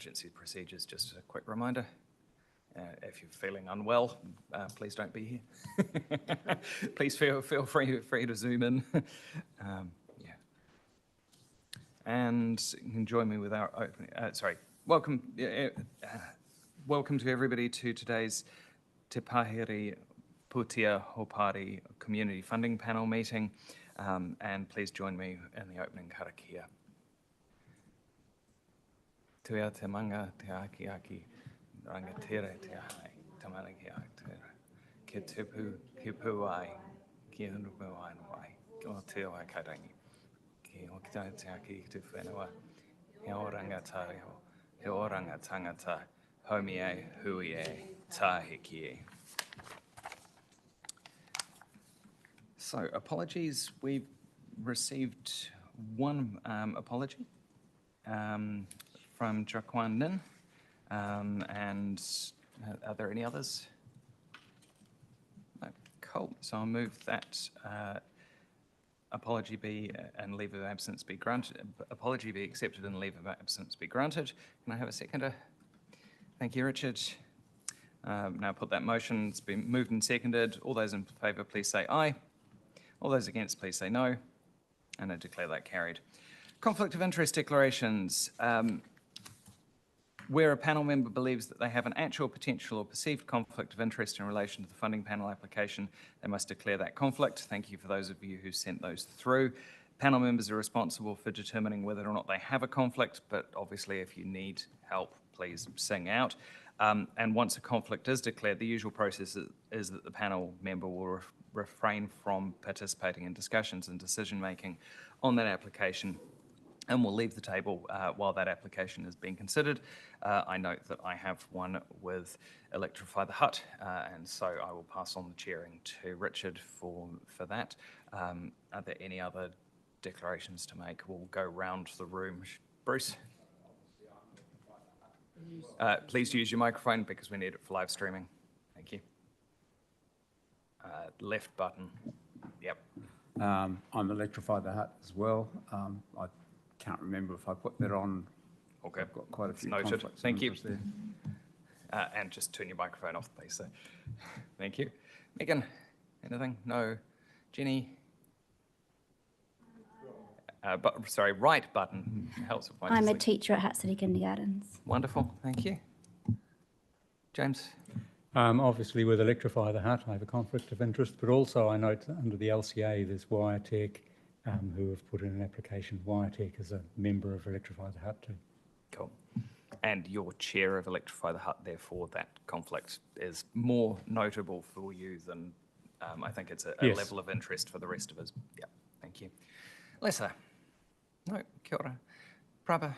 emergency procedures, just a quick reminder. If you're feeling unwell, please don't be here. Please feel free to Zoom in. Yeah. And you can join me with our opening. Welcome to everybody to today's Te Pāhere Putia Hopari Community Funding Panel meeting. And please join me in the opening karakia. Tuia te manga te aki rangatira te ahai, tamariki aktira. Ke tupu, ki puai, ki hunupu ai wai, ki o te o ai kairangi. Ki o kita te aki tu whenua, he o ranga tangata, homi e, hui e, tāhiki e. So, apologies. We've received one apology from Jaquan Nin. And are there any others? No, cool. So I'll move that apology be and leave of absence be granted. Apology be accepted and leave of absence be granted. Can I have a seconder? Thank you, Richard. Now put that motion. It's been moved and seconded. All those in favour, please say aye. All those against, please say no. And I declare that carried. Conflict of interest declarations. Where a panel member believes that they have an actual, potential or perceived conflict of interest in relation to the funding panel application, they must declare that conflict. Thank you for those of you who sent those through. Panel members are responsible for determining whether or not they have a conflict, but obviously if you need help, please sing out. And once a conflict is declared, the usual process is that the panel member will refrain from participating in discussions and decision-making on that application, and we'll leave the table while that application is being considered. I note that I have one with Electrify the Hut, and so I will pass on the chairing to Richard for that. Are there any other declarations to make? We'll go round the room. Bruce? Please use your microphone because we need it for live streaming. Thank you. Left button. Yep. I'm Electrify the Hut as well. I can't remember if I put that on. Okay. I've got quite a few Noted. conflicts. Thank you. And just turn your microphone off, please. So, thank you. Megan, anything? No. Jenny? Sorry, right button helps with my I'm a teacher at Hat City Kindergartens. Wonderful. Thank you. James? Obviously, with Electrify the Hut, I have a conflict of interest, but also I note that under the LCA, there's WireTech, who have put in an application. WireTech is a member of Electrify the Hut too. Cool. And you're chair of Electrify the Hut, therefore that conflict is more notable for you than I think it's a Yes. level of interest for the rest of us. Yeah, thank you. Lisa? No, kia ora. Prabha?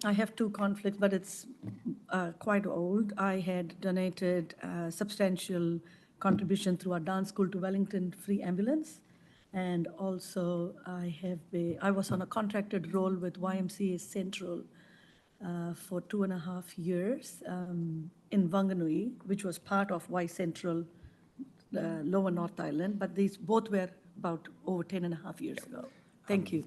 I have two conflicts, but it's quite old. I had donated a substantial contribution through our dance school to Wellington Free Ambulance. And also I was on a contracted role with YMCA Central for 2.5 years in Wanganui, which was part of Y Central, Lower North Island, but these both were about over 10.5 years ago. Thank you.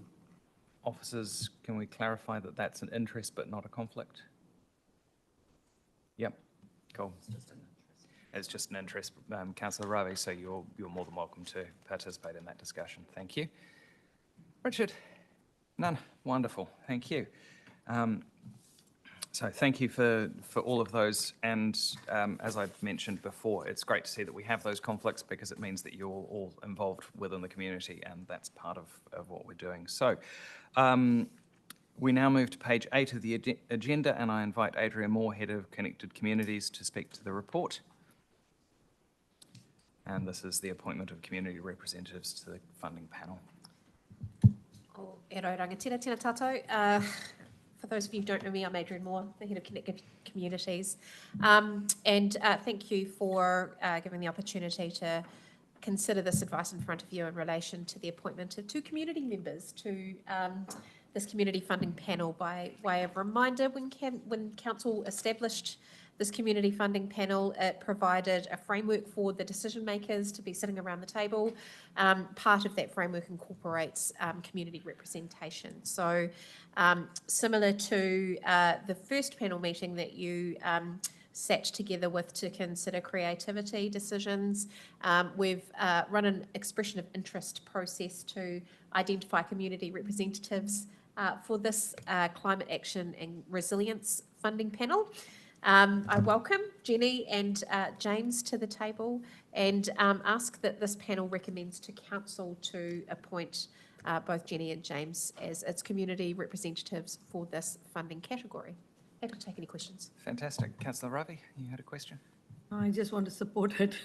Officers, can we clarify that that's an interest but not a conflict? Yep, cool. It's just an interest, Councillor Ravi, so you're more than welcome to participate in that discussion. Thank you. Richard? None? Wonderful, thank you. So thank you for all of those, and as I've mentioned before, it's great to see that we have those conflicts because it means that you're all involved within the community, and that's part of what we're doing. So we now move to page 8 of the agenda, and I invite Adrian Moore, Head of Connected Communities, to speak to the report. And this is the appointment of community representatives to the funding panel. O e rau rangatira, tēnā tātou. For those of you who don't know me, I'm Adrian Moore, the Head of Connected Communities. Thank you for giving the opportunity to consider this advice in front of you in relation to the appointment of 2 community members to this community funding panel. By way of reminder, when Council established this community funding panel. It provided a framework for the decision makers to be sitting around the table. Part of that framework incorporates community representation. So similar to the first panel meeting that you sat together with to consider creativity decisions, we've run an expression of interest process to identify community representatives for this climate action and resilience funding panel. I welcome Jenny and James to the table and ask that this panel recommends to council to appoint both Jenny and James as its community representatives for this funding category. Happy to take any questions. Fantastic. Councillor Ravi, you had a question? I just want to support it.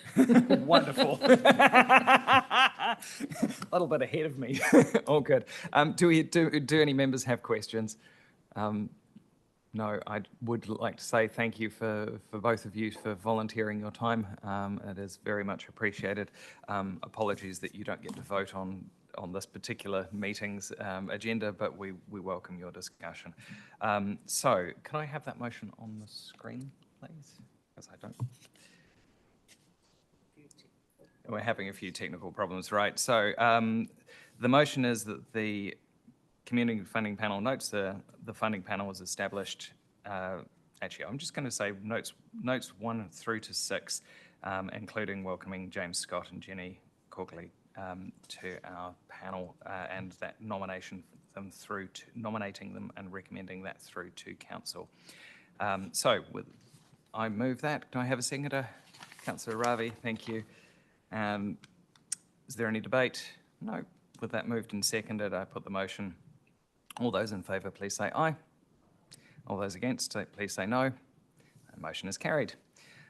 Wonderful. A little bit ahead of me. All good. Do any members have questions? No, I would like to say thank you for both of you for volunteering your time. It is very much appreciated. Apologies that you don't get to vote on this particular meeting's agenda, but we welcome your discussion. So can I have that motion on the screen, please? Because I don't. We're having a few technical problems, right? So the motion is that the Community Funding Panel notes the funding panel was established. Actually, I'm just going to say notes 1 through to 6, including welcoming James Scott and Jenny Corkley to our panel, and that nominating them and recommending that through to council. I move that. Can I have a seconder? Councillor Ravi, thank you. Is there any debate? No. With that moved and seconded, I put the motion. All those in favour, please say aye. All those against, please say no. The motion is carried.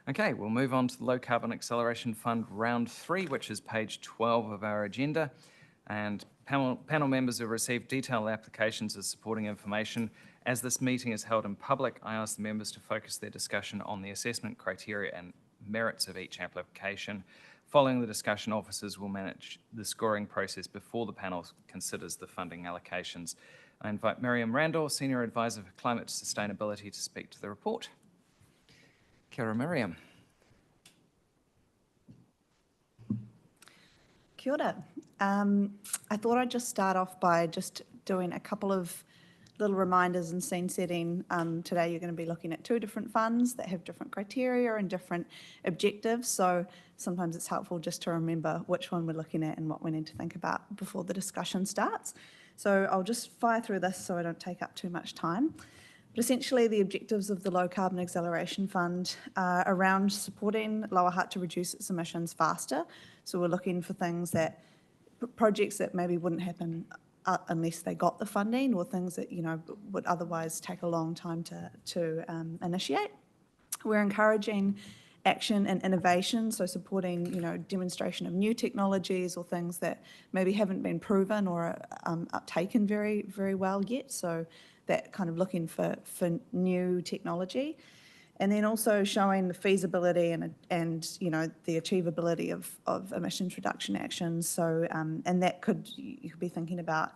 Okay, we'll move on to the Low Carbon Acceleration Fund Round 3, which is page 12 of our agenda. And panel members have received detailed applications as supporting information. As this meeting is held in public, I ask the members to focus their discussion on the assessment criteria and merits of each application. Following the discussion, officers will manage the scoring process before the panel considers the funding allocations. I invite Miriam Randall, Senior Advisor for Climate Sustainability, to speak to the report. Kia ora, Miriam. Kia ora. I thought I'd just start off by just doing a couple of little reminders and scene setting. Today you're going to be looking at 2 different funds that have different criteria and different objectives, so sometimes it's helpful just to remember which one we're looking at and what we need to think about before the discussion starts. So I'll just fire through this so I don't take up too much time. But essentially the objectives of the Low Carbon Acceleration Fund are around supporting Lower Hutt to reduce its emissions faster. So we're looking for things that, projects that maybe wouldn't happen unless they got the funding, or things that, you know, would otherwise take a long time to initiate. We're encouraging action and innovation, so supporting, you know, demonstration of new technologies or things that maybe haven't been proven or uptaken very, very well yet. So that kind of looking for new technology. And then also showing the feasibility and you know, the achievability of emissions reduction actions. So, and that you could be thinking about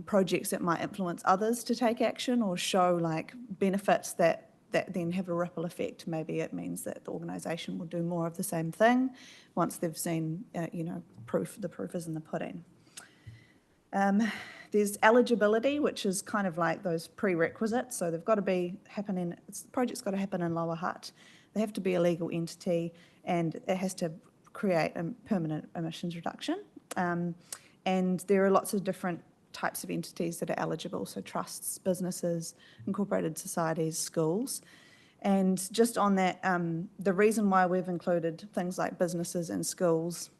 projects that might influence others to take action, or show like benefits that then have a ripple effect. Maybe it means that the organisation will do more of the same thing once they've seen, you know, the proof is in the pudding. There's eligibility, which is kind of like those prerequisites. So they've got to be happening, the project's got to happen in Lower Hutt. They have to be a legal entity, and it has to create a permanent emissions reduction. And there are lots of different types of entities that are eligible, so trusts, businesses, incorporated societies, schools. And just on that, the reason why we've included things like businesses and schools,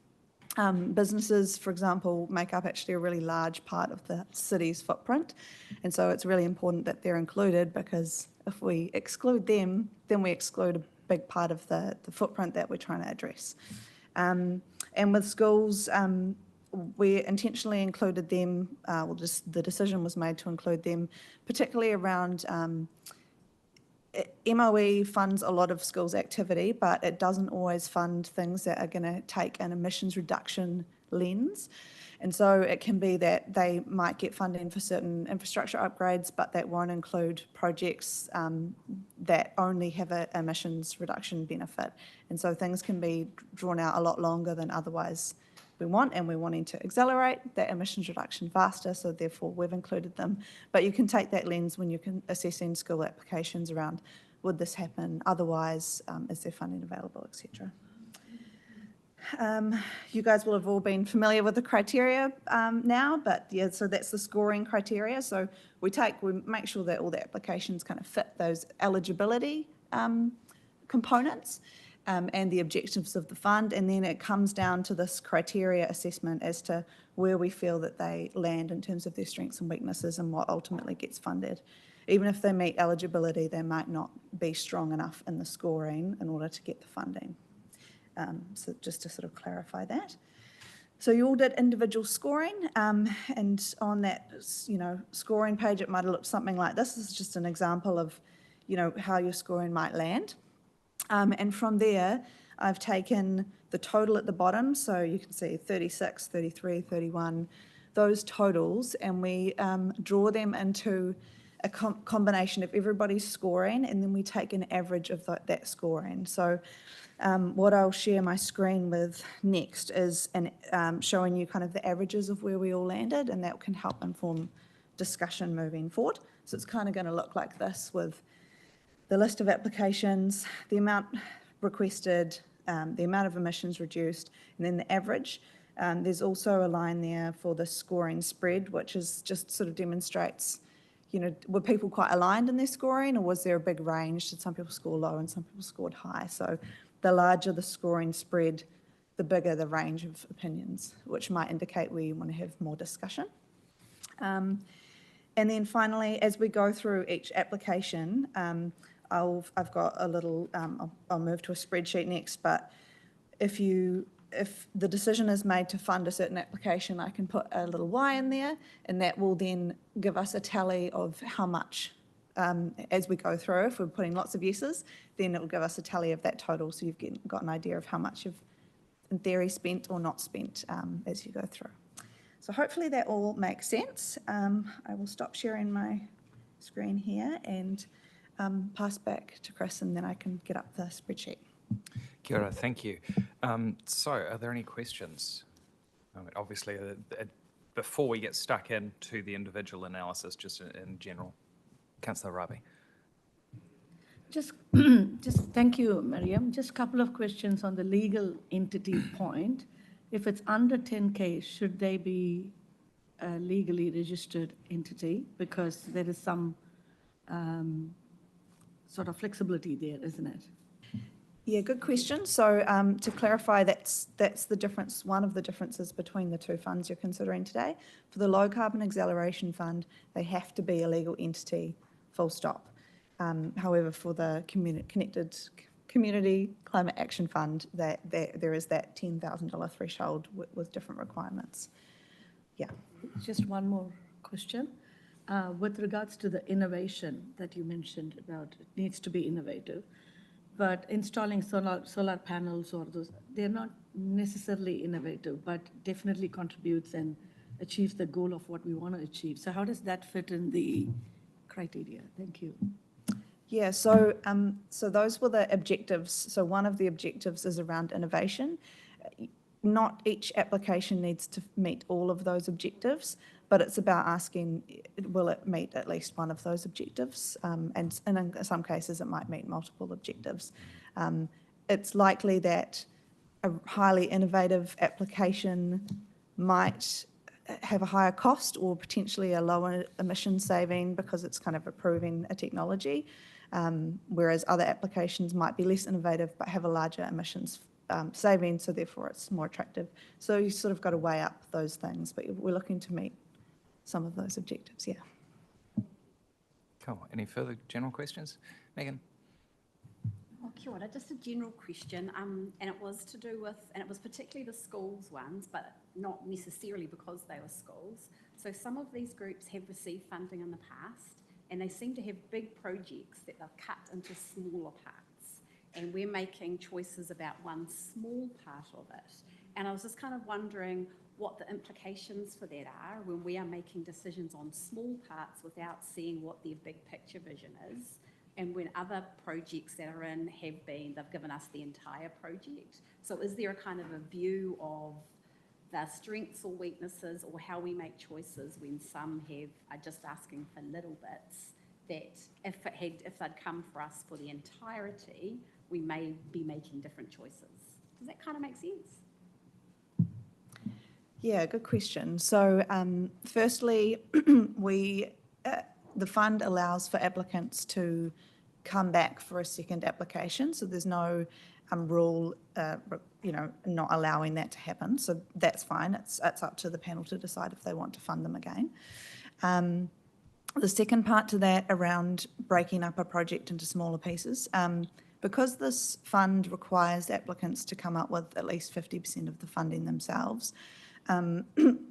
businesses, for example, make up actually a really large part of the city's footprint. And so it's really important that they're included, because if we exclude them, then we exclude a big part of the footprint that we're trying to address. And with schools, we intentionally included them, the decision was made to include them, particularly around MOE funds a lot of schools activity, but it doesn't always fund things that are going to take an emissions reduction lens. And so it can be that they might get funding for certain infrastructure upgrades, but that won't include projects that only have an emissions reduction benefit. And so things can be drawn out a lot longer than otherwise we want, and we're wanting to accelerate that emissions reduction faster, so therefore we've included them. But you can take that lens when you're assessing school applications around, would this happen otherwise, is there funding available, etc. You guys will have all been familiar with the criteria now, but yeah, so that's the scoring criteria. So we make sure that all the applications kind of fit those eligibility components and the objectives of the fund, and then it comes down to this criteria assessment as to where we feel that they land in terms of their strengths and weaknesses and what ultimately gets funded. Even if they meet eligibility, they might not be strong enough in the scoring in order to get the funding. So just to sort of clarify that. So you all did individual scoring, and on that, scoring page, it might have looked something like this. This is just an example of, how your scoring might land. And from there, I've taken the total at the bottom, so you can see 36, 33, 31, those totals, and we draw them into a combination of everybody's scoring, and then we take an average of that scoring. So what I'll share my screen with next is showing you kind of the averages of where we all landed, and that can help inform discussion moving forward. So it's kind of going to look like this, with the list of applications, the amount requested, the amount of emissions reduced, and then the average. There's also a line there for the scoring spread, which is just sort of demonstrates, were people quite aligned in their scoring, or was there a big range? Did some people score low and some people scored high? So the larger the scoring spread, the bigger the range of opinions, which might indicate where you want to have more discussion. And then finally, as we go through each application, I've got a little, I'll move to a spreadsheet next, but if the decision is made to fund a certain application, I can put a little Y in there, and that will then give us a tally of how much, as we go through. If we're putting lots of yeses, then it will give us a tally of that total, so you've got an idea of how much you've, in theory, spent or not spent as you go through. So hopefully that all makes sense. I will stop sharing my screen here and pass back to Chris, and then I can get up the spreadsheet. Kia ora, thank you. So are there any questions? Obviously, before we get stuck into the individual analysis, just in general. Councillor Rabi. Just thank you, Miriam. Just a couple of questions on the legal entity point. If it's under 10K, should they be a legally registered entity? Because there is some sort of flexibility there, isn't it? Yeah, good question. So to clarify, that's the difference, one of the differences between the two funds you're considering today. For the Low Carbon Acceleration Fund, they have to be a legal entity, full stop. However, for the Connected Community Climate Action Fund, there is that $10,000 threshold with different requirements. Yeah. Just one more question. With regards to the innovation that you mentioned about, it needs to be innovative, but installing solar panels or those, they're not necessarily innovative, but definitely contributes and achieves the goal of what we want to achieve. So how does that fit in the criteria? Thank you. Yeah, so those were the objectives. So one of the objectives is around innovation. Not each application needs to meet all of those objectives, but it's about asking, will it meet at least one of those objectives? And in some cases, it might meet multiple objectives. It's likely that a highly innovative application might have a higher cost or potentially a lower emission saving because it's kind of approving a technology, whereas other applications might be less innovative but have a larger emissions saving, so therefore it's more attractive. So you sort of got to weigh up those things, but we're looking to meet some of those objectives, yeah. Cool. Any further general questions? Megan? Oh, kia ora, just a general question, and it was to do with, and it was particularly the schools ones, but not necessarily because they were schools. So some of these groups have received funding in the past, and they seem to have big projects that they've cut into smaller parts, and we're making choices about one small part of it. And I was just kind of wondering what the implications for that are when we are making decisions on small parts without seeing what their big picture vision is. And when other projects that are in they've given us the entire project. So is there a kind of a view of the strengths or weaknesses or how we make choices when some are just asking for little bits, that if they'd come for us for the entirety, we may be making different choices? Does that kind of make sense? Yeah, good question. So firstly, the fund allows for applicants to come back for a second application. So there's no rule, not allowing that to happen. So that's fine. It's up to the panel to decide if they want to fund them again. The second part to that around breaking up a project into smaller pieces, because this fund requires applicants to come up with at least 50% of the funding themselves,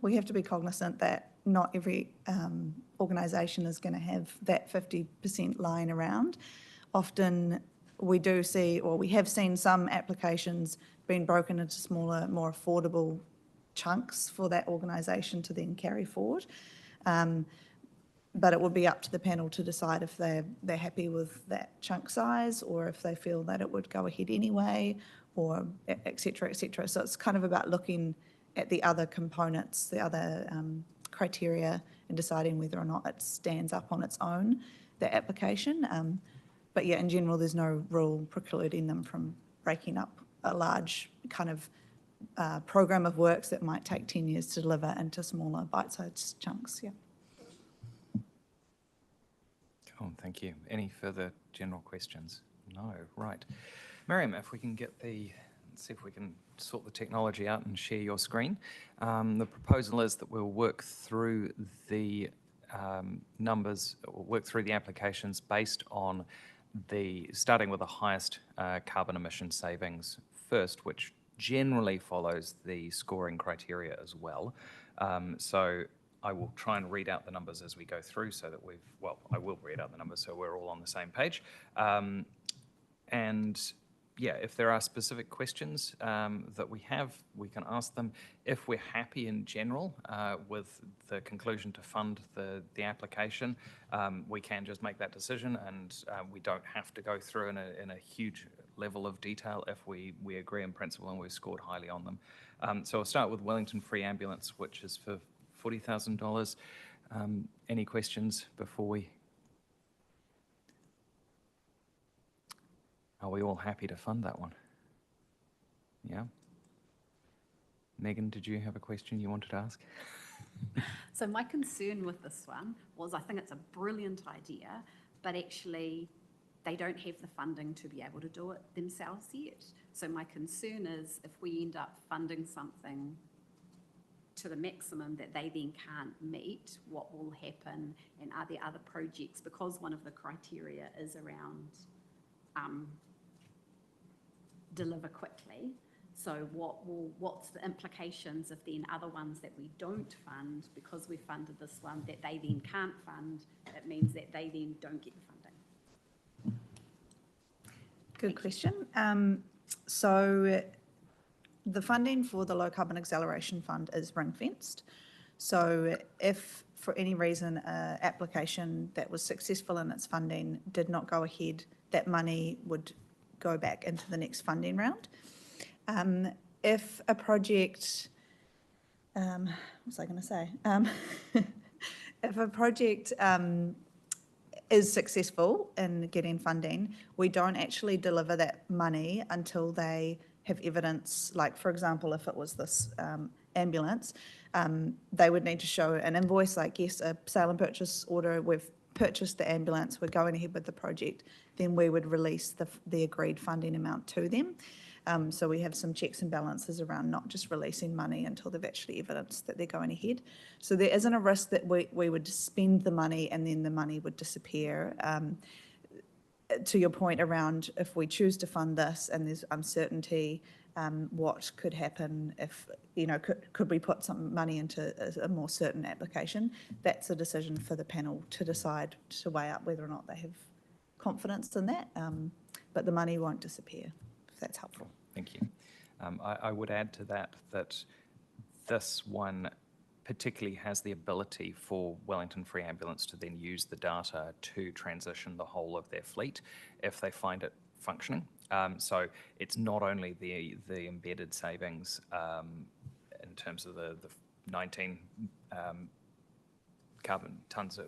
we have to be cognizant that not every organisation is going to have that 50% lying around. Often we do see, or we have seen some applications being broken into smaller, more affordable chunks for that organisation to then carry forward. But it would be up to the panel to decide if they're happy with that chunk size, or if they feel that it would go ahead anyway, or et cetera, et cetera. So it's kind of about looking at the other components, the other criteria, and deciding whether or not it stands up on its own, the application. But yeah, in general, there's no rule precluding them from breaking up a large kind of program of works that might take 10 years to deliver into smaller bite-sized chunks, yeah. Cool, thank you. Any further general questions? No, right. Miriam, if we can see if we can sort the technology out and share your screen. The proposal is that we'll work through the numbers, or work through the applications based on starting with the highest carbon emission savings first, which generally follows the scoring criteria as well. So I will try and read out the numbers as we go through so that I will read out the numbers so we're all on the same page. And yeah, if there are specific questions that we have, we can ask them. If we're happy in general with the conclusion to fund the application, we can just make that decision, and we don't have to go through in a huge level of detail if we agree in principle and we've scored highly on them. So I'll start with Wellington Free Ambulance, which is for $40,000. Any questions before we... Are we all happy to fund that one? Yeah? Megan, did you have a question you wanted to ask? So my concern with this one was, I think it's a brilliant idea, but actually they don't have the funding to be able to do it themselves yet. So my concern is if we end up funding something to the maximum that they then can't meet, what will happen? And are there other projects, because one of the criteria is around deliver quickly. So what's the implications if then other ones that we don't fund, because we funded this one, that they then can't fund, it means that they then don't get the funding? Good question. So the funding for the Low Carbon Acceleration Fund is ring-fenced. So if for any reason an application that was successful in its funding did not go ahead, that money would go back into the next funding round. If a project, what was I going to say? If a project is successful in getting funding, we don't actually deliver that money until they have evidence. Like, for example, if it was this ambulance, they would need to show an invoice, like, yes, a sale and purchase order, we've purchased the ambulance, we're going ahead with the project, then we would release the agreed funding amount to them. So we have some checks and balances around not just releasing money until they've actually evidenced that they're going ahead. So there isn't a risk that we would spend the money and then the money would disappear. To your point around if we choose to fund this and there's uncertainty, what could happen if, could we put some money into a more certain application? That's a decision for the panel to decide, to weigh up whether or not they have confidence in that. But the money won't disappear, if that's helpful. Thank you. I would add to that this one particularly has the ability for Wellington Free Ambulance to then use the data to transition the whole of their fleet if they find it functioning. So it's not only the embedded savings in terms of the 19 carbon tons of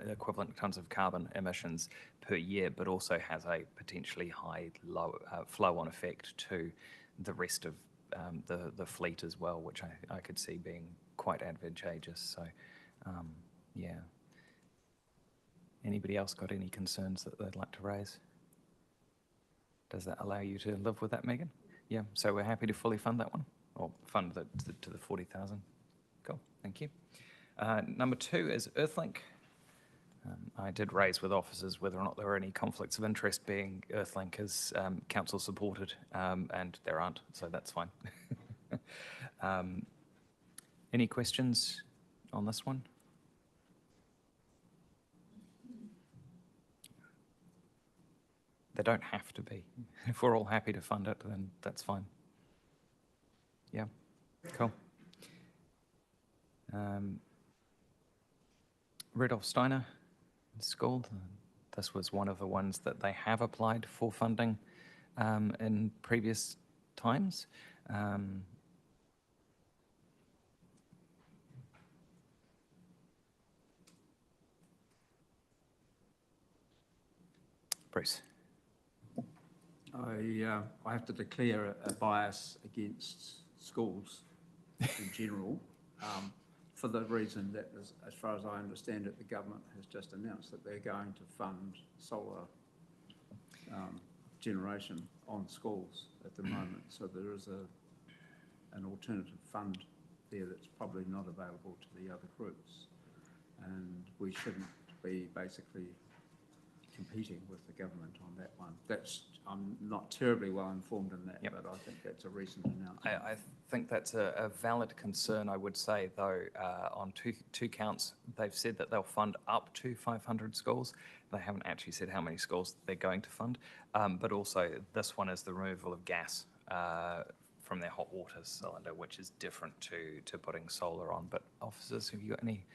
equivalent tons of carbon emissions per year, but also has a potentially high flow-on effect to the rest of the fleet as well, which I could see being quite advantageous. So, yeah. Anybody else got any concerns that they'd like to raise? Does that allow you to live with that, Megan? Yeah. So we're happy to fully fund that one, or fund to the 40,000. Cool. Thank you. Number 2 is Earthlink. I did raise with officers whether or not there were any conflicts of interest, being Earthlink is council supported, and there aren't, so that's fine. Any questions on this one? They don't have to be. If we're all happy to fund it, then that's fine. Yeah, cool. Rudolf Steiner School. This was one of the ones that they have applied for funding in previous times. Bruce. I have to declare a bias against schools in general, for the reason that, as far as I understand it, the government has just announced that they're going to fund solar generation on schools at the moment. So there is an alternative fund there that's probably not available to the other groups, and we shouldn't be basically competing with the government on that one. I'm not terribly well informed in that, Yep. but I think that's a recent announcement. I think that's a valid concern. I would say, though, on two counts, they've said that they'll fund up to 500 schools. They haven't actually said how many schools they're going to fund. But also, this one is the removal of gas from their hot water cylinder, which is different to putting solar on. But officers, have you got any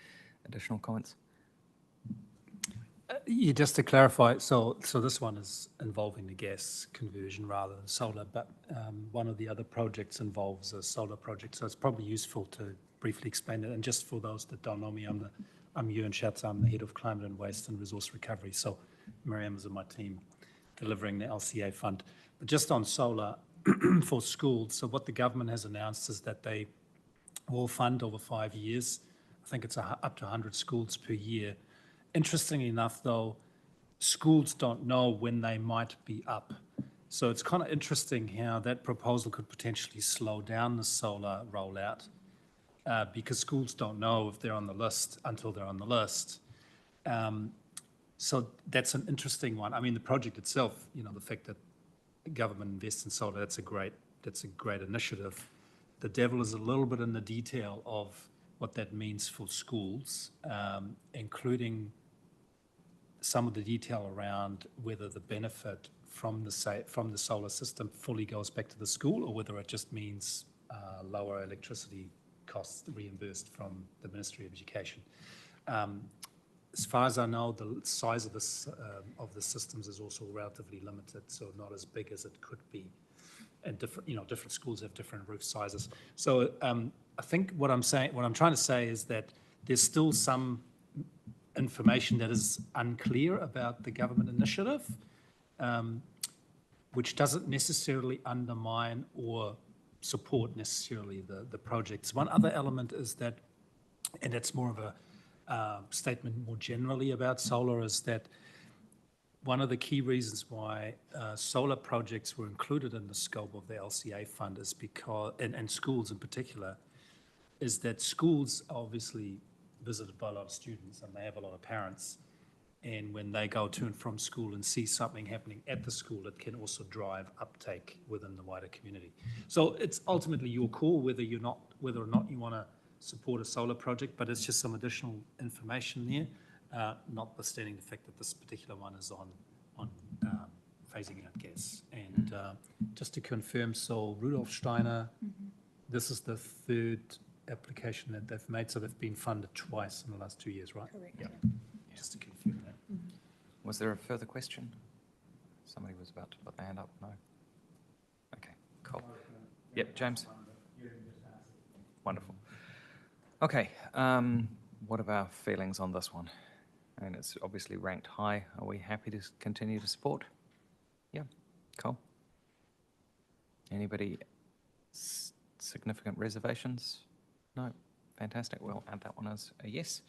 additional comments? Yeah, just to clarify, so this one is involving the gas conversion rather than solar, but one of the other projects involves a solar project, so it's probably useful to briefly explain it. And just for those that don't know me, I'm Ewan Schatz, I'm the head of Climate and Waste and Resource Recovery, so Miriam is on my team delivering the LCA fund. But just on solar for schools, so what the government has announced is that they will fund over 5 years. I think it's up to 100 schools per year. Interestingly enough, though, schools don't know when they might be up. So it's kind of interesting how that proposal could potentially slow down the solar rollout because schools don't know if they're on the list until they're on the list. So that's an interesting one. I mean, the project itself, the fact that the government invests in solar, that's a great initiative. The devil is a little bit in the detail of what that means for schools, including some of the detail around whether the benefit from the solar system fully goes back to the school, or whether it just means lower electricity costs reimbursed from the Ministry of Education. As far as I know, the size of the systems is also relatively limited, so not as big as it could be. And different schools have different roof sizes. So I think what I'm trying to say is that there's still some information that is unclear about the government initiative, which doesn't necessarily undermine or support necessarily the projects. One other element is that, and it's more of a statement more generally about solar, is that one of the key reasons why solar projects were included in the scope of the LCA fund is because, and schools in particular, is that schools are obviously visited by a lot of students and they have a lot of parents. And when they go to and from school and see something happening at the school, it can also drive uptake within the wider community. So it's ultimately your call whether or not you want to support a solar project, but it's just some additional information there, notwithstanding the fact that this particular one is on phasing out gas. And just to confirm, so Rudolf Steiner this is the third application that they've made, so they've been funded twice in the last 2 years, right? Correct. Yeah. Just to confirm that. Was there a further question? Somebody was about to put their hand up. No? Okay, cool. Yep, James? Wonderful. Okay, what are our feelings on this one? And it's obviously ranked high. Are we happy to continue to support? Yeah, cool. Anybody significant reservations? No? Fantastic. We'll add that one as a yes.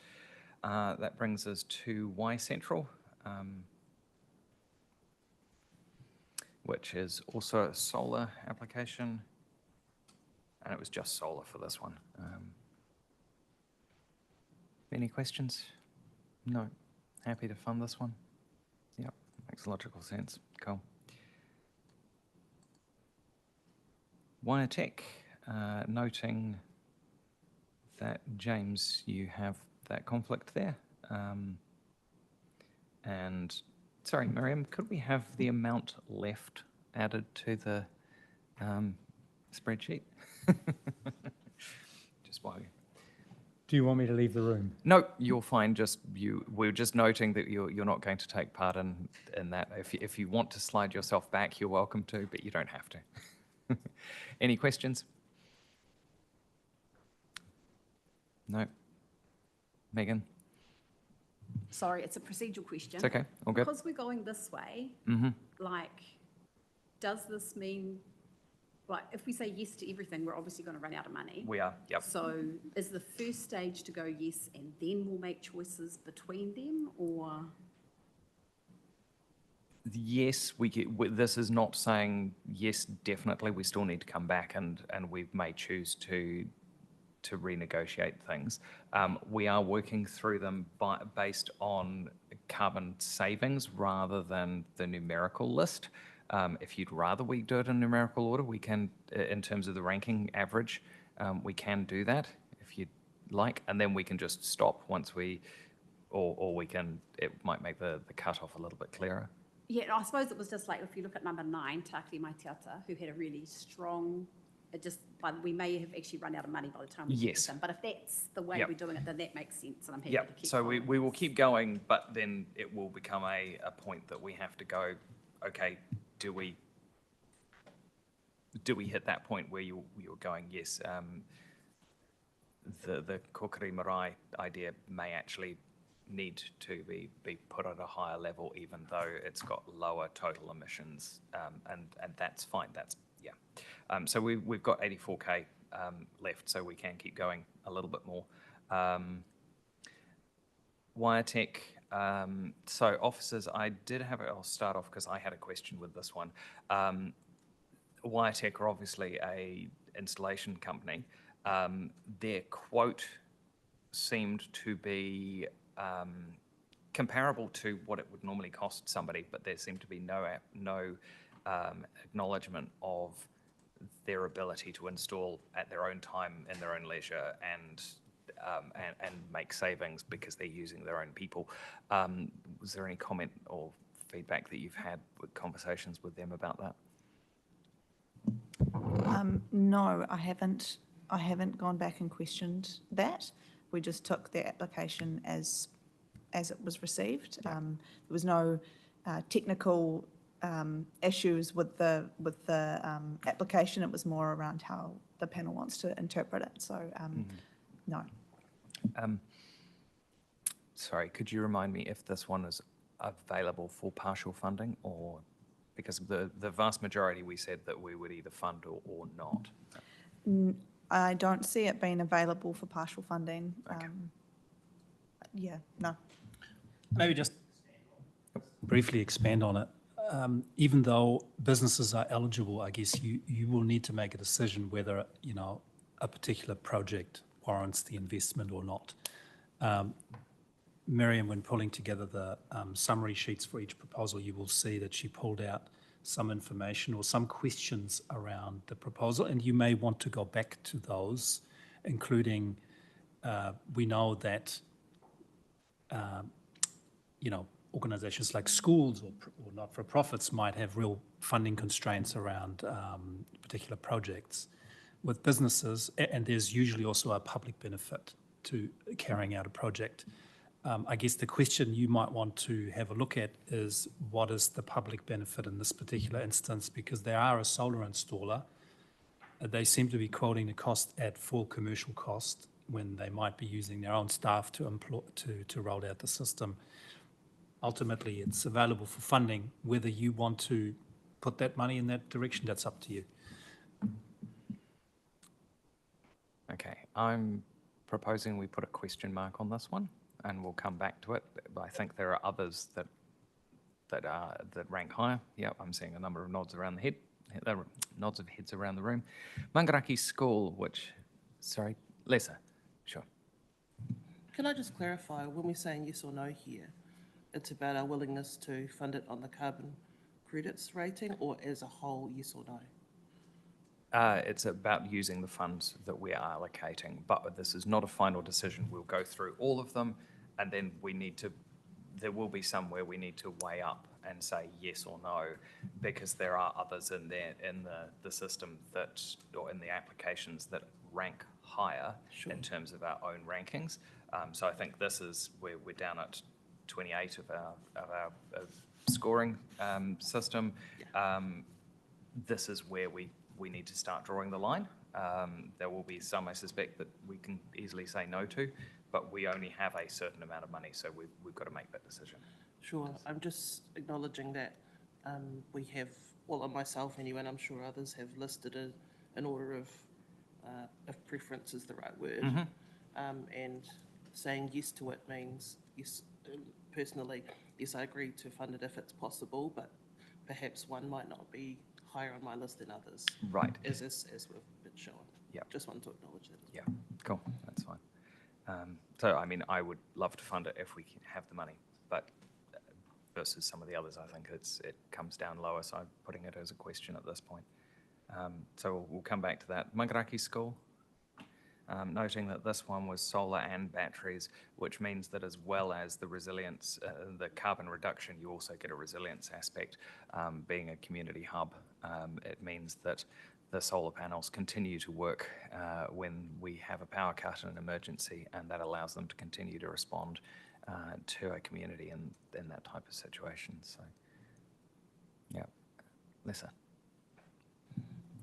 That brings us to Y Central, which is also a solar application. And it was just solar for this one. Any questions? No. Happy to fund this one? Yep, makes logical sense. Cool. WireTech, noting that, James, you have that conflict there. And, sorry, Miriam, could we have the amount left added to the spreadsheet? Just while you... Do you want me to leave the room? No, you're fine. We're just noting that you're not going to take part in that. If you want to slide yourself back, you're welcome to, but you don't have to. Any questions? No. Megan? Sorry, it's a procedural question. It's okay. All good. Because we're going this way, like, does this mean, like, if we say yes to everything, we're obviously going to run out of money? We are, yep. So is the first stage to go yes and then we'll make choices between them, or? Yes, this is not saying yes, definitely. We still need to come back and we may choose to renegotiate things. We are working through them based on carbon savings rather than the numerical list. If you'd rather we do it in numerical order, we can, in terms of the ranking average, we can do that if you'd like, and then we can just stop once we, or we can, it might make the cutoff a little bit clearer. Yeah, I suppose it was just like, if you look at number 9, Tākiri Maitiata, who had a really strong, but we may have actually run out of money by the time we get to them. But if that's the way Yep. we're doing it, then that makes sense, and I'm happy Yeah, to keep so we following will this. keep going, but then it will become a point that we have to go, okay, do we hit that point where you're going, yes, the Kokiri Marae idea may actually need to be put at a higher level, even though it's got lower total emissions, and that's fine. That's, yeah. So we've got 84K left, so we can keep going a little bit more. WireTech, so officers, I'll start off because I had a question with this one. WireTech are obviously a installation company. Their quote seemed to be comparable to what it would normally cost somebody, but there seemed to be no acknowledgement of their ability to install at their own time, in their own leisure, and make savings because they're using their own people. Was there any comment or feedback that you've had with conversations with them about that? No, I haven't gone back and questioned that. We just took the application as it was received. There was no technical issues with the application. It was more around how the panel wants to interpret it. So no. Sorry, could you remind me if this one is available for partial funding, or because the vast majority we said that we would either fund or not? I don't see it being available for partial funding. Okay. Yeah, no. Maybe just briefly expand on it. Even though businesses are eligible, I guess you will need to make a decision whether, a particular project warrants the investment or not. Miriam, when pulling together the summary sheets for each proposal, you will see that she pulled out some information or some questions around the proposal, and you may want to go back to those, including, we know that, organizations like schools or not-for-profits might have real funding constraints around particular projects. with businesses, and there's usually also a public benefit to carrying out a project. I guess the question you might want to have a look at is what is the public benefit in this particular instance, because they are a solar installer. They seem to be quoting the cost at full commercial cost when they might be using their own staff to roll out the system. Ultimately, it's available for funding. Whether you want to put that money in that direction, that's up to you. Okay, I'm proposing we put a question mark on this one, and we'll come back to it. But I think there are others that rank higher. Yep, I'm seeing a number of nods around the head, nods of heads around the room. Mangaraki School, Lisa, sure. Can I just clarify, when we're saying yes or no here, it's about our willingness to fund it on the carbon credits rating, or as a whole, yes or no? It's about using the funds that we are allocating, but this is not a final decision. We'll go through all of them, and then there will be some where we need to weigh up and say yes or no, because there are others in there in the system or in the applications that rank higher in terms of our own rankings. So I think this is where we're down at 28 of our scoring system. This is where we need to start drawing the line. There will be some, I suspect, that we can easily say no to, but we only have a certain amount of money, so we've got to make that decision. Sure, I'm just acknowledging that we have, well, myself anyway, and I'm sure others have listed an order of, if preference is the right word, and saying yes to it means, yes, personally, yes, I agree to fund it if it's possible, but perhaps one might not be higher on my list than others. Right. As we've been shown. Yeah. Just want to acknowledge that. Yeah, cool, that's fine. So, I mean, I would love to fund it if we can have the money, but versus some of the others, I think it comes down lower, so I'm putting it as a question at this point. So we'll come back to that. Mangaraki School, noting that this one was solar and batteries, which means that as well as the resilience, the carbon reduction, you also get a resilience aspect. Being a community hub, it means that the solar panels continue to work when we have a power cut in an emergency, and that allows them to continue to respond to a community in that type of situation. So, yeah. Lisa.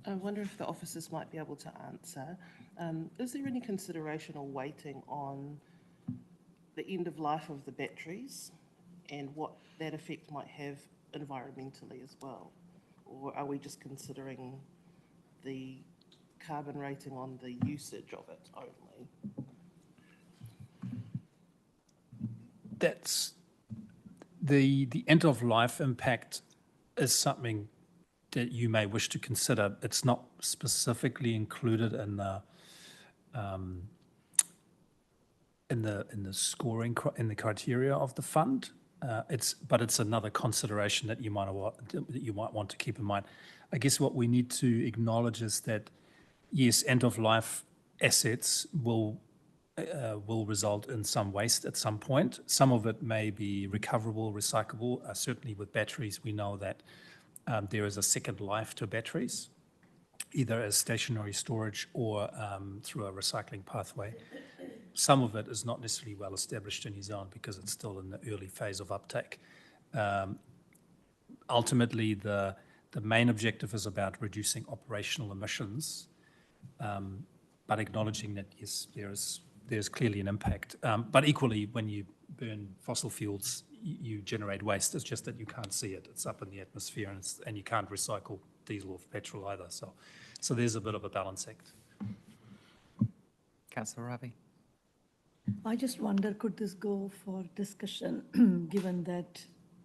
I wonder if the officers might be able to answer. Is there any consideration or waiting on the end of life of the batteries and what that effect might have environmentally as well? Or are we just considering the carbon rating on the usage of it only? That's the end of life impact is something that you may wish to consider. It's not specifically included in the scoring in the criteria of the fund. But it's another consideration that you might want to keep in mind. I guess what we need to acknowledge is that yes, end of life assets will result in some waste at some point. Some of it may be recoverable, recyclable. Certainly with batteries, we know that there is a second life to batteries, either as stationary storage or through a recycling pathway. Some of it is not necessarily well established in New Zealand because it's still in the early phase of uptake. Ultimately, the main objective is about reducing operational emissions, but acknowledging that yes, there's clearly an impact. But equally, when you burn fossil fuels, you generate waste. It's just that you can't see it. It's up in the atmosphere, and you can't recycle diesel or petrol either. So there's a bit of a balance act. Councillor Ravi. I just wonder, could this go for discussion, given that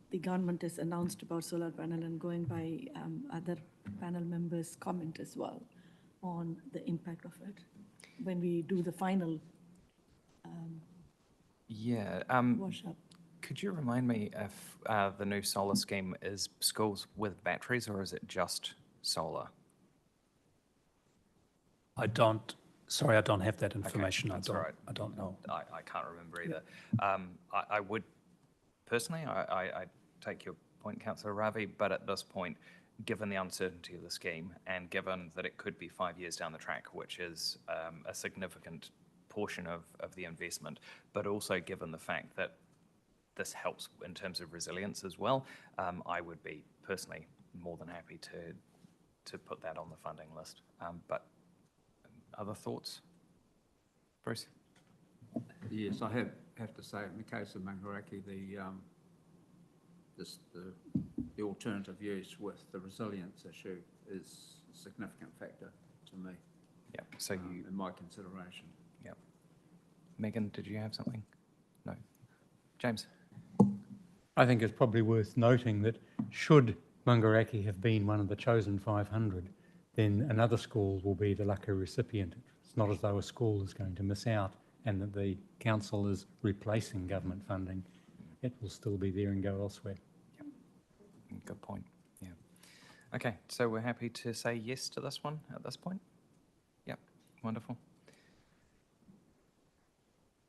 the government has announced about solar panel and going by other panel members' comment as well on the impact of it when we do the final wash up? Could you remind me if the new solar scheme is schools with batteries, or is it just solar? I don't have that information. Okay, I don't know. I can't remember either. I would, personally, I take your point, Councillor Ravi, but at this point, given the uncertainty of the scheme and given that it could be 5 years down the track, which is a significant portion of the investment, but also given the fact that this helps in terms of resilience as well, I would be personally more than happy to put that on the funding list. But other thoughts? Bruce? Yes, I have to say, in the case of Mangaraki, the alternative use with the resilience issue is a significant factor to me. Yeah, so you, in my consideration. yeah. Megan, did you have something? No. James? I think it's probably worth noting that should Mangaraki have been one of the chosen 500, then another school will be the lucky recipient. It's not as though a school is going to miss out and that the council is replacing government funding. It will still be there and go elsewhere. Yep. Good point. Yeah. Okay, so we're happy to say yes to this one at this point? Yep, wonderful.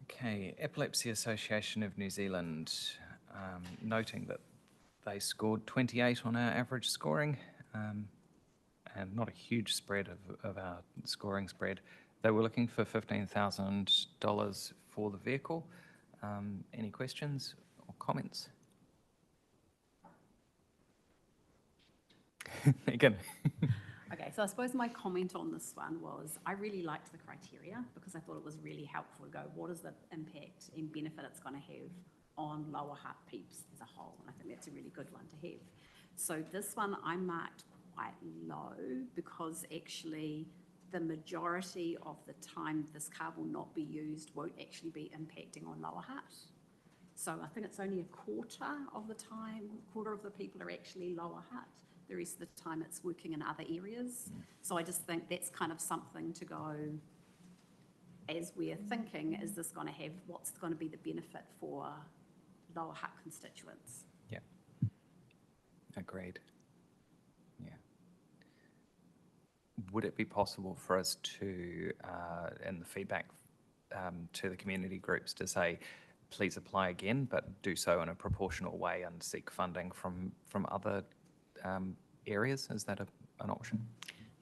Okay, Epilepsy Association of New Zealand, noting that they scored 28 on our average scoring, and not a huge spread of our scoring spread. They were looking for $15,000 for the vehicle. Any questions or comments? Megan? Okay, so I suppose my comment on this one was I really liked the criteria because I thought it was really helpful to go, what is the impact and benefit it's going to have on Lower Hutt peeps as a whole? And I think that's a really good one to have. So this one I marked quite low because actually the majority of the time this car will not be used won't actually be impacting on Lower Hutt. So I think it's only a quarter of the time, quarter of the people are actually Lower Hutt. The rest of the time it's working in other areas. So I just think that's kind of something to go, as we're thinking, is this going to have, what's going to be the benefit for Lower Hutt constituents? Yeah. Agreed. Yeah. Would it be possible for us to, in the feedback to the community groups, to say, please apply again, but do so in a proportional way and seek funding from other areas? Is that an option?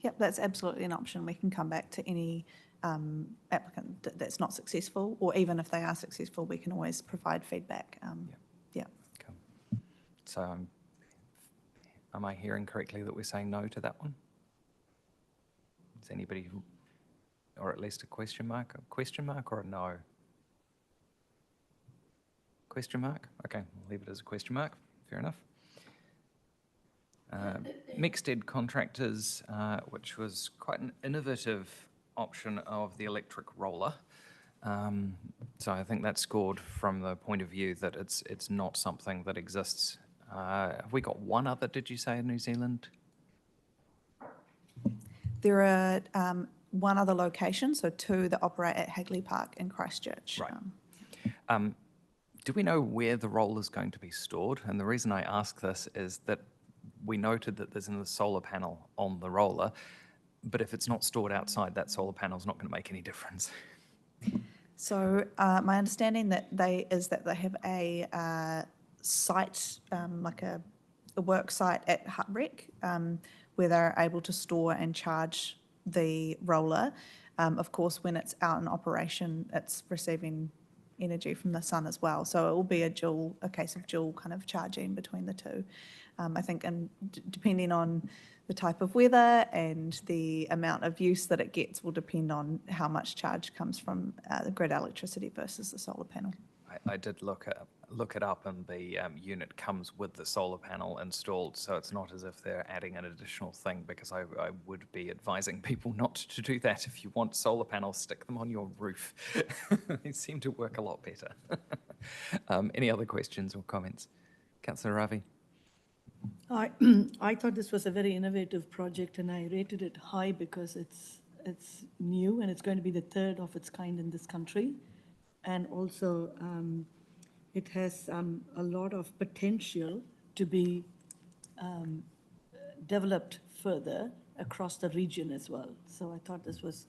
Yep, that's absolutely an option. We can come back to any applicant that's not successful, or even if they are successful, we can always provide feedback. Yeah. Cool. So am I hearing correctly that we're saying no to that one? Is anybody, or at least a question mark or a no? Question mark? Okay, we'll leave it as a question mark. Fair enough. Mixed ed contractors, which was quite an innovative option of the electric roller. So I think that's scored from the point of view that it's not something that exists. Have we got one other, did you say, in New Zealand? There are one other location, so two that operate at Hagley Park in Christchurch. Right. Do we know where the roller is going to be stored? And the reason I ask this is that we noted that there's a solar panel on the roller, but if it's not stored outside, that solar panel is not going to make any difference. So my understanding is that they have a site, like a work site at Hutt-Rec, where they're able to store and charge the roller. Of course, when it's out in operation, it's receiving energy from the sun as well. So it will be a case of dual kind of charging between the two. I think, and depending on the type of weather and the amount of use that it gets will depend on how much charge comes from the grid electricity versus the solar panel. I did look it up, and the unit comes with the solar panel installed, so it's not as if they're adding an additional thing, because I would be advising people not to do that. If you want solar panels, stick them on your roof. They seem to work a lot better. Any other questions or comments? Councillor Ravi? I thought this was a very innovative project, and I rated it high because it's new and it's going to be the third of its kind in this country. And also it has a lot of potential to be developed further across the region as well. So I thought this was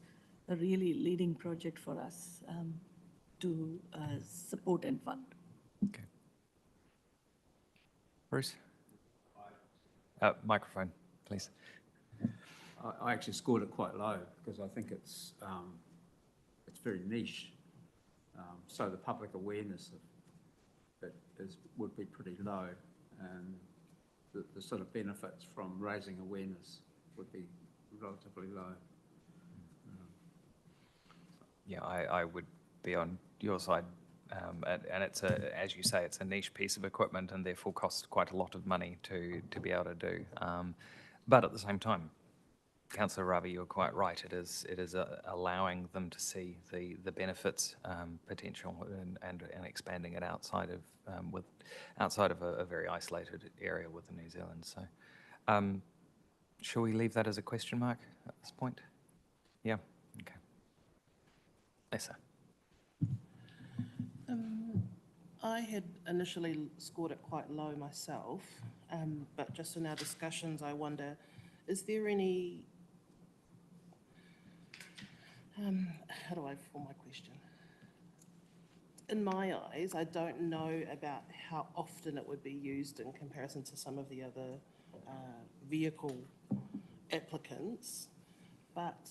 a really leading project for us to support and fund. Okay. Bruce? Microphone. Please. I actually scored it quite low because I think it's very niche. So the public awareness of it would be pretty low, and the sort of benefits from raising awareness would be relatively low. Yeah, I would be on your side. And it's as you say, it's a niche piece of equipment and therefore costs quite a lot of money to be able to do. But at the same time, Councillor Ravi, you're quite right. It is allowing them to see the benefits potential and expanding it outside of a very isolated area within New Zealand. So, shall we leave that as a question mark at this point? Yeah. Okay. Lisa. I had initially scored it quite low myself, but just in our discussions, I wonder, is there any, how do I form my question? In my eyes, I don't know about how often it would be used in comparison to some of the other vehicle applicants, but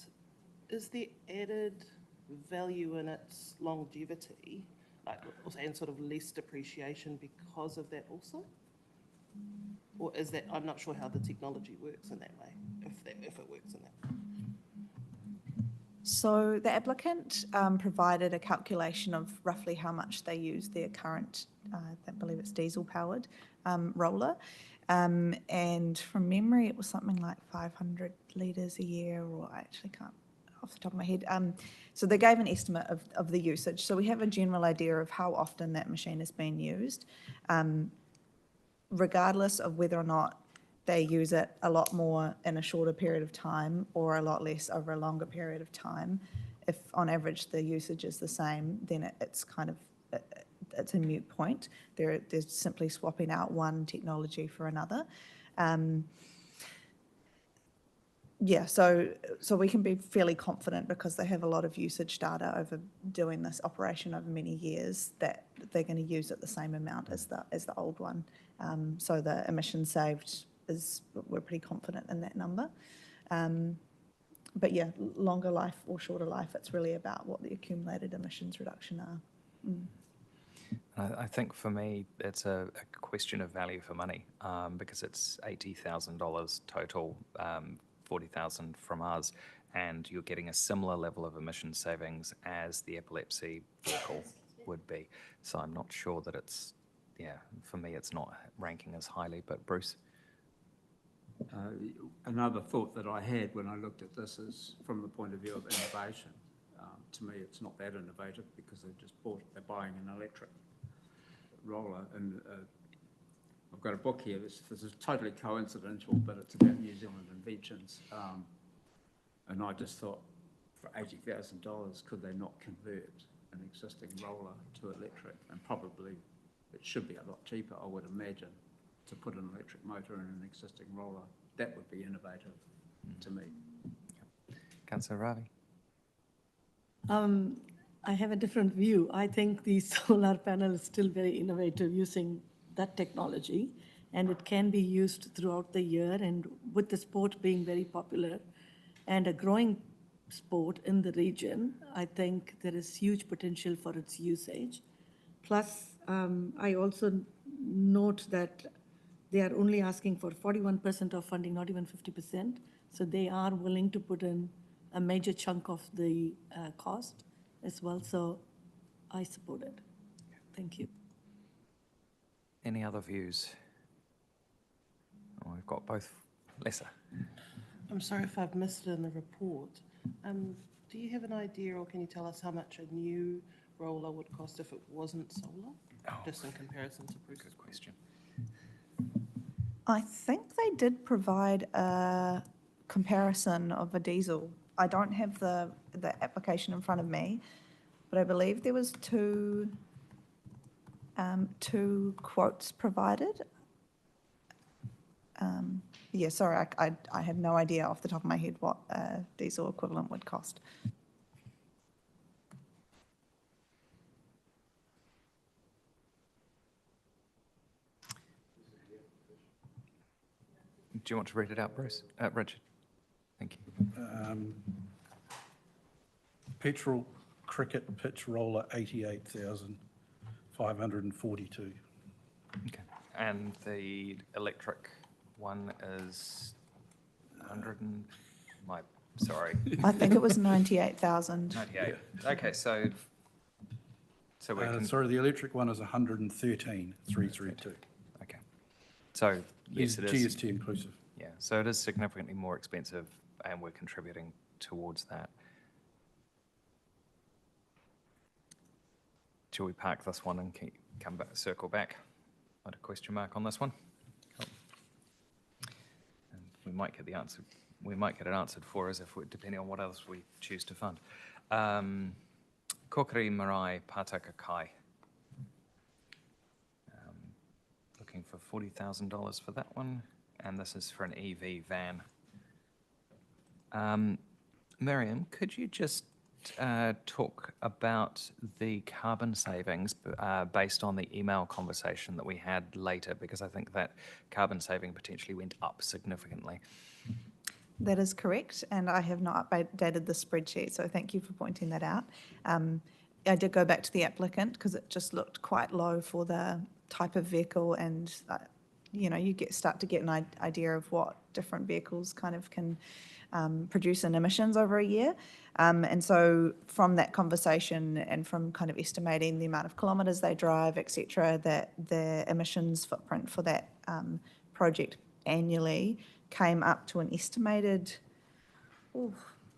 is there added value in its longevity, and sort of less depreciation because of that also? Or is that, I'm not sure how the technology works in that way, if it works in that way. So the applicant provided a calculation of roughly how much they use their current, I believe it's diesel-powered roller. And from memory, it was something like 500 litres a year, or I actually can't off the top of my head. So they gave an estimate of the usage. So we have a general idea of how often that machine is being used, regardless of whether or not they use it a lot more in a shorter period of time or a lot less over a longer period of time. If on average the usage is the same, then it's kind of, it's a moot point. They're simply swapping out one technology for another. Yeah, so we can be fairly confident because they have a lot of usage data over doing this operation over many years that they're going to use it the same amount as the old one. So the emissions saved we're pretty confident in that number. But yeah, longer life or shorter life, it's really about what the accumulated emissions reduction are. I think for me, it's a question of value for money because it's $80,000 total, 40,000 from us, and you're getting a similar level of emission savings as the epilepsy vehicle would be. So I'm not sure that it's, for me, it's not ranking as highly, but Bruce? Another thought that I had when I looked at this is from the point of view of innovation. To me, it's not that innovative because they're buying an electric roller. And I've got a book here. This is totally coincidental, but it's about New Zealand inventions. And I just thought, for $80,000, could they not convert an existing roller to electric? And probably it should be a lot cheaper, I would imagine, to put an electric motor in an existing roller. That would be innovative to me. Councillor Ravi? I have a different view. I think the solar panel is still very innovative using that technology, and it can be used throughout the year. And with the sport being very popular and a growing sport in the region, I think there is huge potential for its usage. Plus, I also note that they are only asking for 41% of funding, not even 50%. So they are willing to put in a major chunk of the cost as well. So I support it. Thank you. Any other views? Oh, we've got both. Lisa? I'm sorry if I've missed it in the report. Do you have an idea, or can you tell us how much a new roller would cost if it wasn't solar? Just in comparison to Bruce's. Good question. I think they did provide a comparison of a diesel. I don't have the application in front of me, but I believe there was two quotes provided. Yeah, sorry, I have no idea off the top of my head what a diesel equivalent would cost. you want to read it out, Bruce? Richard? Thank you. Petrol cricket pitch roller, 88,542. Okay. And the electric one is 100 and, sorry, I think it was 98,000. 98. Okay, so we can, Sorry, the electric one is 113,332. okay. So, yes, it is. GST inclusive. Yeah, so it is significantly more expensive and we're contributing towards that. Shall we park this one and come back, circle back? Put a question mark on this one. Cool. And we might get the answer. We might get it answered for us depending on what else we choose to fund. Kokiri Marae Pātaka Kai. Looking for $40,000 for that one, and this is for an EV van. Miriam, could you just talk about the carbon savings based on the email conversation that we had later, because I think that carbon saving potentially went up significantly. That is correct, and I have not updated the spreadsheet, so thank you for pointing that out. I did go back to the applicant because it just looked quite low for the type of vehicle, and you start to get an idea of what different vehicles kind of can produce in emissions over a year. And so from that conversation and from kind of estimating the amount of kilometres they drive, etc., that the emissions footprint for that project annually came up to an estimated,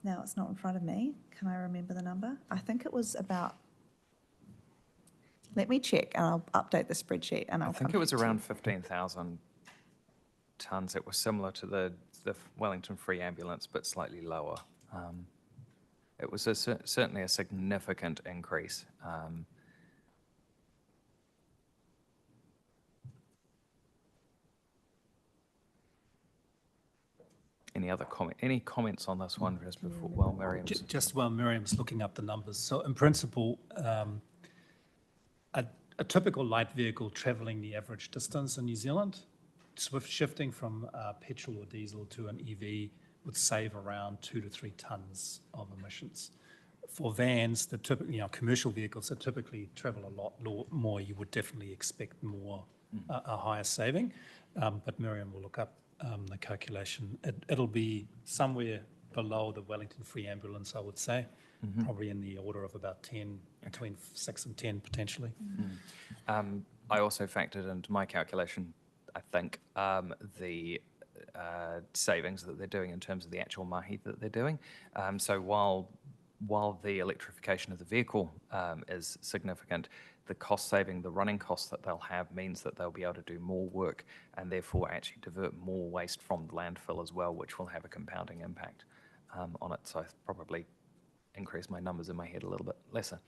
now it's not in front of me. Can I remember the number? I think it was about, let me check and I'll update the spreadsheet and I'll I think it was around 15,000 tonnes. It was similar to the Wellington Free Ambulance, but slightly lower. It was certainly a significant increase. Any comments on this one just before, while Miriam's... Just while Miriam's looking up the numbers. So in principle, a typical light vehicle travelling the average distance in New Zealand, shifting from petrol or diesel to an EV would save around 2 to 3 tonnes of emissions. For vans, commercial vehicles that typically travel a lot more, you would definitely expect more, a higher saving. But Miriam will look up the calculation. It'll be somewhere below the Wellington Free Ambulance, I would say, probably in the order of about 10, between 6 and 10 potentially. I also factored into my calculation, I think, the savings that they're doing in terms of the actual mahi that they're doing. So while the electrification of the vehicle is significant, the cost saving, the running costs that they'll have means that they'll be able to do more work and therefore actually divert more waste from the landfill as well, which will have a compounding impact on it. So I probably increase my numbers in my head a little bit lesser.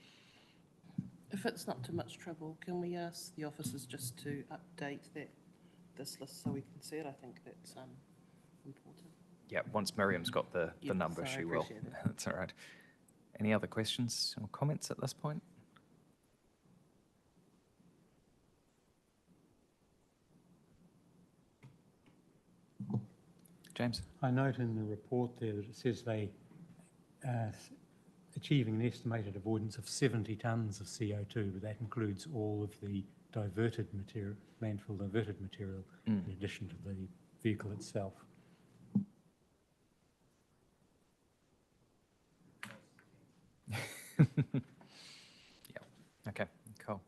If it's not too much trouble, can we ask the officers just to update this list so we can see it? I think that's important. Yeah, once Miriam's got the Yes, number, I she will. appreciate it. That's all right. Any other questions or comments at this point? James? I note in the report there that it says they achieving an estimated avoidance of 70 tonnes of CO2, but that includes all of the diverted material, landfill diverted material, in addition to the vehicle itself. Yeah. Okay. Cool.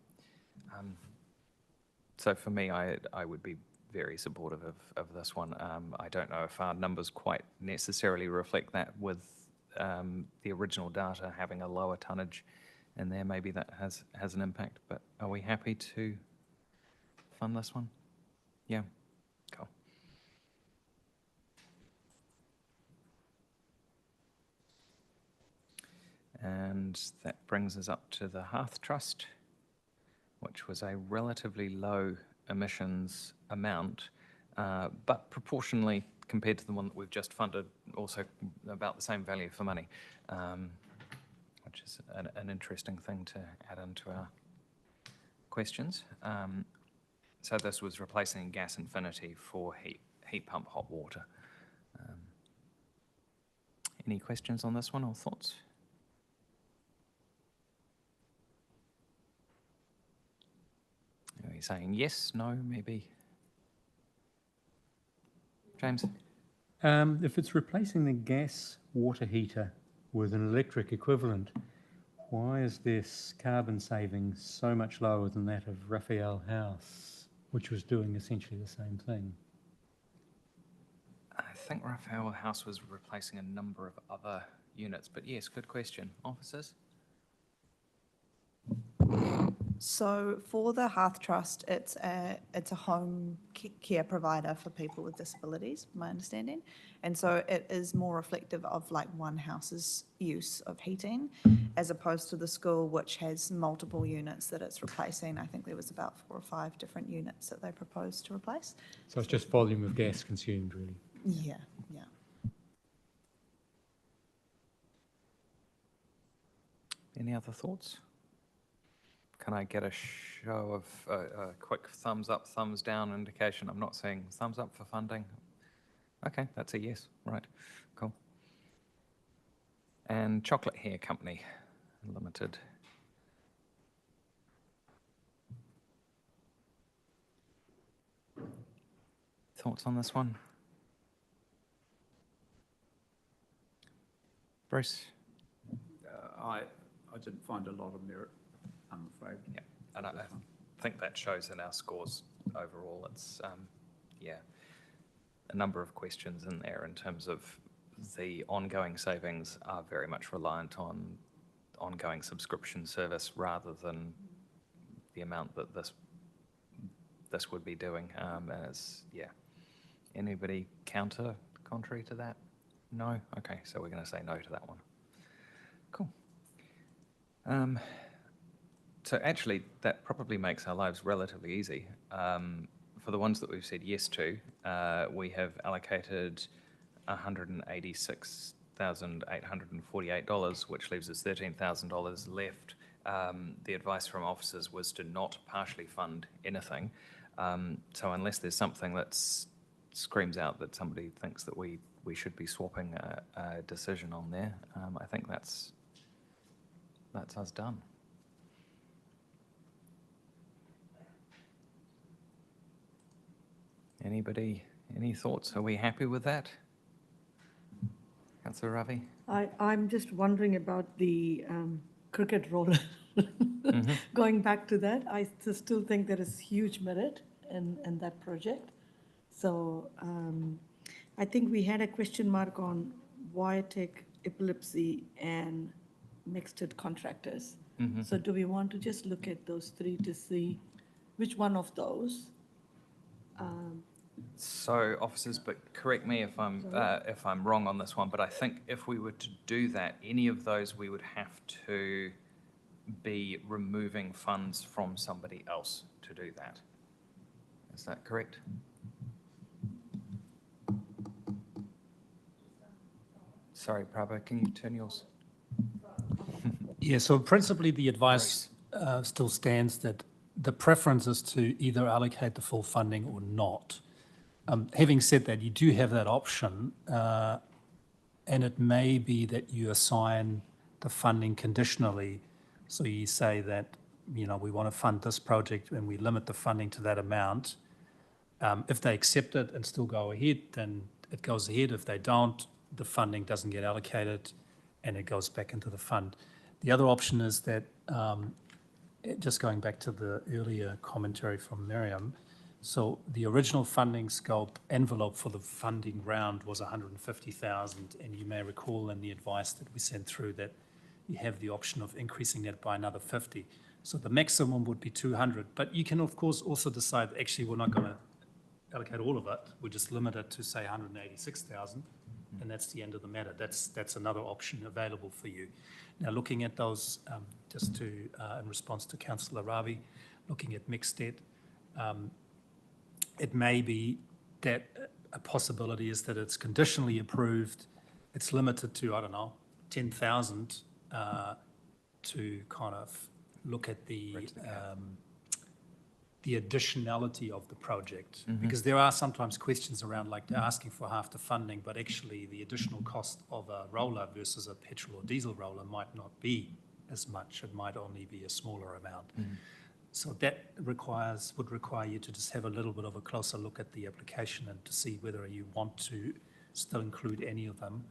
So for me, I would be very supportive of this one. I don't know if our numbers quite necessarily reflect that with the original data having a lower tonnage in there. Maybe that has an impact, but are we happy to fund this one? Yeah. Cool. And that brings us up to the Hearth Trust, which was a relatively low emissions amount, but proportionally compared to the one that we've just funded, also about the same value for money, which is an interesting thing to add into our questions. So this was replacing Gas Infinity for heat pump hot water. Any questions on this one or thoughts? Are you saying yes, no, maybe? James? If it's replacing the gas water heater with an electric equivalent, why is this carbon saving so much lower than that of Raphael House, which was doing essentially the same thing? I think Raphael House was replacing a number of other units, but yes, good question. Officers? So for the Hearth Trust, it's a home care provider for people with disabilities, my understanding. And so it is more reflective of like one house's use of heating, as opposed to the school, which has multiple units that it's replacing. I think there was about 4 or 5 different units that they proposed to replace. So it's just volume of gas consumed, really. Yeah, yeah. Any other thoughts? Can I get a show of a quick thumbs up, thumbs down indication? I'm not seeing thumbs up for funding. Okay, that's a yes. Right, cool. And Chocolate Hair Company Limited. Thoughts on this one? Bruce? I didn't find a lot of merit, I'm afraid. Yeah, and I think that shows in our scores overall. It's, yeah, a number of questions in there in terms of the ongoing savings are very much reliant on ongoing subscription service rather than the amount that this would be doing. And it's, yeah. Anybody contrary to that? No? Okay, so we're going to say no to that one. Cool. So actually, that probably makes our lives relatively easy. For the ones that we've said yes to, we have allocated $186,848, which leaves us $13,000 left. The advice from officers was to not partially fund anything. So unless there's something that screams out that somebody thinks that we should be swapping a decision on there, I think that's us done. Anybody, any thoughts? Are we happy with that? Councillor Ravi? I'm just wondering about the cricket roller. Going back to that, I still think there is huge merit in that project. So I think we had a question mark on Viatech, Epilepsy, and Nexted contractors. So do we want to just look at those 3 to see which one of those? So, officers, but correct me if I'm wrong on this one, but I think if we were to do that, any of those we would have to be removing funds from somebody else to do that. Is that correct? Sorry, Prabha, can you turn yours? Yeah, so principally the advice still stands that the preference is to either allocate the full funding or not. Having said that, you do have that option, and it may be that you assign the funding conditionally. So you say that, you know, we want to fund this project and we limit the funding to that amount. If they accept it and still go ahead, then it goes ahead. If they don't, the funding doesn't get allocated and it goes back into the fund. The other option is that, just going back to the earlier commentary from Miriam, so the original funding scope envelope for the funding round was 150,000, and you may recall in the advice that we sent through that you have the option of increasing that by another 50. So the maximum would be 200, but you can of course also decide actually we're not going to allocate all of it. We just limit it to say 186,000, and that's the end of the matter. That's another option available for you. Now, looking at those, just to in response to Councillor Ravi, looking at mixed debt, it may be that a possibility is that it's conditionally approved. It's limited to, I don't know, 10,000 to kind of look at the the additionality of the project. Because there are sometimes questions around, like they're asking for half the funding, but actually the additional cost of a roller versus a petrol or diesel roller might not be as much. It might only be a smaller amount. So that would require you to just have a little bit of a closer look at the application and to see whether you want to still include any of them.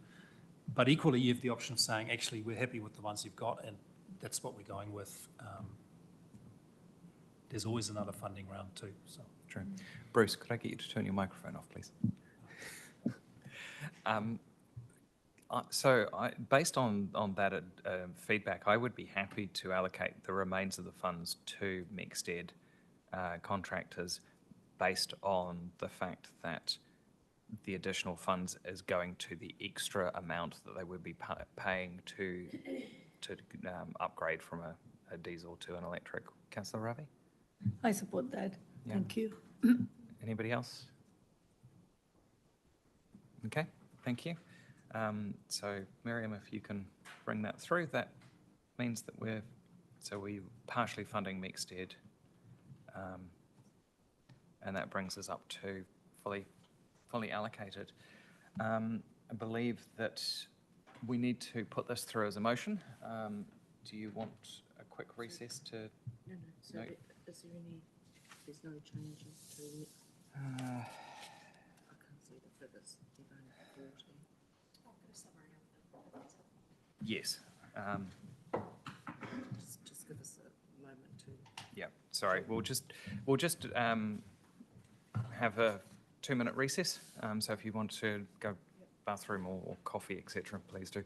But equally, you have the option of saying, actually, we're happy with the ones you've got, and that's what we're going with. There's always another funding round too. So True. Bruce, could I get you to turn your microphone off, please? Based on that feedback, I would be happy to allocate the remains of the funds to McStead contractors based on the fact that the additional funds is going to the extra amount that they would be paying to upgrade from a diesel to an electric. Councillor Ravi? I support that. Yeah. Thank you. Anybody else? Okay, thank you. So Miriam, if you can bring that through, that means that we're partially funding McStead, and that brings us up to fully allocated. I believe that we need to put this through as a motion. Do you want a quick recess to? No. So No. is there any, there's no changes to the, I can't see the figures, they've only 40. Yes. Just give us a moment to. Yeah, sorry, we'll just have a 2-minute recess. So if you want to go bathroom or coffee, etc., please do.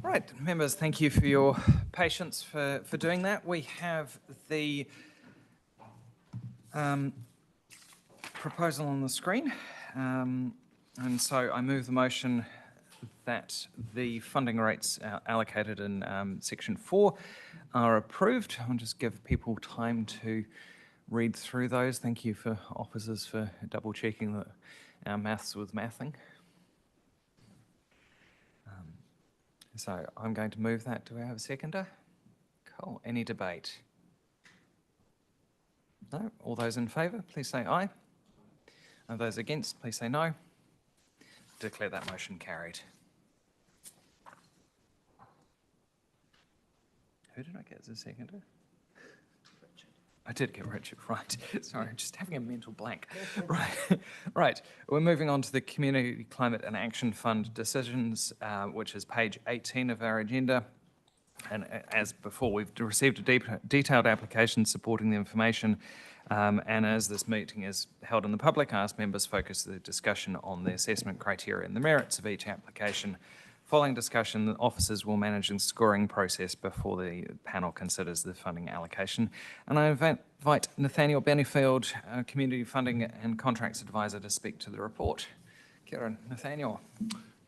Right, members, thank you for your patience for doing that. We have the proposal on the screen. And so I move the motion that the funding rates allocated in section 4 are approved. I'll just give people time to read through those. Thank you for officers for double checking that our maths was mathing. So I'm going to move that. Do we have a seconder? Cool. Any debate? No? All those in favour, please say aye. And those against, please say no. Declare that motion carried. Who did I get as a seconder? Richard. I did get Richard, right. Sorry, just having a mental blank. Right, right. We're moving on to the Community Climate and Action Fund decisions, which is page 18 of our agenda. And as before, we've received a detailed application supporting the information. And as this meeting is held in the public, I ask members focus the discussion on the assessment criteria and the merits of each application. Following discussion, the officers will manage the scoring process before the panel considers the funding allocation. And I invite Nathaniel Bennyfield, Community Funding and Contracts Advisor, to speak to the report. Kia ora, Nathaniel.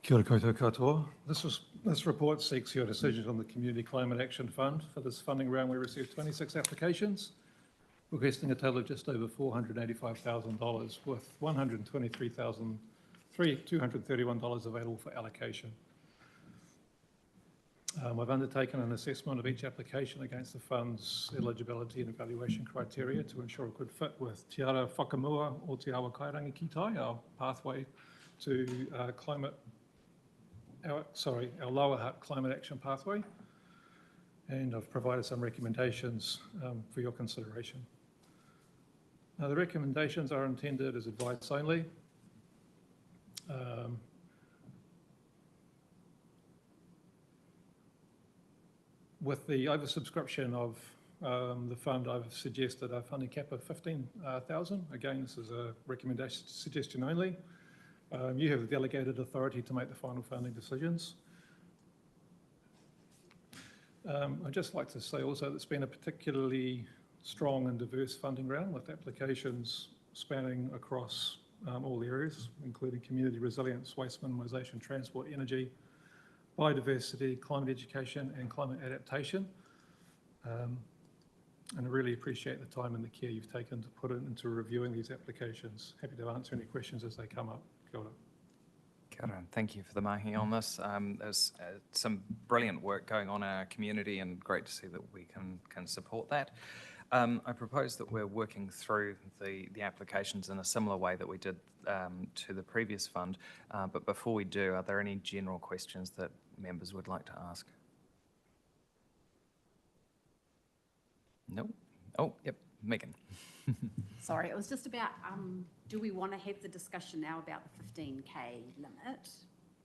Kia ora koutou katoa. This report seeks your decision on the Community Climate Action Fund. For this funding round, we received 26 applications, requesting a total of just over $485,000, with $123,231 available for allocation. I've undertaken an assessment of each application against the fund's eligibility and evaluation criteria to ensure it could fit with Te Ara Whakamua o Te Awa Kairangi Ki Tai, our pathway to our Lower Hutt Climate Action Pathway. And I've provided some recommendations for your consideration. Now, the recommendations are intended as advice only. With the oversubscription of the fund, I've suggested a funding cap of 15,000. Again, this is a recommendation, suggestion only. You have the delegated authority to make the final funding decisions. I'd just like to say also that it's been a particularly strong and diverse funding round, with applications spanning across all areas, including community resilience, waste minimisation, transport, energy, biodiversity, climate education and climate adaptation. And I really appreciate the time and the care you've taken to put into reviewing these applications. Happy to answer any questions as they come up. Kia ora. Kia ora, and thank you for the mahi on this. There's some brilliant work going on in our community, and great to see that we can support that. I propose that we're working through the applications in a similar way that we did to the previous fund. But before we do, are there any general questions that members would like to ask? No? Oh, yep, Megan. Sorry, it was just about, do we want to have the discussion now about the 15K limit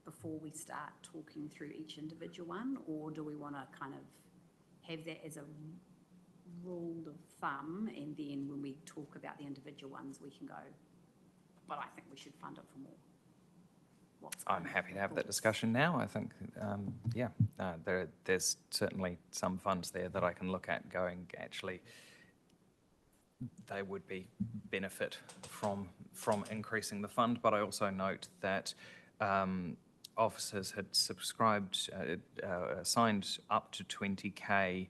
before we start talking through each individual one? Or do we want to kind of have that as a rule of thumb, and then when we talk about the individual ones, we can go, but I think we should fund it for more? I'm happy to have that discussion now. I think, there's certainly some funds there that I can look at going, actually, they would be benefit from increasing the fund. But I also note that officers had subscribed, signed up to 20K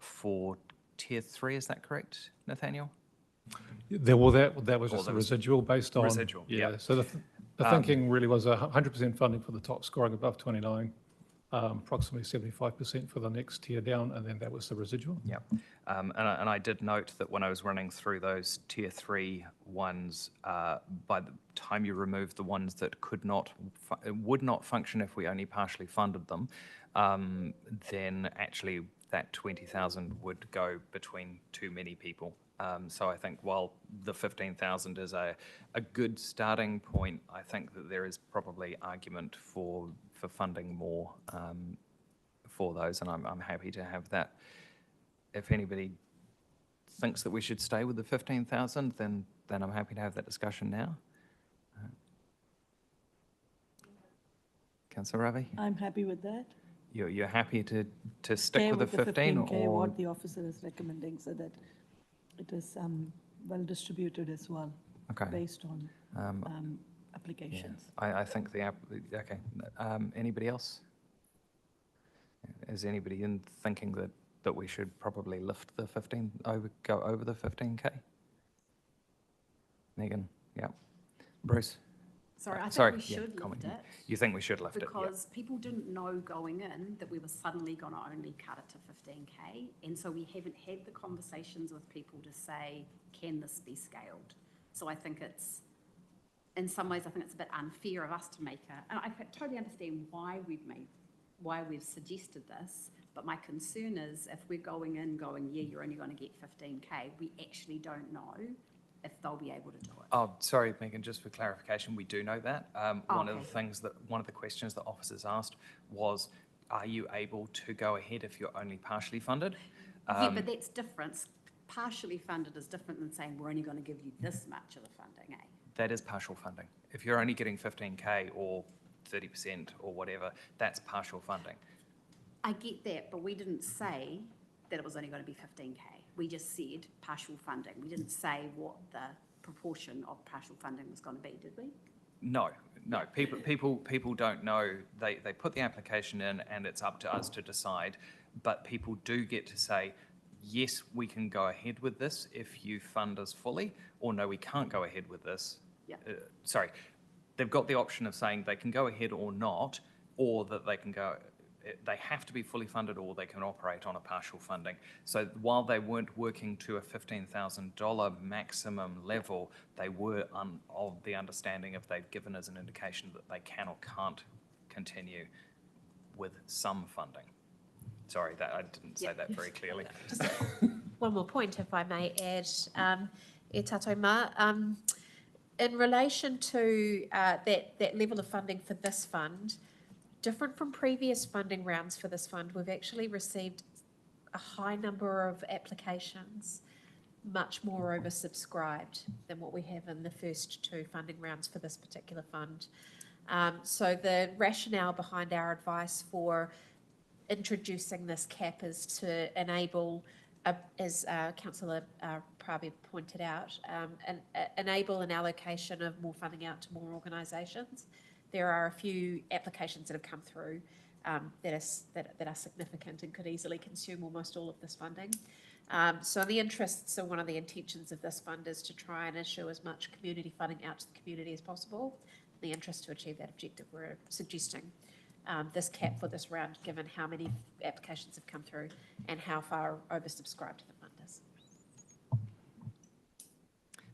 for Tier 3, is that correct, Nathaniel? That was just a residual based on... Residual, yeah. So the thinking really was 100% funding for the top scoring above 29, approximately 75% for the next tier down, and then that was the residual. Yeah. And I did note that when I was running through those Tier 3 ones, by the time you remove the ones that would not function if we only partially funded them, then actually that 20,000 would go between too many people. So I think while the 15,000 is a good starting point, I think that there is probably argument for funding more for those, and I'm happy to have that. If anybody thinks that we should stay with the 15,000, then I'm happy to have that discussion now. Councillor Ravi? I'm happy with that. You're happy to stick Stay with the 15 15K, or? what the officer is recommending, so that it is well distributed as well, Okay. based on Yeah, applications. I think okay. Anybody else? Is anybody in thinking that we should probably lift the 15, go over the 15K? Megan, yeah. Bruce? Sorry, I Sorry, think we yeah, should comment. lift it. You think we should lift it? Yeah. Because people didn't know going in that we were suddenly going to only cut it to 15K. And so we haven't had the conversations with people to say, can this be scaled? So I think it's, in some ways, I think it's a bit unfair of us to make and I totally understand why we've suggested this, but my concern is if we're going in going, yeah, you're only going to get 15K, we actually don't know if they'll be able to do it. Oh, sorry, Megan, just for clarification, we do know that. One of Okay. the things one of the questions that officers asked was, are you able to go ahead if you're only partially funded? Yeah, but that's different. Partially funded is different than saying we're only going to give you this much of the funding, eh? That is partial funding. If you're only getting 15K or 30% or whatever, that's partial funding. I get that, but we didn't say that it was only going to be 15K. We just said partial funding. We didn't say what the proportion of partial funding was going to be, did we? No. People don't know. They put the application in and it's up to us to decide, but people do get to say, yes, we can go ahead with this if you fund us fully, or no, we can't go ahead with this. Yeah. Sorry, they've got the option of saying they can go ahead or not, or that they can go, they have to be fully funded or they can operate on a partial funding. So while they weren't working to a $15,000 maximum level, they were of the understanding if they've given us an indication that they can or can't continue with some funding. Sorry, that I didn't say that very clearly. Just one more point, if I may add, e tato ma. In relation to that level of funding for this fund, different from previous funding rounds for this fund, we've actually received a high number of applications, much more oversubscribed than what we have in the first two funding rounds for this particular fund. So the rationale behind our advice for introducing this cap is to enable, as Councillor Pravi pointed out, enable an allocation of more funding out to more organisations. There are a few applications that have come through that are significant and could easily consume almost all of this funding. So one of the intentions of this fund is to try and issue as much community funding out to the community as possible. In the interest to achieve that objective, we're suggesting this cap for this round, given how many applications have come through and how far oversubscribed the fund is.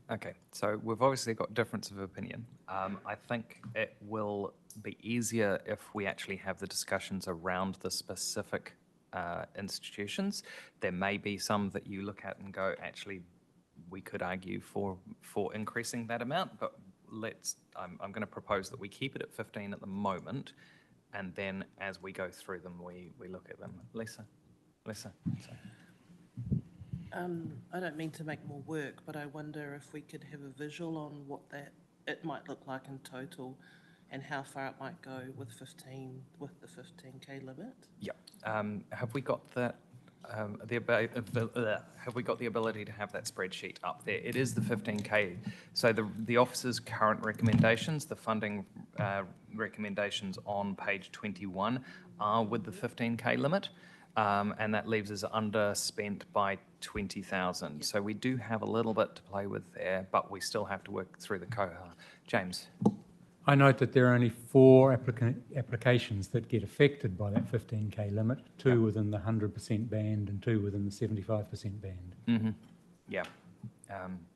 Okay, so we've obviously got difference of opinion. I think it will be easier if we actually have the discussions around the specific institutions. There may be some that you look at and go, actually, we could argue for increasing that amount, but I'm going to propose that we keep it at 15 at the moment, and then as we go through them, we look at them. Lisa. Sorry. I don't mean to make more work, but I wonder if we could have a visual on what it might look like in total and how far it might go with the 15K limit. Yep. Have we got that? Have we got the ability to have that spreadsheet up there? It is the 15K. So the officer's current recommendations, the funding recommendations on page 21 are with the 15K limit. And that leaves us underspent by 20,000. So we do have a little bit to play with there, but we still have to work through the cohort. James. I note that there are only 4 applications that get affected by that 15K limit, 2 within the 100% band and 2 within the 75% band. Mm-hmm. Yeah.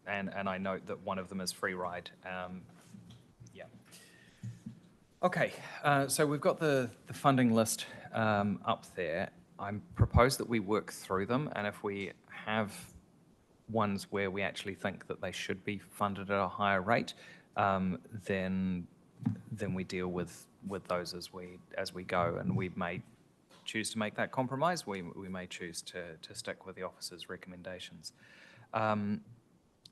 And I note that one of them is free ride. Yeah. Okay, so we've got the funding list up there. I propose that we work through them, and if we have ones where we actually think that they should be funded at a higher rate, then we deal with those as we go, and we may choose to make that compromise. We may choose to stick with the officer's recommendations.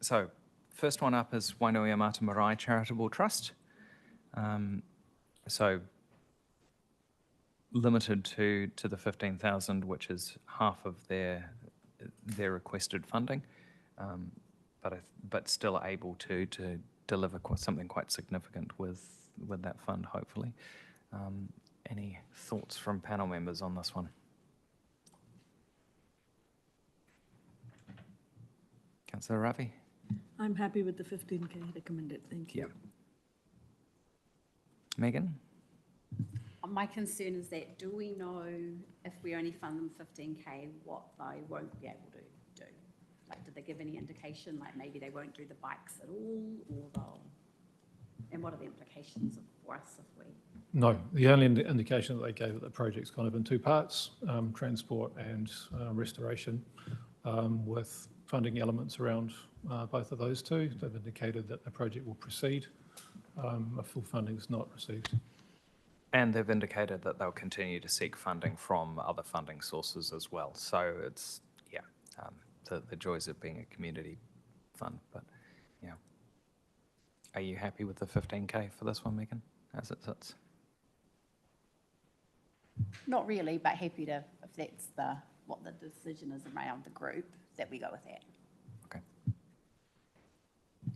So first one up is Wainuiomata Marae Charitable Trust. So limited to the 15,000, which is half of their requested funding, but still able to deliver something quite significant with that fund, hopefully. Any thoughts from panel members on this one? Councillor Ravi? I'm happy with the 15K recommended, thank you. Yeah. Megan? My concern is that, do we know if we only fund them 15K, what they won't be able to do? Like, did they give any indication, like maybe they won't do the bikes at all, or they'll, and what are the implications for us if we? No, the only indication that they gave that the project's kind of in two parts, transport and restoration, with funding elements around both of those two. They've indicated that the project will proceed if full funding is not received. And they've indicated that they'll continue to seek funding from other funding sources as well. So it's, yeah, the joys of being a community fund. But, yeah. Are you happy with the 15K for this one, Megan, as it sits? Not really, but happy to, if that's what the decision is around the group, that we go with that. Okay.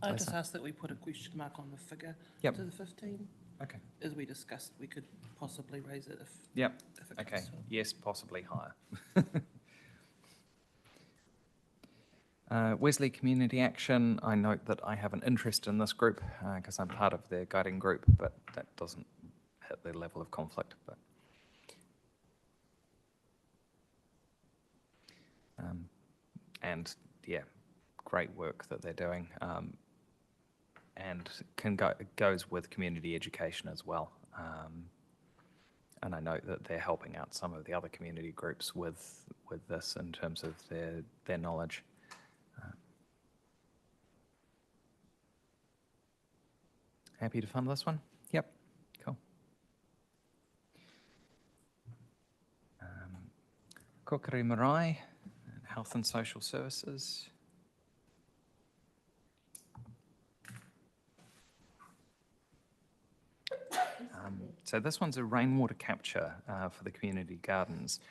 I just Lisa? asked that we put a question mark on the figure Yep. to the 15. Okay. As we discussed, we could possibly raise it if. Yep. if it Okay. comes to it. Yes, possibly higher. Wesley Community Action, I note that I have an interest in this group because I'm part of their guiding group, but that doesn't hit the level of conflict. But and yeah, great work that they're doing, and goes with community education as well. And I note that they're helping out some of the other community groups with this in terms of their knowledge. Happy to fund this one? Yep, cool. Kokiri Marae, Health and Social Services. So this one's a rainwater capture for the community gardens.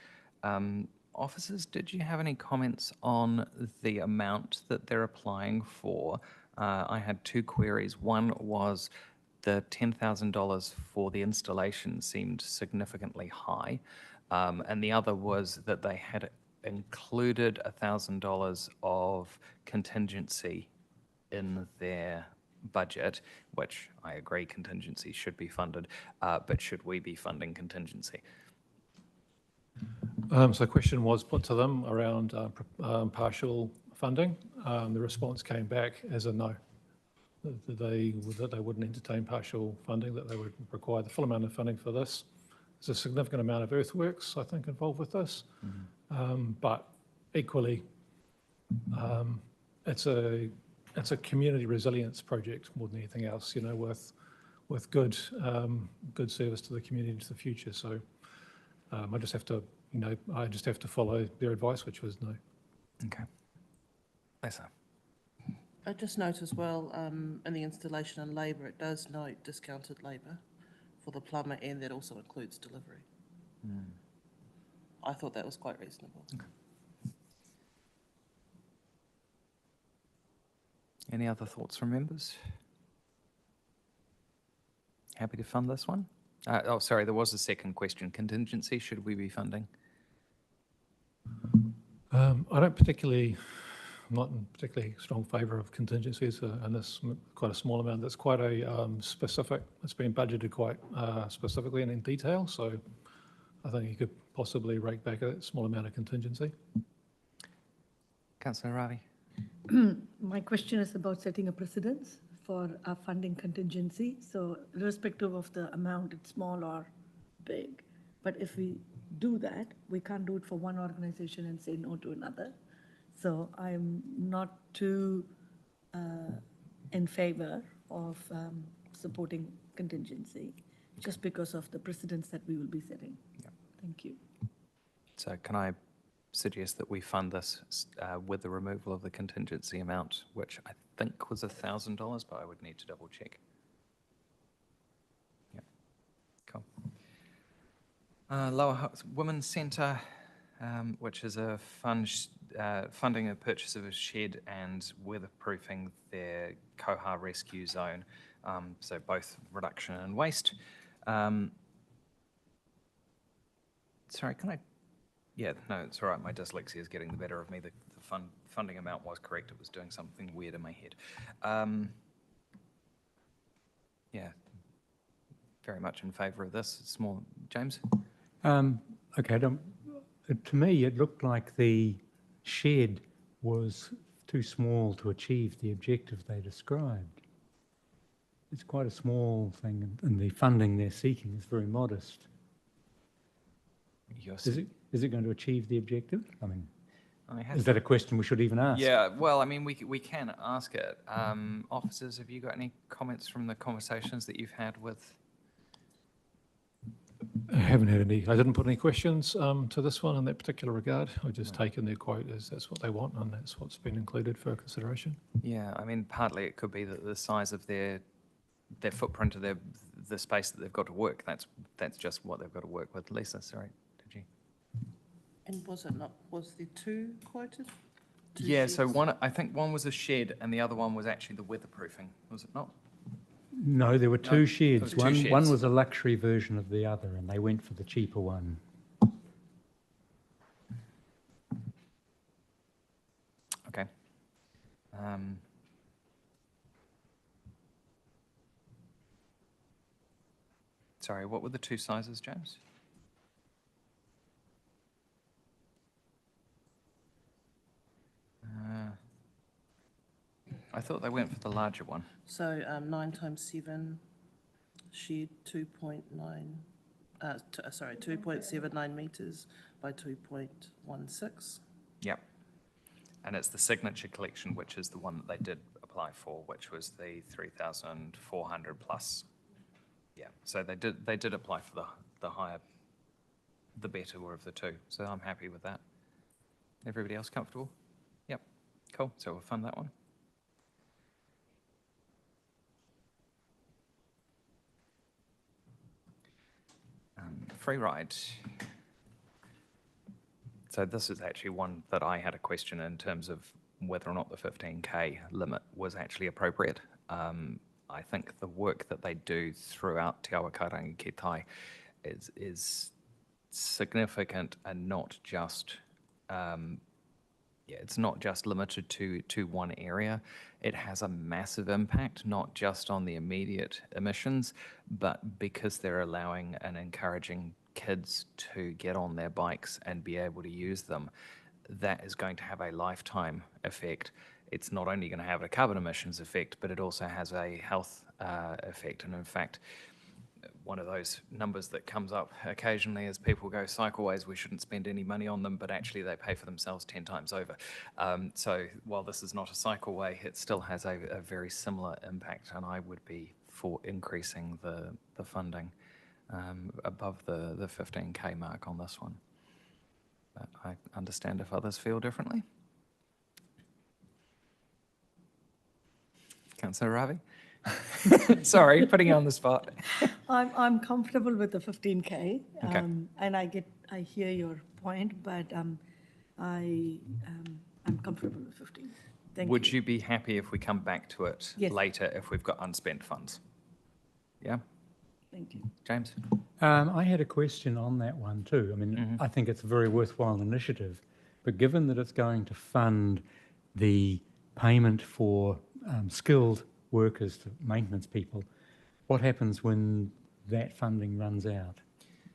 Officers, did you have any comments on the amount that they're applying for? I had two queries. One was the $10,000 for the installation seemed significantly high. And the other was that they had included $1,000 of contingency in their budget, which I agree contingency should be funded, but should we be funding contingency? So the question was put to them around partial funding. The response came back as a no, that they wouldn't entertain partial funding, that they would require the full amount of funding for this. There's a significant amount of earthworks, I think, involved with this. But equally, it's a community resilience project more than anything else, you know, with good service to the community into the future. So I just have to follow their advice, which was no. Okay. Lisa. I just note as well, in the installation and labour, it does note discounted labour for the plumber, and that also includes delivery. I thought that was quite reasonable. Okay. Any other thoughts from members? Happy to fund this one? Oh, sorry, there was a second question. Contingency, should we be funding? I'm not in particularly strong favour of contingencies, and this quite a small amount. That's quite a specific. It's been budgeted quite specifically and in detail. So I think you could possibly rake back a small amount of contingency. Councillor Ravi. My question is about setting a precedence for a funding contingency. So irrespective of the amount, it's small or big. But if we do that, we can't do it for one organization and say no to another. So I'm not too in favor of supporting contingency, just because of the precedents that we will be setting. Yep. Thank you. So can I suggest that we fund this with the removal of the contingency amount, which I think was $1,000, but I would need to double check. Yeah, cool. Lower Hutt Women's Centre, which is a funding a purchase of a shed and weatherproofing their Koha rescue zone. So both reduction in waste. Sorry, can I? Yeah, no, it's all right. My dyslexia is getting the better of me. The funding amount was correct. It was doing something weird in my head. Yeah, very much in favour of this. It's more, James? Okay, to me, it looked like the shed was too small to achieve the objective they described. It's quite a small thing, and the funding they're seeking is very modest. Is it going to achieve the objective? I mean, is that a question we should even ask? Yeah, well, I mean, we can ask it. Officers, have you got any comments from the conversations that you've had with? I haven't had any, I didn't put any questions to this one in that particular regard. I've just taken their quote as that's what they want and that's what's been included for consideration. Yeah, I mean, partly it could be that the size of their footprint of the space that they've got to work, that's just what they've got to work with. Lisa, sorry, did you? And was there two quoted? Yeah, so I think one was a shed and the other one was actually the weatherproofing, was it not? No, there were two sheds. There were two One sheds. was a luxury version of the other, and they went for the cheaper one. Okay. Sorry, what were the two sizes, James? I thought they went for the larger one. So 9 times 7 shed 2.79 metres by 2.16. Yep. And it's the signature collection, which is the one that they did apply for, which was the 3,400 plus. Yeah, so they did apply for the higher, the better of the two. So I'm happy with that. Everybody else comfortable? Yep, cool. So we'll fund that one. Free ride. So this is actually one that I had a question in terms of whether or not the 15K limit was actually appropriate. I think the work that they do throughout Te Awa Karangi Ki Tai is significant and not just it's not just limited to one area. It has a massive impact, not just on the immediate emissions, but because they're allowing and encouraging kids to get on their bikes and be able to use them, that is going to have a lifetime effect. It's not only going to have a carbon emissions effect, but it also has a health effect. And in fact, one of those numbers that comes up occasionally is people go, cycleways, we shouldn't spend any money on them, but actually they pay for themselves 10 times over. So while this is not a cycleway, it still has a very similar impact, and I would be for increasing the funding above the 15K mark on this one. But I understand if others feel differently. Councillor Ravi? Sorry, putting you on the spot. I'm comfortable with the 15K. Okay. And I hear your point, but I'm comfortable with 15. Thank you. Would you be happy if we come back to it Yes. later if we've got unspent funds? Yeah? Thank you. James? I had a question on that one too. I mean, I think it's a very worthwhile initiative, but given that it's going to fund the payment for skilled workers, to maintenance people, what happens when that funding runs out?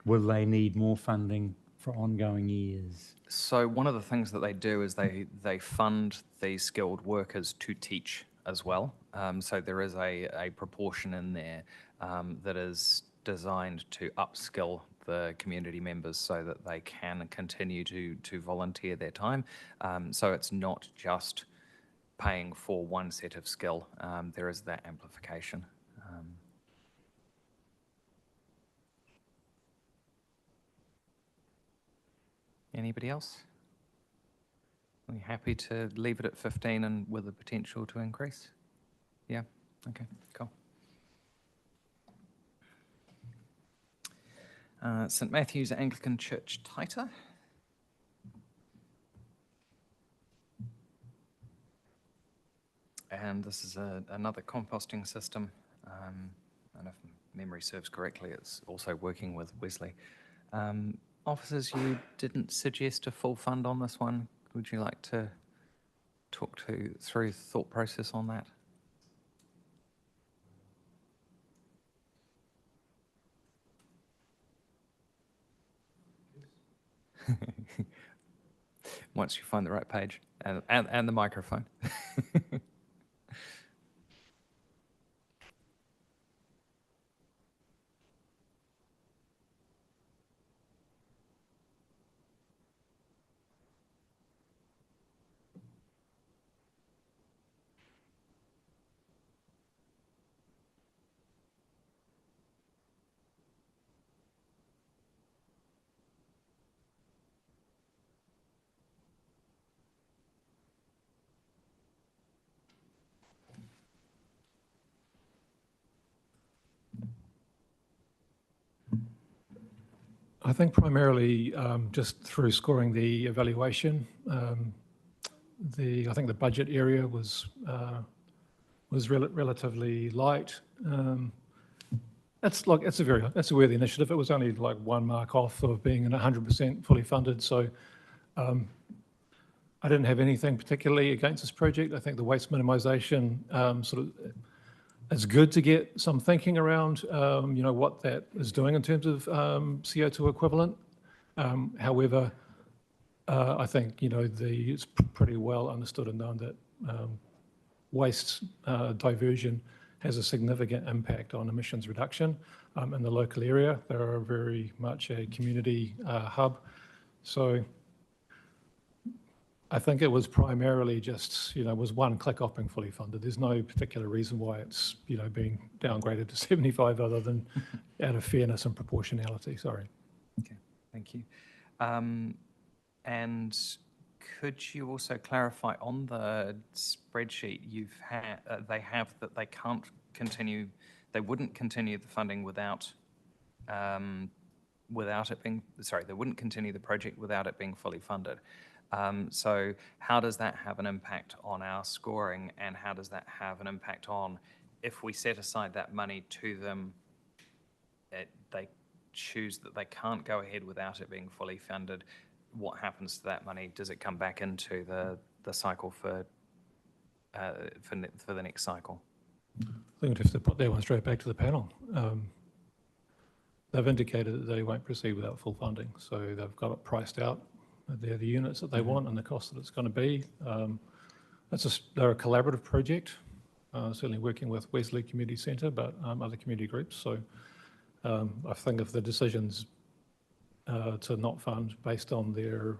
Will they need more funding for ongoing years? So one of the things that they do is they fund these skilled workers to teach as well. So there is a proportion in there that is designed to upskill the community members so that they can continue to volunteer their time. So it's not just paying for one set of skill. There is that amplification. Anybody else? Are you happy to leave it at 15 and with the potential to increase? Yeah, okay, cool. St Matthew's Anglican Church, Taita. And this is another composting system. And if memory serves correctly, it's also working with Wesley. Officers, you didn't suggest a full fund on this one. Would you like to talk through thought process on that? Once you find the right page and the microphone. I think primarily just through scoring the evaluation. I think the budget area was relatively light. It's a worthy initiative. It was only like 1 mark off of being 100% fully funded. So I didn't have anything particularly against this project. I think the waste minimisation it's good to get some thinking around, what that is doing in terms of CO2 equivalent. However, I think, it's pretty well understood and known that waste diversion has a significant impact on emissions reduction in the local area. They are very much a community hub. So I think it was primarily just, was one click off being fully funded. There's no particular reason why it's, being downgraded to 75 other than out of fairness and proportionality. Sorry. Okay, thank you. And could you also clarify on the spreadsheet they have that they can't continue, they wouldn't continue the funding without it being, they wouldn't continue the project without it being fully funded. So how does that have an impact on our scoring, and how does that have an impact on if we set aside that money to them, they choose that they can't go ahead without it being fully funded, what happens to that money? Does it come back into the cycle for the next cycle? I think we'd have to put that one straight back to the panel. They've indicated that they won't proceed without full funding, so they've got it priced out. They're the units that they want and the cost that it's going to be. They're a collaborative project, certainly working with Wesley Community Centre, but other community groups. So I think if the decisions to not fund based on their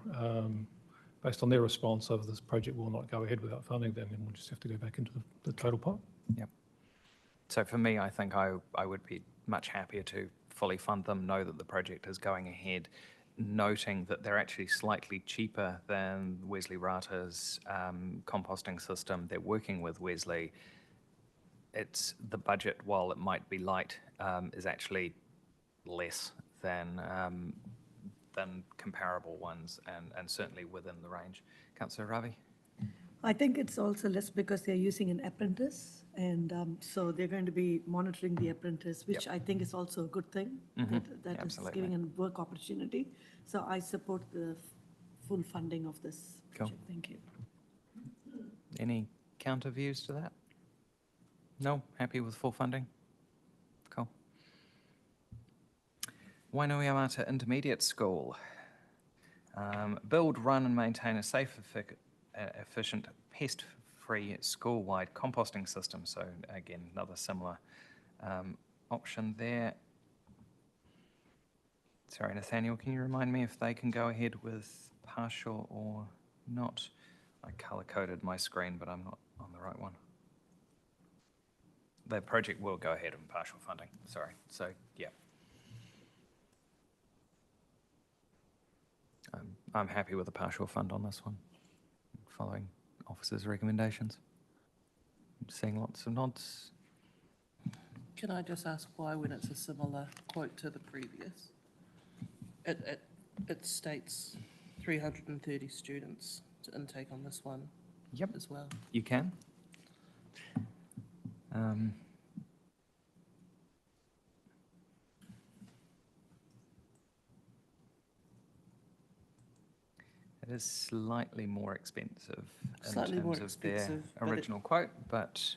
response of this project will not go ahead without funding, then we'll just have to go back into the total pot. Yep. So for me, I think I would be much happier to fully fund them, know that the project is going ahead, noting that they're actually slightly cheaper than Wesley Rata's composting system. They're working with Wesley. It's the budget, while it might be light, is actually less than comparable ones, and certainly within the range. Councillor Ravi? I think it's also less because they're using an apprentice, and so they're going to be monitoring the apprentice, which I think is also a good thing. That is giving a work opportunity. So I support the full funding of this project. Thank you. Any counter views to that? No? Happy with full funding? Cool. Wainuiomata Intermediate School. Build, run and maintain a safe, efficient, pest-free school-wide composting system. So again, another similar option there. Sorry, Nathaniel, can you remind me if they can go ahead with partial or not? I color-coded my screen, but I'm not on the right one. The project will go ahead with partial funding, sorry. So, yeah. I'm happy with a partial fund on this one, following officers' recommendations. I'm seeing lots of nods. Can I just ask why, when it's a similar quote to the previous? It states 330 students to intake on this one. Yep. As well. You can. It is slightly more expensive Slightly in more terms of their expensive, but it- original quote, but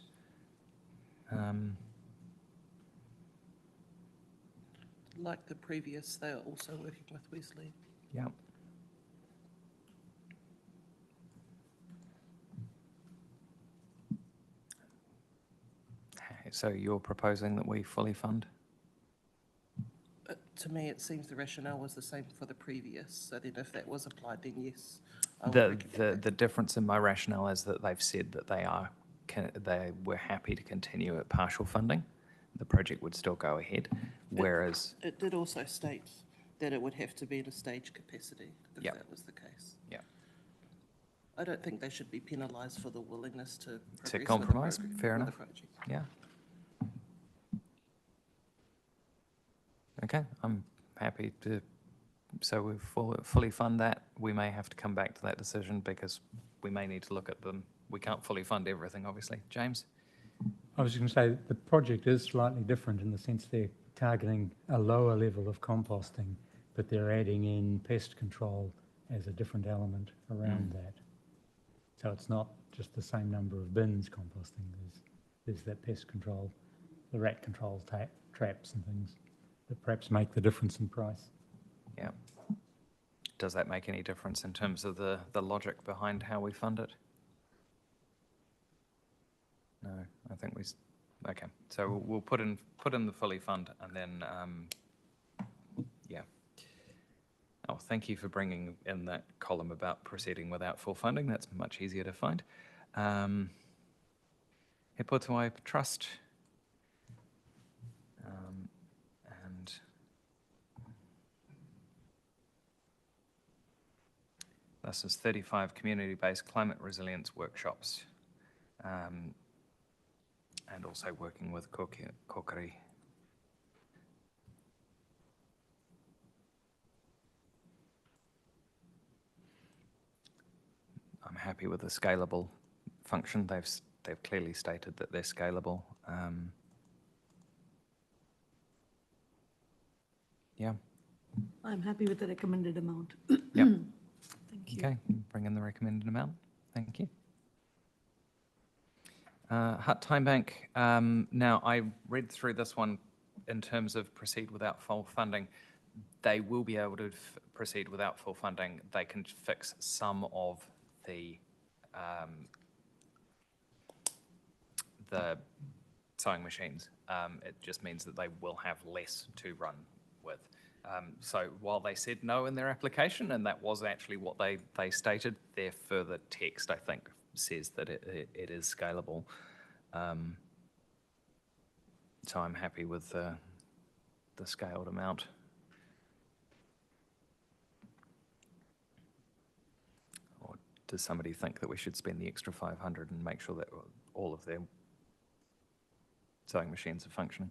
Like the previous, they are also working with Wesley. yeah. So you're proposing that we fully fund? To me, it seems the rationale was the same for the previous, so then if that was applied, then yes. I would recommend that. The difference in my rationale is that they've said that they were happy to continue at partial funding. The project would still go ahead, whereas, It did also state that it would have to be in a stage capacity, if Yep. that was the case. yeah, I don't think they should be penalised for the willingness to progress with the compromise, program- fair with the enough. project. yeah. Okay, I'm happy to, so we fully fund that. We may have to come back to that decision because we may need to look at them. We can't fully fund everything, obviously. James? I was going to say the project is slightly different in the sense they're targeting a lower level of composting, but they're adding in pest control as a different element around that. So it's not just the same number of bins composting. There's that pest control, the rat control traps and things that perhaps make the difference in price. Yeah. Does that make any difference in terms of the logic behind how we fund it? No, I think okay. So we'll put in the fully fund and then, yeah. Oh, thank you for bringing in that column about proceeding without full funding. That's much easier to find. He Putuai Trust. And this is 35 community-based climate resilience workshops. And also working with Kokiri. I'm happy with the scalable function. They've clearly stated that they're scalable. Yeah. I'm happy with the recommended amount. Yep. Thank you. Okay, bring in the recommended amount. Thank you. Hutt Time Bank. Now, I read through this one in terms of proceed without full funding. They will be able to proceed without full funding. They can fix some of the sewing machines. It just means that they will have less to run with. So while they said no in their application, and that was actually what they stated, their further text, I think, says that it is scalable. So I'm happy with the scaled amount. Or does somebody think that we should spend the extra 500 and make sure that all of their sewing machines are functioning?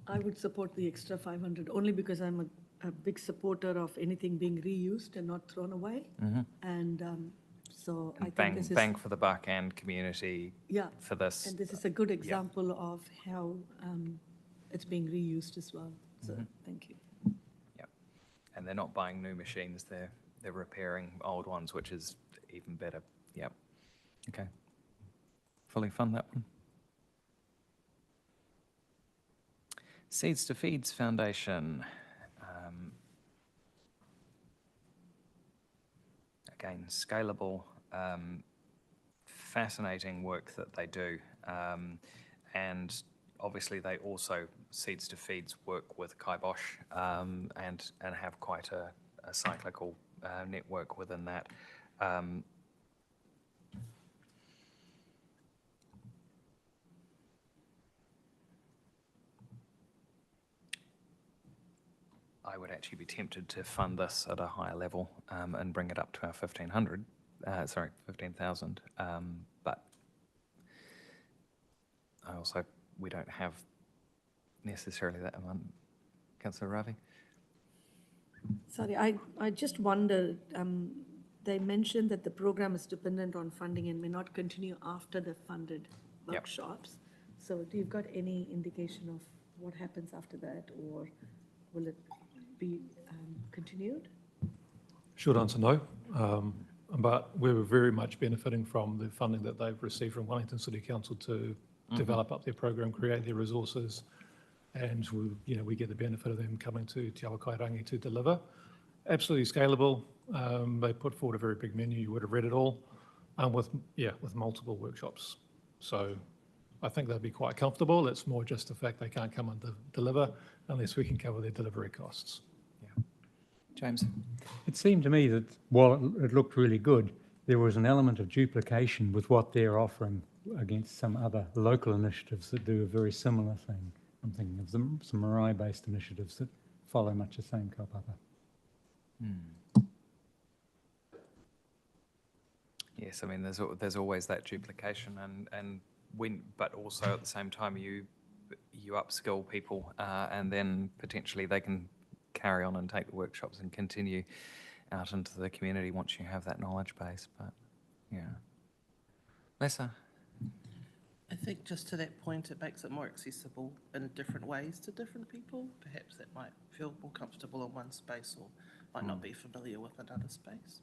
I would support the extra 500 only because I'm a big supporter of anything being reused and not thrown away. And so I think this is... Bang for the buck and community Yeah, for this. and this is a good example of how it's being reused as well. So thank you. Yep. And they're not buying new machines, they're repairing old ones, which is even better. Yep. Okay. Fully fund that one. Seeds to Feeds Foundation. Again, scalable, fascinating work that they do. And obviously they also, Seeds to Feeds, work with Kibosh and have quite a cyclical network within that. I would actually be tempted to fund this at a higher level and bring it up to our 15,000. But we don't have necessarily that Councillor Ravi? Sorry, I just wondered, they mentioned that the program is dependent on funding and may not continue after the funded Yep. workshops. So do you got any indication of what happens after that, or will it be continued? Short answer, no. But we're very much benefiting from the funding that they've received from Wellington City Council to develop up their program, create their resources, and we get the benefit of them coming to Te Awa Kairangi to deliver. Absolutely scalable. They put forward a very big menu. You would have read it all, with multiple workshops. So I think they'll be quite comfortable. It's more just the fact they can't come and deliver unless we can cover their delivery costs. James? It seemed to me that while it looked really good, there was an element of duplication with what they're offering against some other local initiatives that do a very similar thing. I'm thinking of some marae-based initiatives that follow much the same kaupapa. Yes, I mean, there's always that duplication, but also at the same time you upskill people, and then potentially they can carry on and take the workshops and continue out into the community once you have that knowledge base. But yeah, Lessa. I think just to that point, it makes it more accessible in different ways to different people. Perhaps that might feel more comfortable in one space or might not be familiar with another space.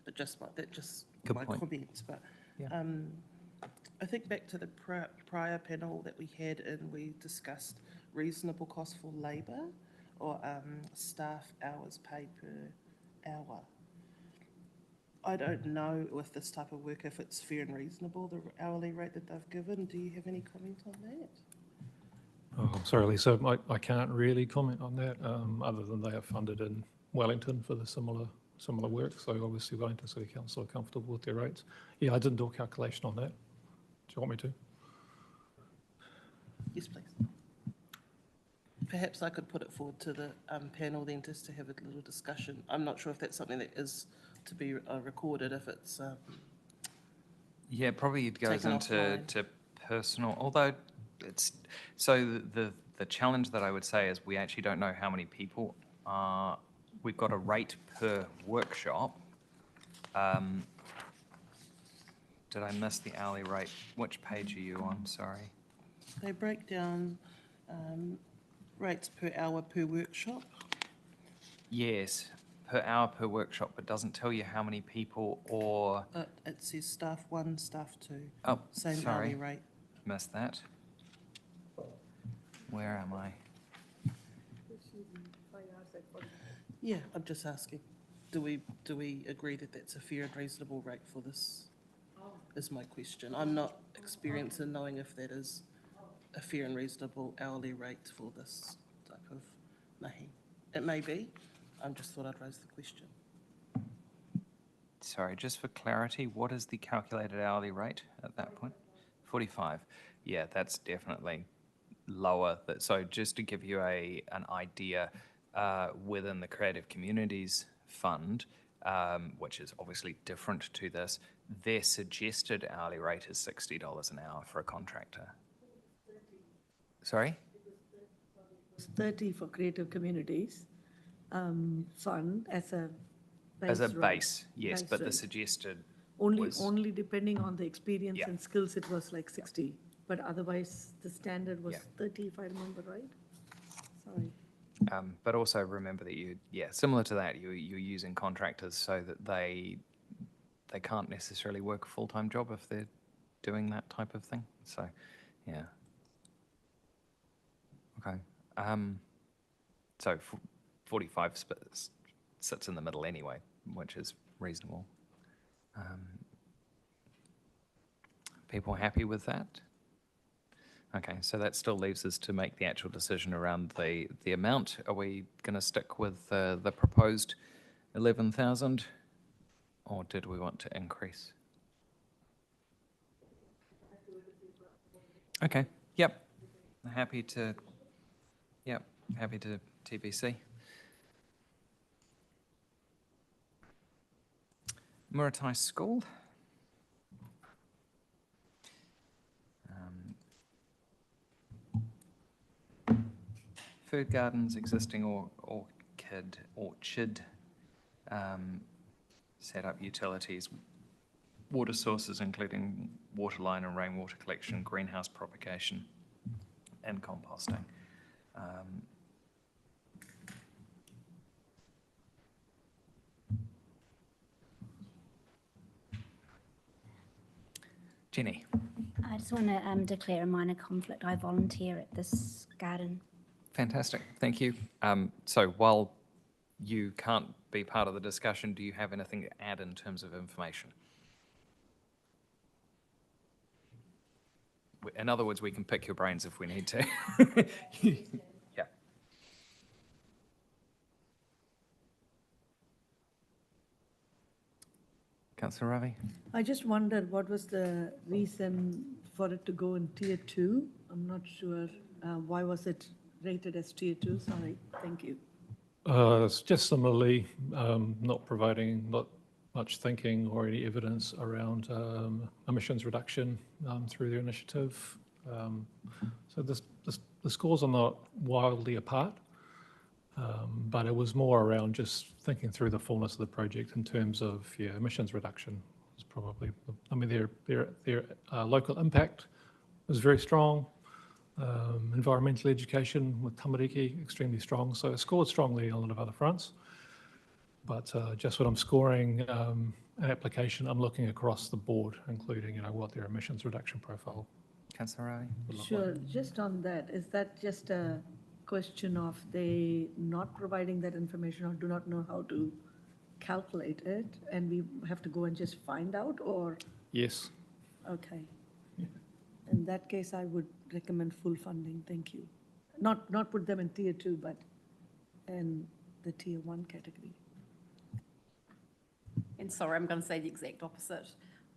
But just Good my point. comments. But Yeah. I think back to the prior panel that we had, and we discussed reasonable cost for labour or staff hours paid per hour. I don't know with this type of work if it's fair and reasonable, the hourly rate that they've given. Do you have any comment on that? Oh, I'm sorry, Lisa, I can't really comment on that, other than they are funded in Wellington for the similar work. So obviously Wellington City Council are comfortable with their rates. Yeah, I didn't do a calculation on that. Do you want me to? Yes, please. Perhaps I could put it forward to the panel then just to have a little discussion. I'm not sure if that's something that is to be recorded, if it's... Yeah, probably it goes taken into offline. personal, although it's, so the challenge that I would say is we actually don't know how many people are, we've got a rate per workshop. Did I miss the hourly rate? Which page are you on? Sorry. They break down rates per hour per workshop. Yes, per hour per workshop, but doesn't tell you how many people or, It says staff 1, staff 2. oh, Same sorry, hourly rate. missed that. Where am I? Yeah, I'm just asking. Do we agree that that's a fair and reasonable rate for this? Is my question. I'm not experienced in knowing if that is a fair and reasonable hourly rate for this type of mahi. It may be. I just thought I'd raise the question. Sorry, just for clarity, what is the calculated hourly rate at that point? 45. Yeah, that's definitely lower. So just to give you an idea, within the Creative Communities Fund, which is obviously different to this, their suggested hourly rate is $60 an hour for a contractor. Sorry? It's 30 for Creative Communities Fund as a base As a rate. base, yes, Base but the rate. suggested Only was, depending on the experience Yeah. and skills, it was like 60. But otherwise, the standard was Yeah. 30, if I remember right. Sorry. but also remember that similar to that, you're using contractors so that they can't necessarily work a full-time job if they're doing that type of thing. So, yeah. Okay. So 45 sits in the middle anyway, which is reasonable. People happy with that? Okay, so that still leaves us to make the actual decision around the amount. Are we going to stick with the proposed 11,000, or did we want to increase? Okay, yep. Happy to TBC. Muratai School. preferred gardens, existing orchard, set up utilities, water sources including water line and rainwater collection, greenhouse propagation, and composting. Jenny. I just want to declare a minor conflict. I volunteer at this garden. Fantastic, thank you. So while you can't be part of the discussion, do you have anything to add in terms of information? In other words, we can pick your brains if we need to. Yeah. Councillor Ravi? I just wondered what was the reason for it to go in tier 2? I'm not sure. Why was it rated as tier 2? Sorry, thank you. It's just similarly not providing much thinking or any evidence around emissions reduction through the initiative. So the scores are not wildly apart, but it was more around just thinking through the fullness of the project in terms of emissions reduction. It's probably, I mean, their local impact was very strong. Environmental education with Tamariki, extremely strong. So it scored strongly on a lot of other fronts. But just when I'm scoring an application, I'm looking across the board, including, what their emissions reduction profile. Councillor Ravi? would look Sure, like. just on that, is that just a question of they not providing that information or do not know how to calculate it, and we have to go and just find out, or? Yes. Okay. In that case, I would recommend full funding, thank you. Not put them in tier 2, but in the tier 1 category. And sorry, I'm going to say the exact opposite.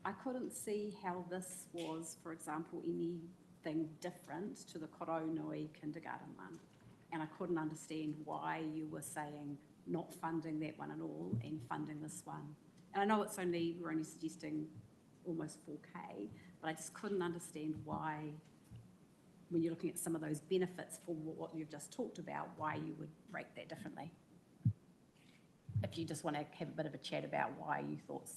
I couldn't see how this was, for example, anything different to the Koronui kindergarten one. And I couldn't understand why you were saying not funding that one at all and funding this one. And I know we're only suggesting almost 4K, but I just couldn't understand why, when you're looking at some of those benefits for what you've just talked about, why you would rate that differently. If you just want to have a bit of a chat about why you thought.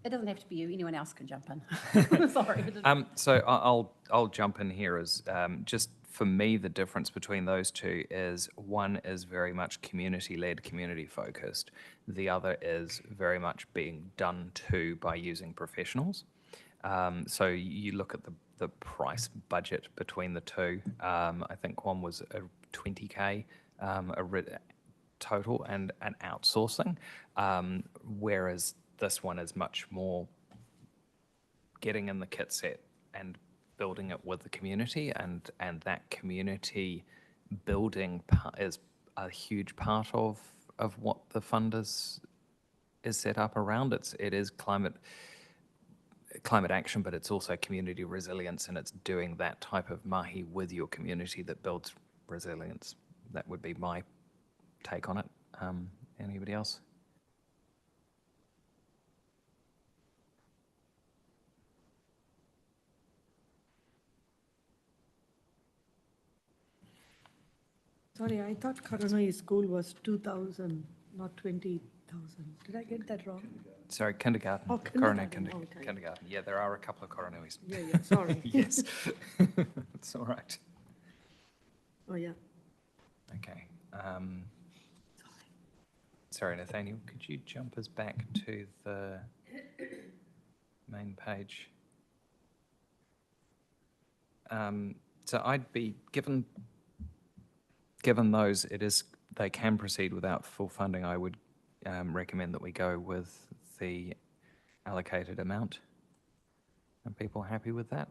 It doesn't have to be you, anyone else can jump in. Sorry. So I'll jump in here as just for me, the difference between those two is one is very much community-led, community-focused. The other is very much being done to by using professionals. So you look at the price budget between the two. I think one was a 20K total and an outsourcing, whereas this one is much more getting in the kit set and building it with the community, and that community building is a huge part of what the fund is set up around. It is climate action, but it's also community resilience, and it's doing that type of mahi with your community that builds resilience. That would be my take on it. Anybody else? Sorry, I thought Koronui school was 2,000, not 20,000. Did I get that wrong? Sorry, kindergarten. Oh, kindergarten. Coronel Okay. kindergarten. Yeah, there are a couple of Coronuis. Yeah, sorry. Yes. It's all right. Oh, yeah. Okay. Sorry, Nathaniel, could you jump us back to the main page? So I'd be given those, they can proceed without full funding. I would recommend that we go with the allocated amount. Are people happy with that?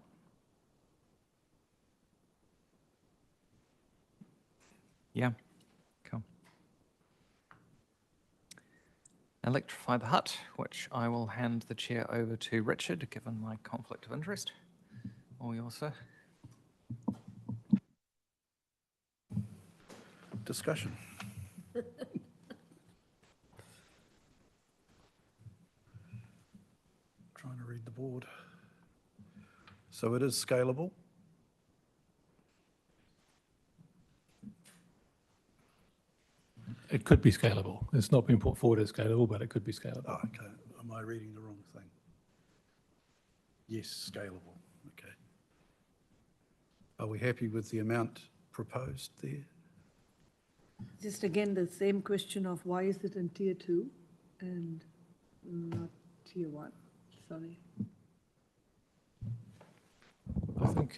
Yeah, cool. Electrify the hut, which I will hand the chair over to Richard, given my conflict of interest. All yours, sir. discussion. Trying to read the board. So it is scalable. It could be scalable. It's not been put forward as scalable, but it could be scalable. Oh, okay. Am I reading the wrong thing? Yes, scalable. Okay. Are we happy with the amount proposed there? Just again, the same question of why is it in tier 2 and not tier 1? Sorry. I think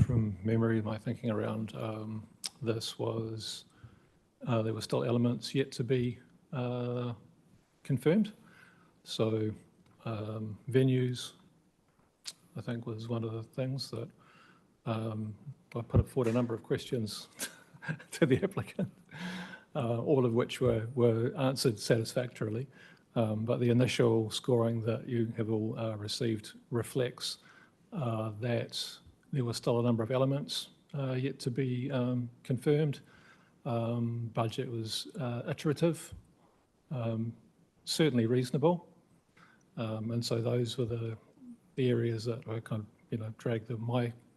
from memory, my thinking around this was there were still elements yet to be confirmed. So venues, I think, was one of the things that I put forward a number of questions to the applicant, all of which were answered satisfactorily. But the initial scoring that you have all received reflects that there were still a number of elements yet to be confirmed. Budget was iterative, certainly reasonable. And so those were the areas that I kind of, dragged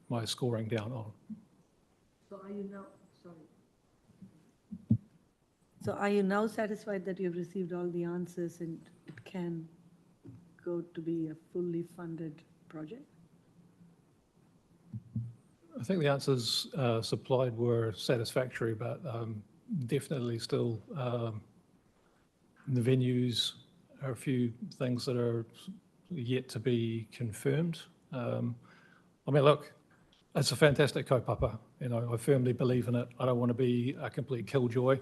my scoring down on. So are you now, sorry. So are you now satisfied that you've received all the answers and it can go to be a fully funded project? I think the answers supplied were satisfactory, but definitely still the venues are a few things that are yet to be confirmed. I mean, look, it's a fantastic kaupapa. I firmly believe in it. I don't want to be a complete killjoy.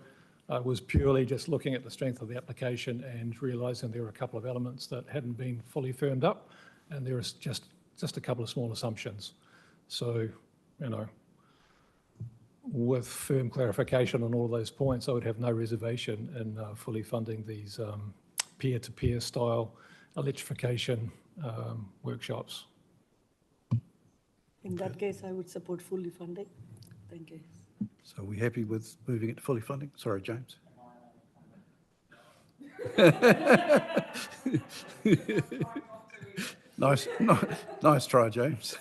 I was purely just looking at the strength of the application and realising there were a couple of elements that hadn't been fully firmed up, and there was just a couple of small assumptions. So, with firm clarification on all those points, I would have no reservation in fully funding these peer-to-peer style electrification workshops. In that case, I would support fully funding. Thank you. So are we happy with moving it to fully funding? Sorry, James. Nice try, James.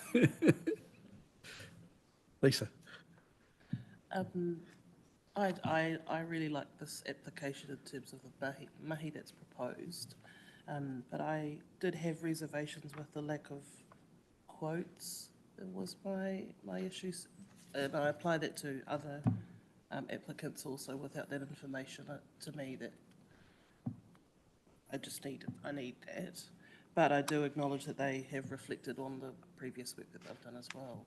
Lisa. I really like this application in terms of the mahi that's proposed, but I did have reservations with the lack of quotes. It was my issues, and I applied that to other applicants also. Without that information, to me, that I need that. But I do acknowledge that they have reflected on the previous work that they've done as well.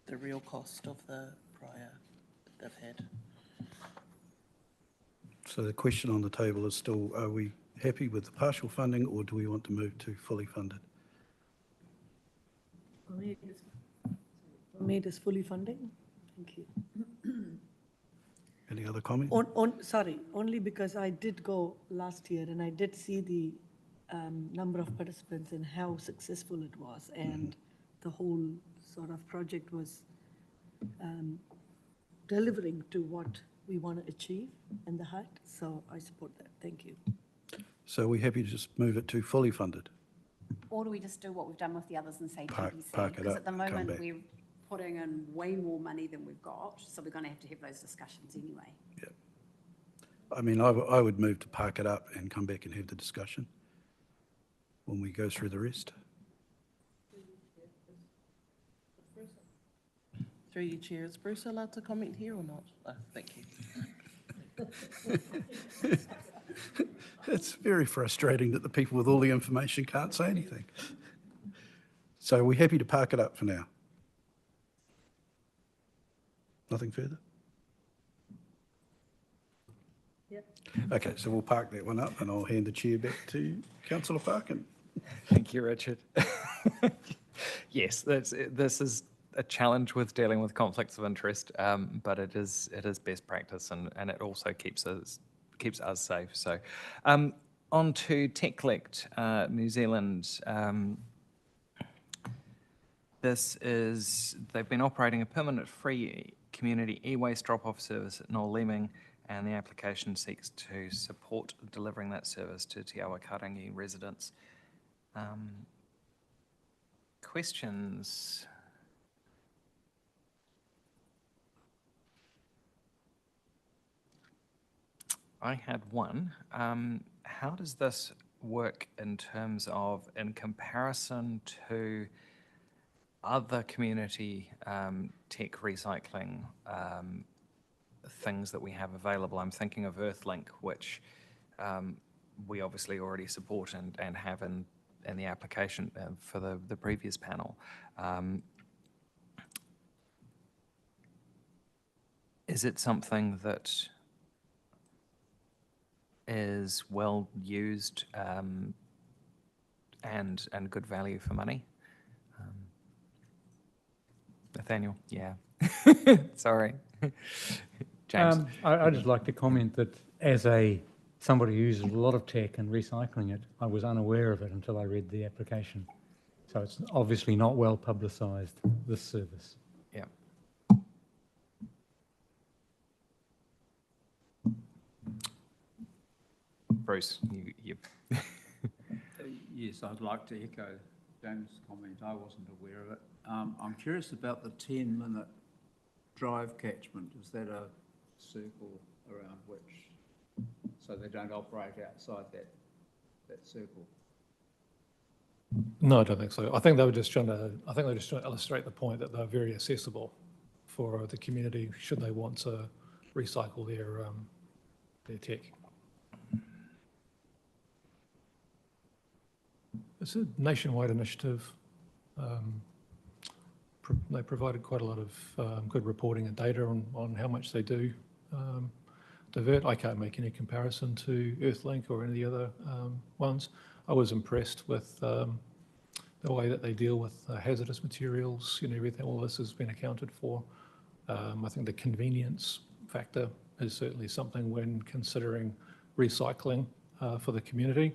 The real cost of the prior that they've had. So the question on the table is still, are we happy with the partial funding, or do we want to move to fully funded? For me, it is fully funding. Thank you. Any other comments? Sorry, only because I did go last year and I did see the number of participants and how successful it was, and the whole sort of project was delivering to what we want to achieve in the hut. So I support that. Thank you. So are we happy to just move it to fully funded? Or do we just do what we've done with the others and say Park TBC? it Because up, at the come moment, back. we're putting in way more money than we've got, so we're going to have those discussions anyway. Yeah. I mean, I would move to park it up and come back and have the discussion when we go through the rest. Through you, Chair, is Bruce allowed to comment here or not? Oh, thank you. It's very frustrating that the people with all the information can't say anything. So are we happy to park it up for now? Nothing further? Yep. Okay, so we'll park that one up and I'll hand the chair back to Councillor Parkin. Thank you, Richard. Yes, this is a challenge with dealing with conflicts of interest, but it is best practice, and it also keeps us safe. So, on to TechCollect New Zealand. They've been operating a permanent free community e-waste drop-off service at Noel Leeming, and the application seeks to support delivering that service to Te Awa Karangi residents. Questions? I had one. How does this work in terms of, in comparison to other community tech recycling things that we have available? I'm thinking of Earthlink, which we obviously already support and have in the application for the previous panel. Is it something that is well used and good value for money? Nathaniel, yeah. Sorry. James. I'd just like to comment that as somebody who uses a lot of tech and recycling it, I was unaware of it until I read the application. So it's obviously not well publicised, this service. Yeah. Bruce, you. Yes, I'd like to echo James' comment. I wasn't aware of it. I'm curious about the 10-minute drive catchment. Is that a circle around which, so they don't operate outside that circle? No, I don't think so. I think they were just trying to illustrate the point that they're very accessible for the community should they want to recycle their tech. It's a nationwide initiative. They provided quite a lot of good reporting and data on how much they do divert. I can't make any comparison to Earthlink or any of the other ones. I was impressed with the way that they deal with hazardous materials, everything, all this has been accounted for. I think the convenience factor is certainly something when considering recycling for the community.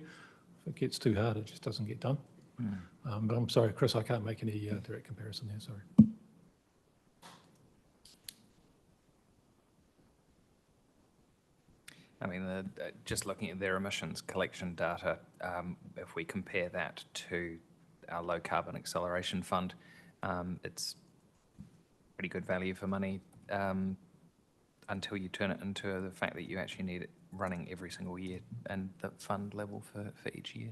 If it gets too hard, it just doesn't get done. But I'm sorry, Chris, I can't make any direct comparison there, sorry. I mean, just looking at their emissions collection data, if we compare that to our low carbon acceleration fund, it's pretty good value for money until you turn it into the fact that you actually need it running every single year and the fund level for each year,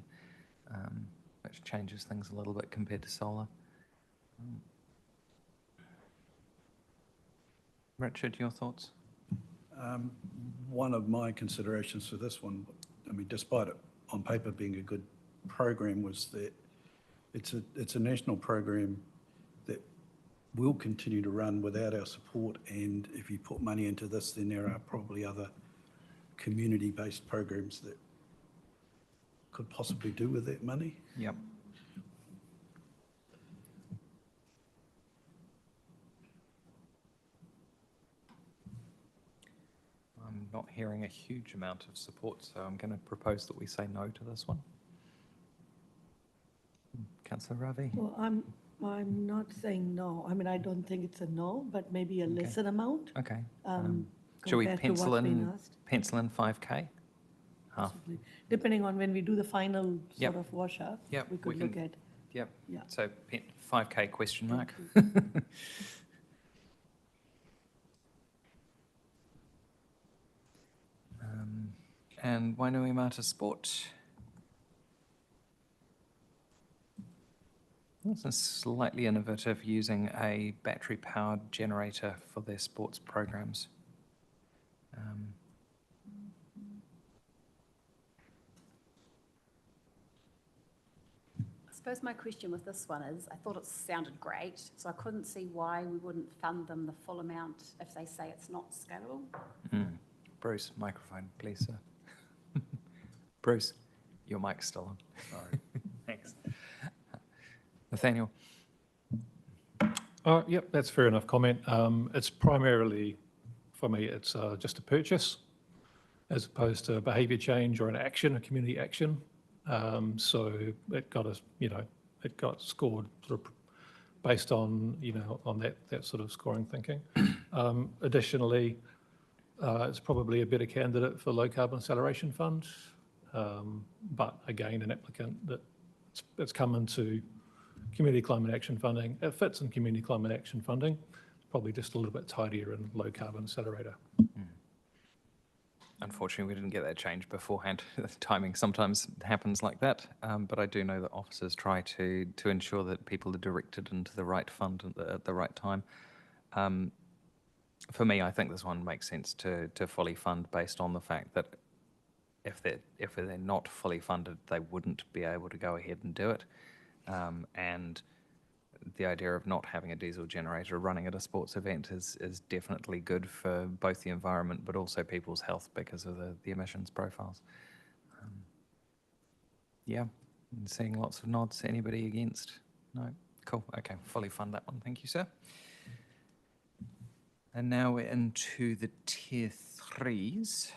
which changes things a little bit compared to solar. Richard, your thoughts? One of my considerations for this one, I mean, despite it on paper being a good program, was that it's a national program that will continue to run without our support, and if you put money into this, then there are probably other community-based programs that could possibly do with that money. Yep. I'm not hearing a huge amount of support, so I'm going to propose that we say no to this one. Councillor Ravi? Well, I'm not saying no. I mean, I don't think it's a no, but maybe a lesser amount. Okay. Shall we compared to pencil what's been in asked. 5K? Half. Possibly. Depending on when we do the final Yep. sort of wash up, Yep, we we could can- look at. Yep. Yeah. So 5K question mark. And Wainuiomata Sport. This is slightly innovative, using a battery-powered generator for their sports programs. I suppose my question with this one is, I thought it sounded great, so I couldn't see why we wouldn't fund them the full amount if they say it's not scalable. Bruce, microphone, please, sir. Bruce, your mic's still on. Sorry. Thanks. Nathaniel? Yep, that's fair enough comment. It's primarily, for me, it's just a purchase as opposed to a behaviour change or an action, a community action. So it got us, it got scored sort of based on, on that sort of scoring thinking. Additionally, it's probably a better candidate for low carbon acceleration fund. But again, an applicant that's come into community climate action funding, it fits in community climate action funding, probably just a little bit tidier in low carbon accelerator. Unfortunately, we didn't get that change beforehand. The timing sometimes happens like that, but I do know that officers try to ensure that people are directed into the right fund at the right time. For me, I think this one makes sense to fully fund based on the fact that if they're not fully funded, they wouldn't be able to go ahead and do it. And the idea of not having a diesel generator running at a sports event is definitely good for both the environment but also people's health because of the emissions profiles. Yeah, I'm seeing lots of nods. Anybody against? No? Cool. Okay, fully fund that one. Thank you, sir. And now we're into the tier 3s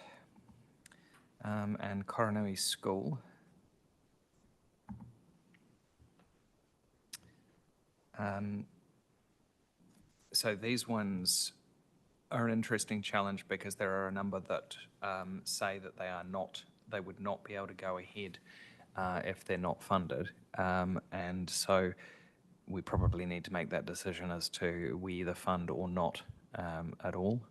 and Coronui School. So these ones are an interesting challenge because there are a number that say that they would not be able to go ahead if they're not funded. And so we probably need to make that decision as to we either fund or not at all.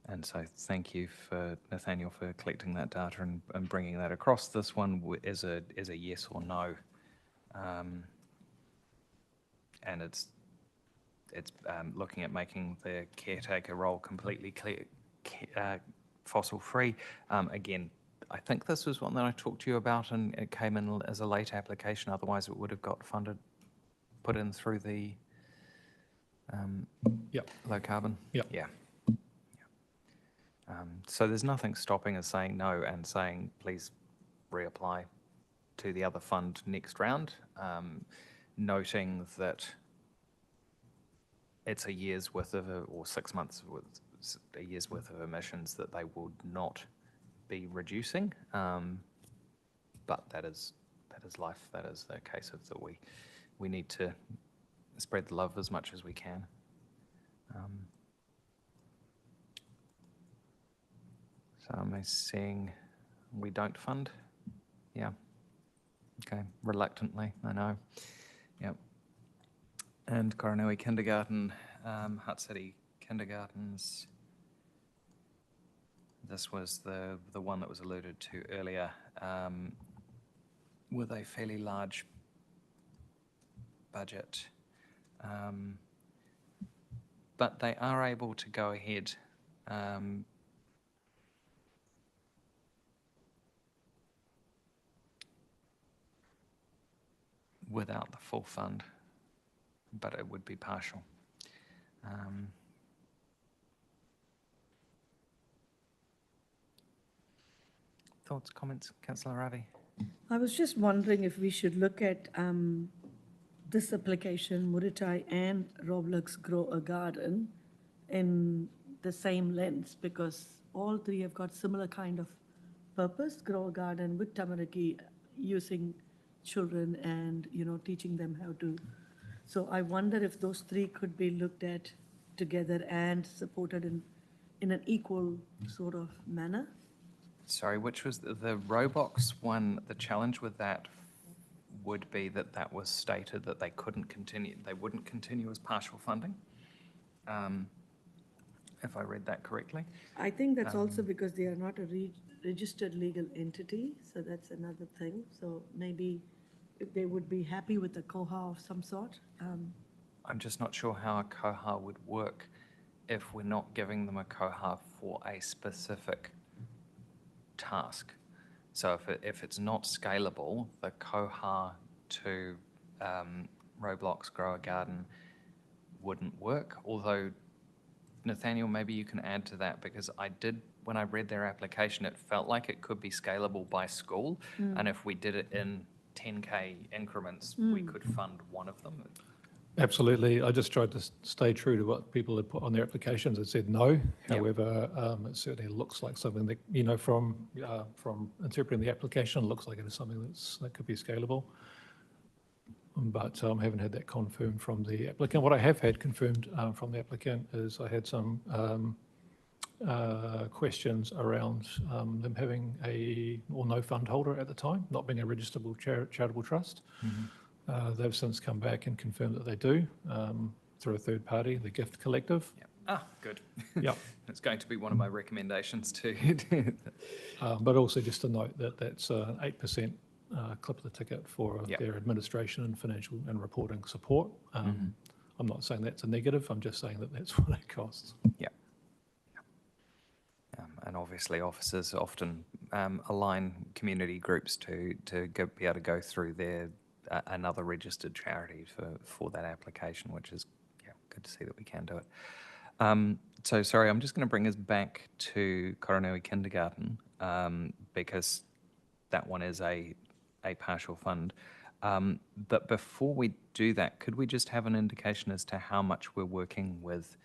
And so thank you for Nathaniel for collecting that data and bringing that across. This one is a yes or no. And it's looking at making the caretaker role completely fossil-free. Again, I think this was one that I talked to you about, and it came in as a late application. Otherwise, it would have got funded, put in through the low carbon. Yeah. So there's nothing stopping us saying no and saying please reapply to the other fund next round. Noting that it's a year's worth of, or 6 months with a year's worth of emissions that they would not be reducing. But that is life. That is the case of that we need to spread the love as much as we can. So am I seeing we don't fund? Yeah. Okay. Reluctantly, I know. Yep. And Coronui Kindergarten, Hutt City Kindergartens. This was the one that was alluded to earlier, with a fairly large budget. But they are able to go ahead without the full fund, but it would be partial. Thoughts, comments, Councillor Ravi? I was just wondering if we should look at this application, Muritai and Roblox Grow a Garden, in the same lens, because all three have got similar kind of purpose. Grow a garden with Tamariki, using children and teaching them how to. So I wonder if those three could be looked at together and supported in an equal sort of manner. Sorry, which was the Roblox one? The challenge with that would be that was stated that they wouldn't continue as partial funding, if I read that correctly. I think that's also because they are not a registered legal entity, so that's another thing. So maybe if they would be happy with a koha of some sort. I'm just not sure how a koha would work if we're not giving them a koha for a specific task. So if it's not scalable, the koha to Roblox Grow a Garden wouldn't work. Although, Nathaniel, maybe you can add to that, because when I read their application, it felt like it could be scalable by school. And if we did it in 10K increments, we could fund one of them. Absolutely. I just tried to stay true to what people had put on their applications. It said no. Yep. However, it certainly looks like something that, from interpreting the application, it looks like it is something that could be scalable. but haven't had that confirmed from the applicant. What I have had confirmed from the applicant is I had some questions around them having no fund holder at the time, not being a registerable charitable trust. They've since come back and confirmed that they do through a third party, the Gift Collective. Yep. Ah, good. Yep. It's going to be one of my recommendations too. But also just to note that that's an 8% clip of the ticket for Yep. their administration and financial and reporting support. I'm not saying that's a negative, I'm just saying that that's what it costs. Yeah. And obviously officers often align community groups to be able to go through their another registered charity for that application, which is good to see that we can do it. So sorry, I'm just going to bring us back to Koronui Kindergarten because that one is a partial fund. But before we do that, could we just have an indication as to how much we're working with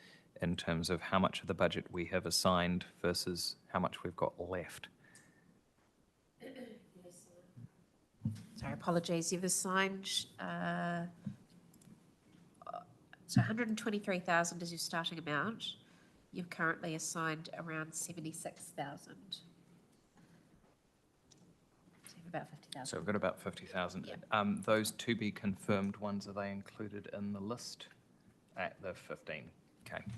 in terms of how much of the budget we have assigned versus how much we've got left? Sorry, apologies. You've assigned, so 123,000 is your starting amount. You've currently assigned around 76,000. So you have about 50,000. So we've got about 50,000. Yeah. Those to be confirmed ones, are they included in the list at the 15?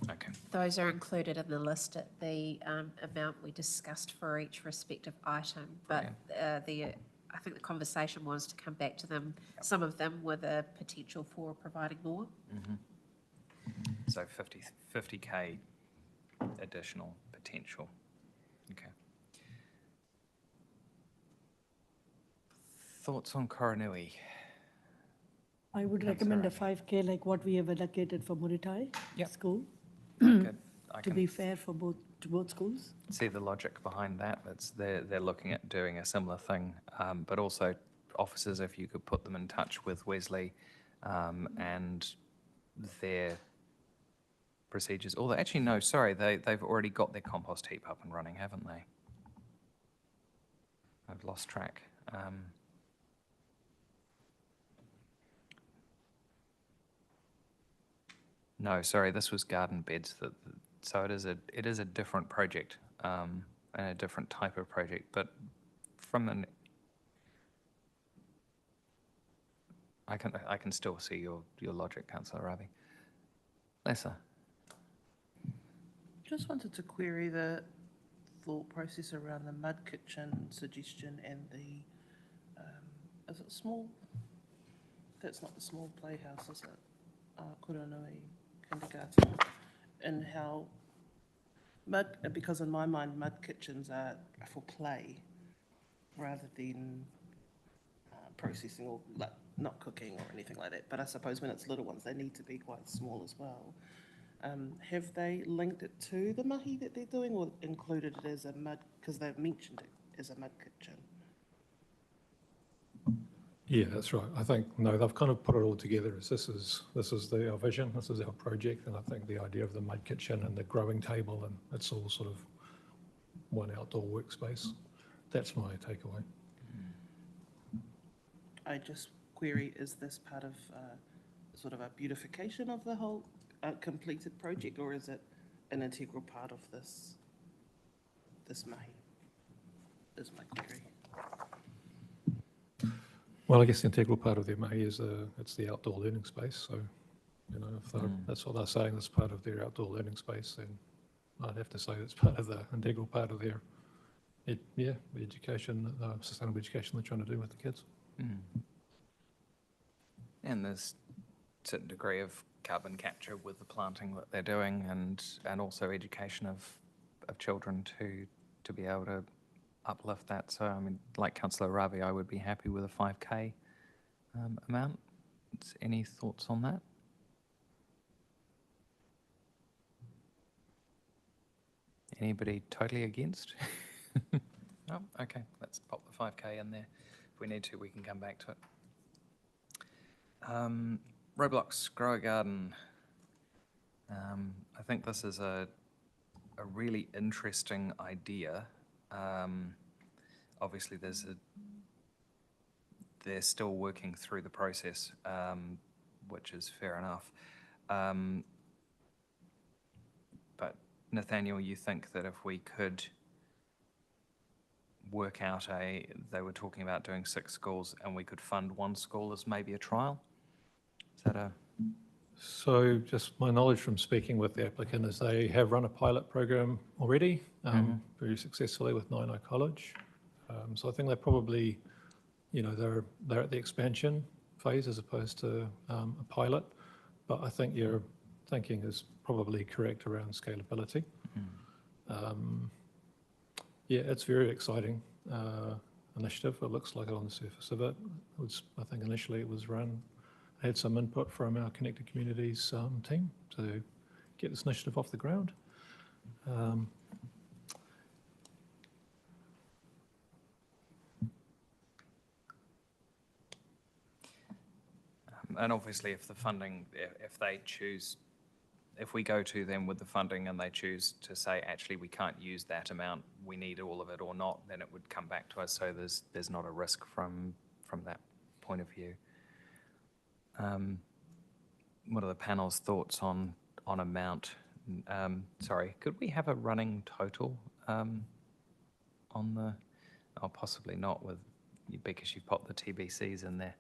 Okay. Those are included in the list at the amount we discussed for each respective item. But I think the conversation was to come back to them, some of them with a potential for providing more. So 50K additional potential. Okay. Thoughts on Koronui? I would recommend a 5K like what we have allocated for Muritai Yep. School, Good. I to can be fair to both schools. see the logic behind that. They're looking at doing a similar thing, but also officers, if you could put them in touch with Wesley and their procedures. Although actually no, sorry, they've already got their compost heap up and running, haven't they? I've lost track. No, sorry, this was garden beds. So it is a different project and a different type of project. But from an, I can still see your logic, Councillor Ravi. Lisa. Just wanted to query the thought process around the mud kitchen suggestion and the, is it small? That's not the small playhouse, is it? Koronui Kindergarten. And how because in my mind, mud kitchens are for play rather than processing or like not cooking or anything like that. But I suppose when it's little ones, they need to be quite small as well. Have they linked it to the mahi that they're doing or included it as a mud, because they've mentioned it as a mud kitchen? Yeah, that's right. I think, no, they've kind of put it all together as this is our vision, this is our project, and I think the idea of the mud kitchen and the growing table, and it's all sort of one outdoor workspace. That's my takeaway. I just query, is this part of sort of a beautification of the whole completed project, or is it an integral part of this mahi? Is my query. Well, I guess the integral part of their mahi is it's the outdoor learning space. So, you know, if that's what they're saying, that's part of their outdoor learning space, then I'd have to say it's part of the integral part of their, the education, sustainable education they're trying to do with the kids. And there's a certain degree of carbon capture with the planting that they're doing, and also education of children to be able to uplift that. So, I mean, like Councillor Ravi, I would be happy with a 5K amount. Any thoughts on that? Anybody totally against? No? Okay, let's pop the 5K in there. If we need to, we can come back to it. Roblox Grow a Garden. I think this is a really interesting idea. Obviously, they're still working through the process, which is fair enough. But Nathaniel, you think that if we could work out they were talking about doing 6 schools and we could fund 1 school as maybe a trial? Is that a... So just my knowledge from speaking with the applicant is they have run a pilot program already, very successfully with Nainai College. So I think they're probably, they're at the expansion phase as opposed to a pilot. But I think your thinking is probably correct around scalability. Yeah, it's very exciting initiative. It looks like it on the surface of it. I think initially it was run, had some input from our Connected Communities team to get this initiative off the ground. And obviously if the funding, if they choose, if we go to them with the funding and they choose to say, actually, we can't use that amount, we need all of it or not, then it would come back to us. So there's not a risk from that point of view. What are the panel's thoughts on amount? Sorry, could we have a running total on the, oh, possibly not with, because you've popped the TBCs in there.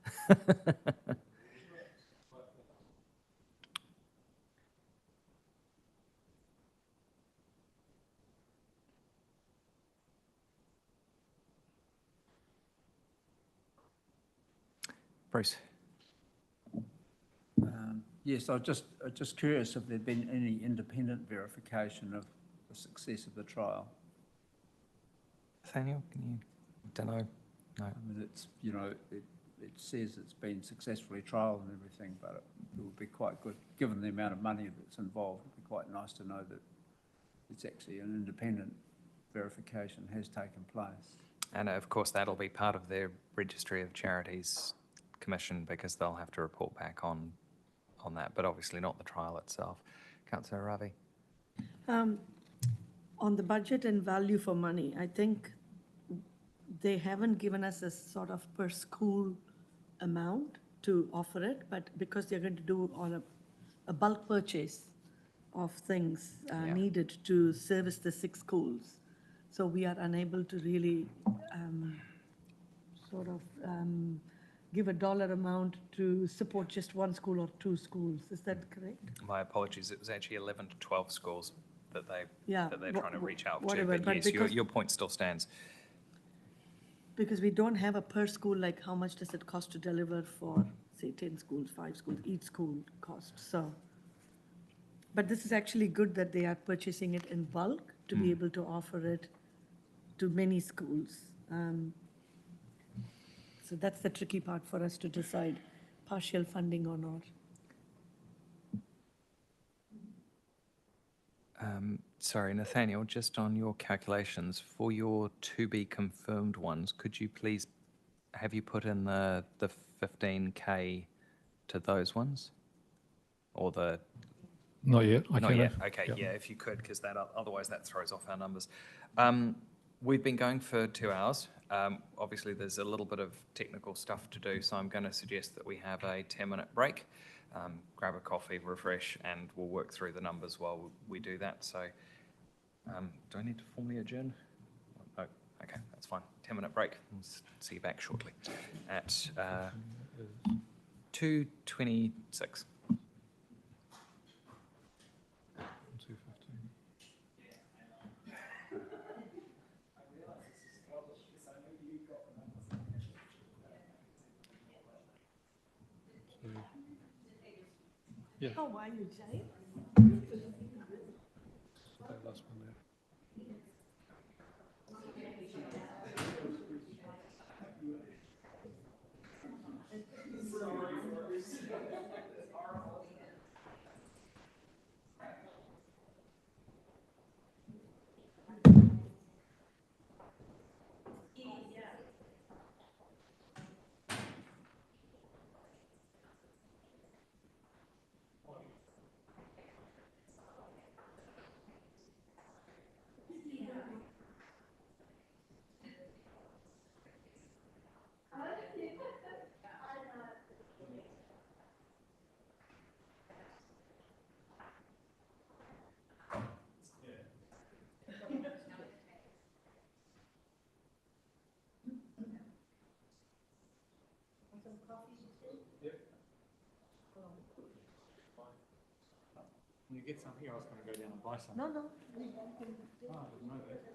Bruce. Yes, I was just curious if there'd been any independent verification of the success of the trial. Nathaniel, can you? Don't know. No. I mean, it's, it says it's been successfully trialled and everything, but it would be quite good, given the amount of money that's involved, it'd be quite nice to know that it's actually an independent verification has taken place. And of course, that'll be part of their Registry of Charities Commission because they'll have to report back on that, but obviously not the trial itself. Councillor Ravi. On the budget and value for money, I think they haven't given us a sort of per school amount to offer it, but because they're going to do on a bulk purchase of things needed to service the 6 schools. So we are unable to really give a dollar amount to support just 1 school or 2 schools. Is that correct? My apologies. It was actually 11 to 12 schools that they're trying to reach out whatever, to. but But yes, your point still stands. Because we don't have a per school, like how much does it cost to deliver for, say, 10 schools, 5 schools, each school cost, so. But this is actually good that they are purchasing it in bulk to be able to offer it to many schools. So that's the tricky part for us to decide, partial funding or not. Sorry, Nathaniel, just on your calculations, for your to be confirmed ones, could you please, have you put in the 15K to those ones? Or the... Not yet. Not yet, okay, yeah, if you could, because otherwise that throws off our numbers. We've been going for 2 hours. Obviously, there's a little bit of technical stuff to do, so I'm going to suggest that we have a 10-minute break, grab a coffee, refresh, and we'll work through the numbers while we do that. So do I need to formally adjourn? No, okay, that's fine. 10-minute break. We'll see you back shortly at 2:26. Yeah. How are you, Jay? That last one there. When you get some here, I was going to go down and buy some. No, no. Oh, I didn't know that.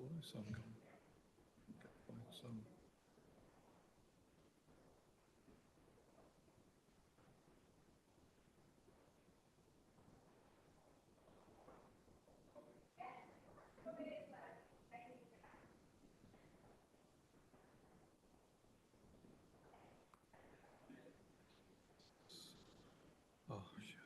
although some come by some. Oh, shit.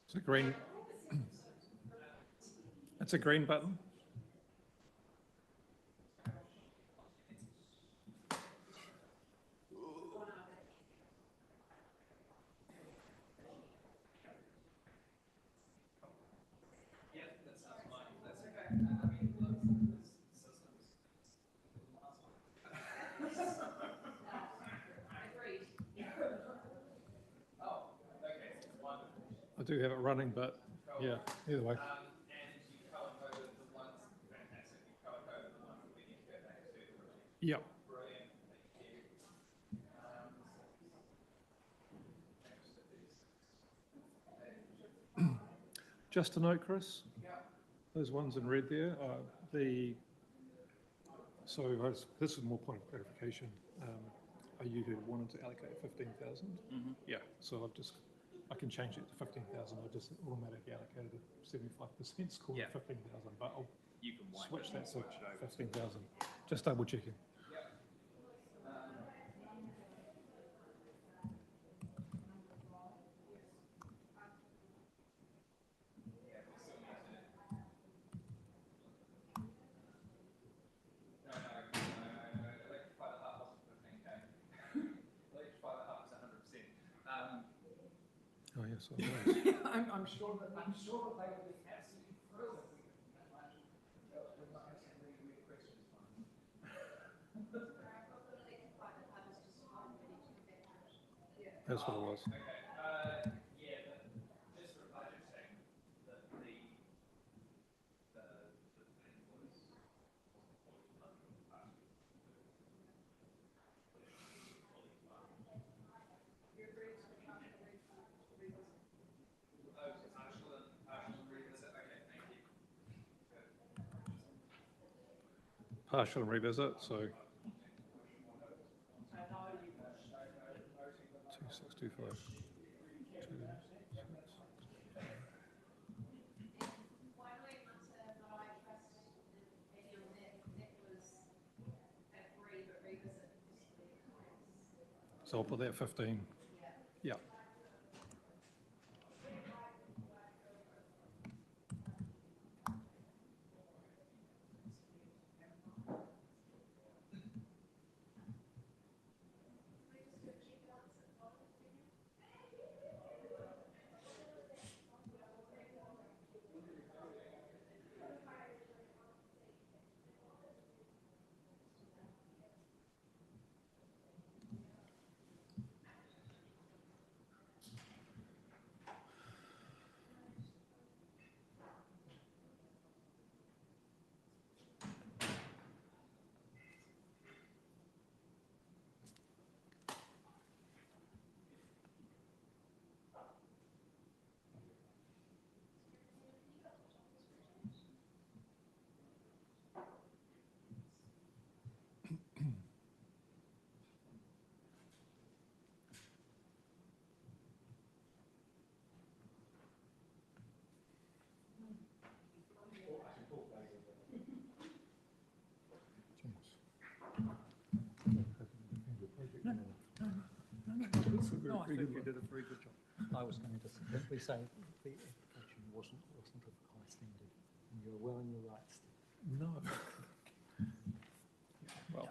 It's a green. It's a green button. I do have it running, but yeah, either way. Yep. Just to note, Chris, those ones in red there are this is more point of clarification. Are you who wanted to allocate 15,000? Mm-hmm. Yeah, so I can change it to 15,000. I just automatically allocated a 75% score Yeah. of 15,000, but I'll You can wipe switch it that and to switch it over. 15,000. Just double checking. Oh, yes, I was. I'm sure that they will be absolutely thrilled if we can answer really questions. That's what it was. Partial and revisit, so 2625. So I'll put that 15. Yeah. I think you did a very good job. I was going to simply say the application wasn't of high standard, and you're well in your rights. No. Well,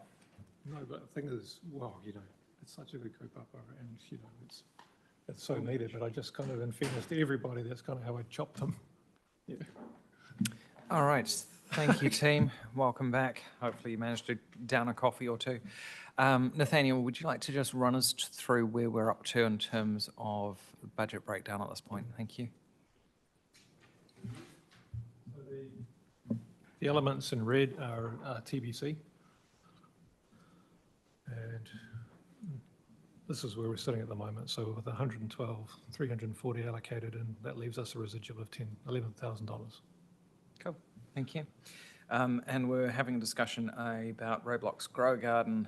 no, but the thing is, well, it's such a good kaupapa, and, it's so needed, but I just kind of, in fairness to everybody, that's kind of how I chopped them. Yeah. All right, thank you, team. Welcome back. Hopefully you managed to down a coffee or two. Nathaniel, would you like to just run us through where we're up to in terms of budget breakdown at this point? Thank you. The elements in red are TBC. And this is where we're sitting at the moment. So with 112, 340 allocated, and that leaves us a residual of $11,000. Cool, thank you. And we're having a discussion about Roblox Grow Garden.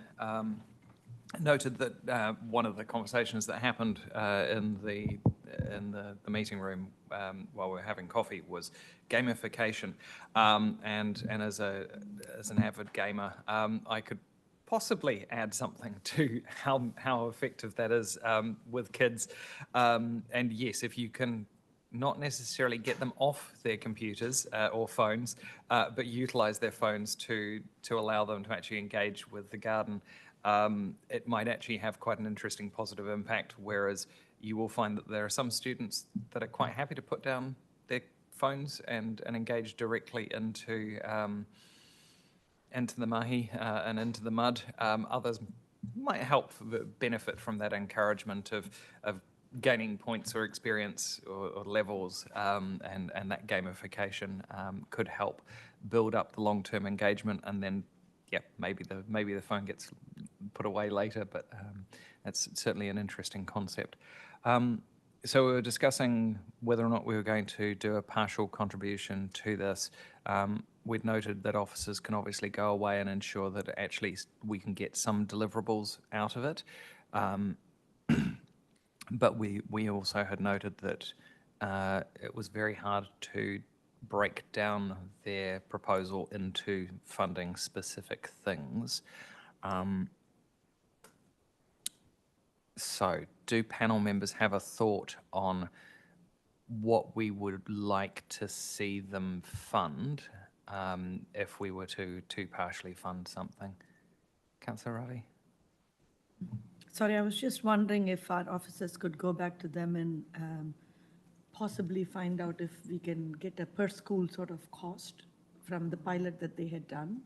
Noted that one of the conversations that happened in the meeting room while we were having coffee was gamification. And as an avid gamer, I could possibly add something to how effective that is with kids. And yes, if you can not necessarily get them off their computers or phones, but utilize their phones to allow them to actually engage with the garden, it might actually have quite an interesting positive impact, whereas you will find that there are some students that are quite happy to put down their phones and engage directly into the mahi and into the mud. Others might benefit from that encouragement of gaining points or experience or levels, and that gamification could help build up the long-term engagement, and then maybe the phone gets put away later, but that's certainly an interesting concept. So we were discussing whether or not we were going to do a partial contribution to this. We'd noted that officers can obviously go away and ensure that actually we can get some deliverables out of it. But we also had noted that it was very hard to break down their proposal into funding specific things. So do panel members have a thought on what we would like to see them fund if we were to partially fund something? Councillor Ravi? Sorry, I was just wondering if our officers could go back to them and possibly find out if we can get a per school sort of cost from the pilot that they had done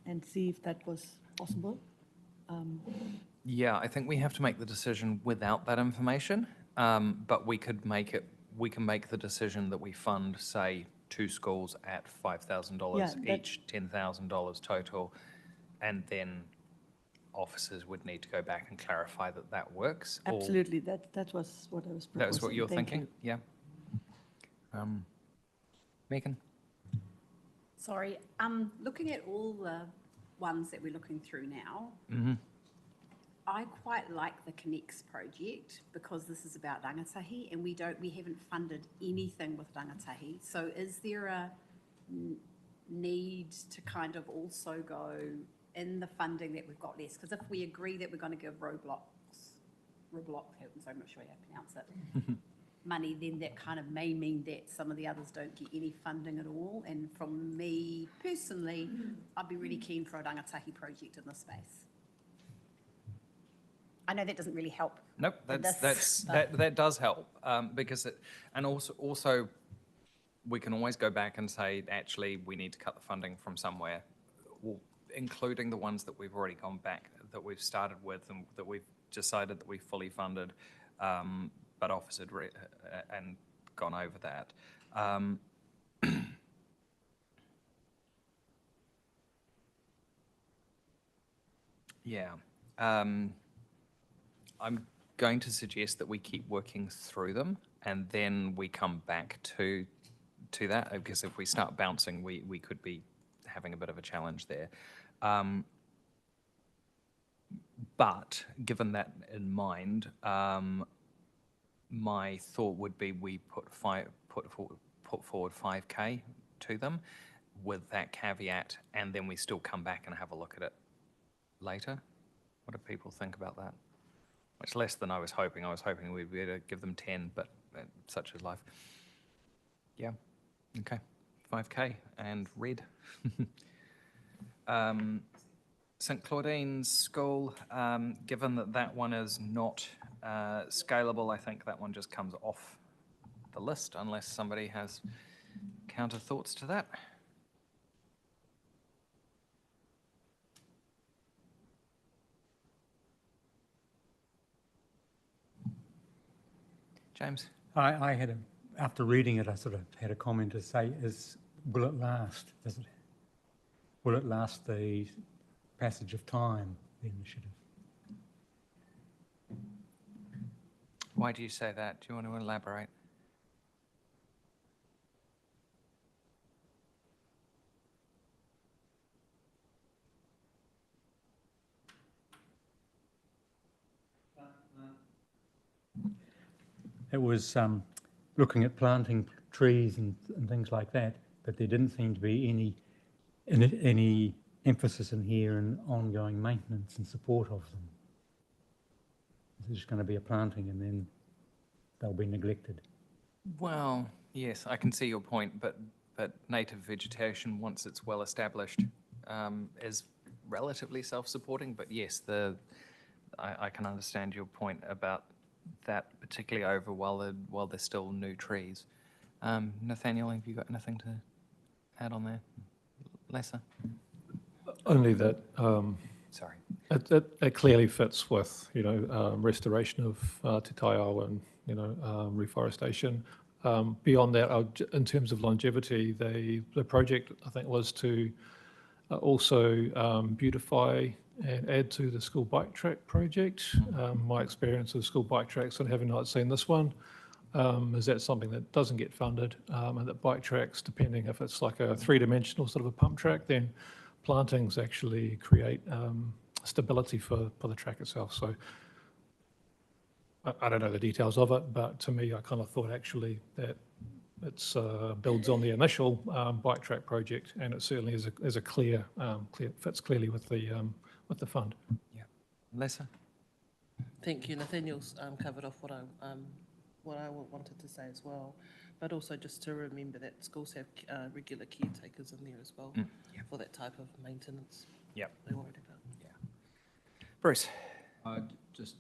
and see if that was possible. Yeah, I think we have to make the decision without that information, but we can make the decision that we fund, say, 2 schools at $5,000 each, $10,000 total, and then officers would need to go back and clarify that works. Absolutely, that was what I was proposing. That was what you're Thank thinking? you. Yeah. Megan? Sorry, looking at all the ones that we're looking through now, I quite like the Connects project because this is about rangatahi, and we haven't funded anything with rangatahi. So is there a need to kind of also go in the funding that we've got less? Because if we agree that we're going to give Roblox, I'm not sure how to pronounce it, money, then that kind of may mean that some of the others don't get any funding at all. And from me personally, I'd be really keen for a rangatahi project in this space. I know that doesn't really help. Nope, that does help because also we can always go back and say, actually, we need to cut the funding from somewhere, including the ones that we've already gone back, that we've started with and that we've decided that we fully funded, but offered and gone over that. Yeah. I'm going to suggest that we keep working through them and then we come back to that, because if we start bouncing, we could be having a bit of a challenge there. But given that in mind, my thought would be we put forward 5K to them with that caveat, and then we still come back and have a look at it later. What do people think about that? It's less than I was hoping. I was hoping we'd be able to give them 10, but such is life. Yeah, okay. 5K and red. St Claudine's School, given that that one is not scalable, I think that one just comes off the list unless somebody has counter thoughts to that. James? I had a, after reading it, I sort of had a comment to say, will it last? Will it last the passage of time, the initiative? Why do you say that? Do you want to elaborate? It was looking at planting trees and things like that, but there didn't seem to be any emphasis in here in ongoing maintenance and support of them. There's just going to be a planting and then they'll be neglected. Well, yes, I can see your point, but native vegetation, once it's well established, is relatively self-supporting. But yes, I can understand your point about that, particularly over while there's still new trees. Nathaniel, have you got anything to add on there? Lesser? Only that Sorry. it clearly fits with, restoration of Te Taiao and, reforestation. Beyond that, in terms of longevity, the project, I think, was to also beautify and add to the school bike track project. My experience with school bike tracks, and having not seen this one, is that something that doesn't get funded, and that bike tracks, depending if it's like a three-dimensional sort of a pump track, then plantings actually create stability for the track itself. So I don't know the details of it, but to me, I kind of thought actually that it's builds on the initial bike track project, and it certainly is a clear fits clearly with the fund. Yeah, Lesser. Thank you. Nathaniel's covered off what I wanted to say as well, but also just to remember that schools have regular caretakers in there as well for that type of maintenance. Yep. They're worried about. Yeah. Bruce. Just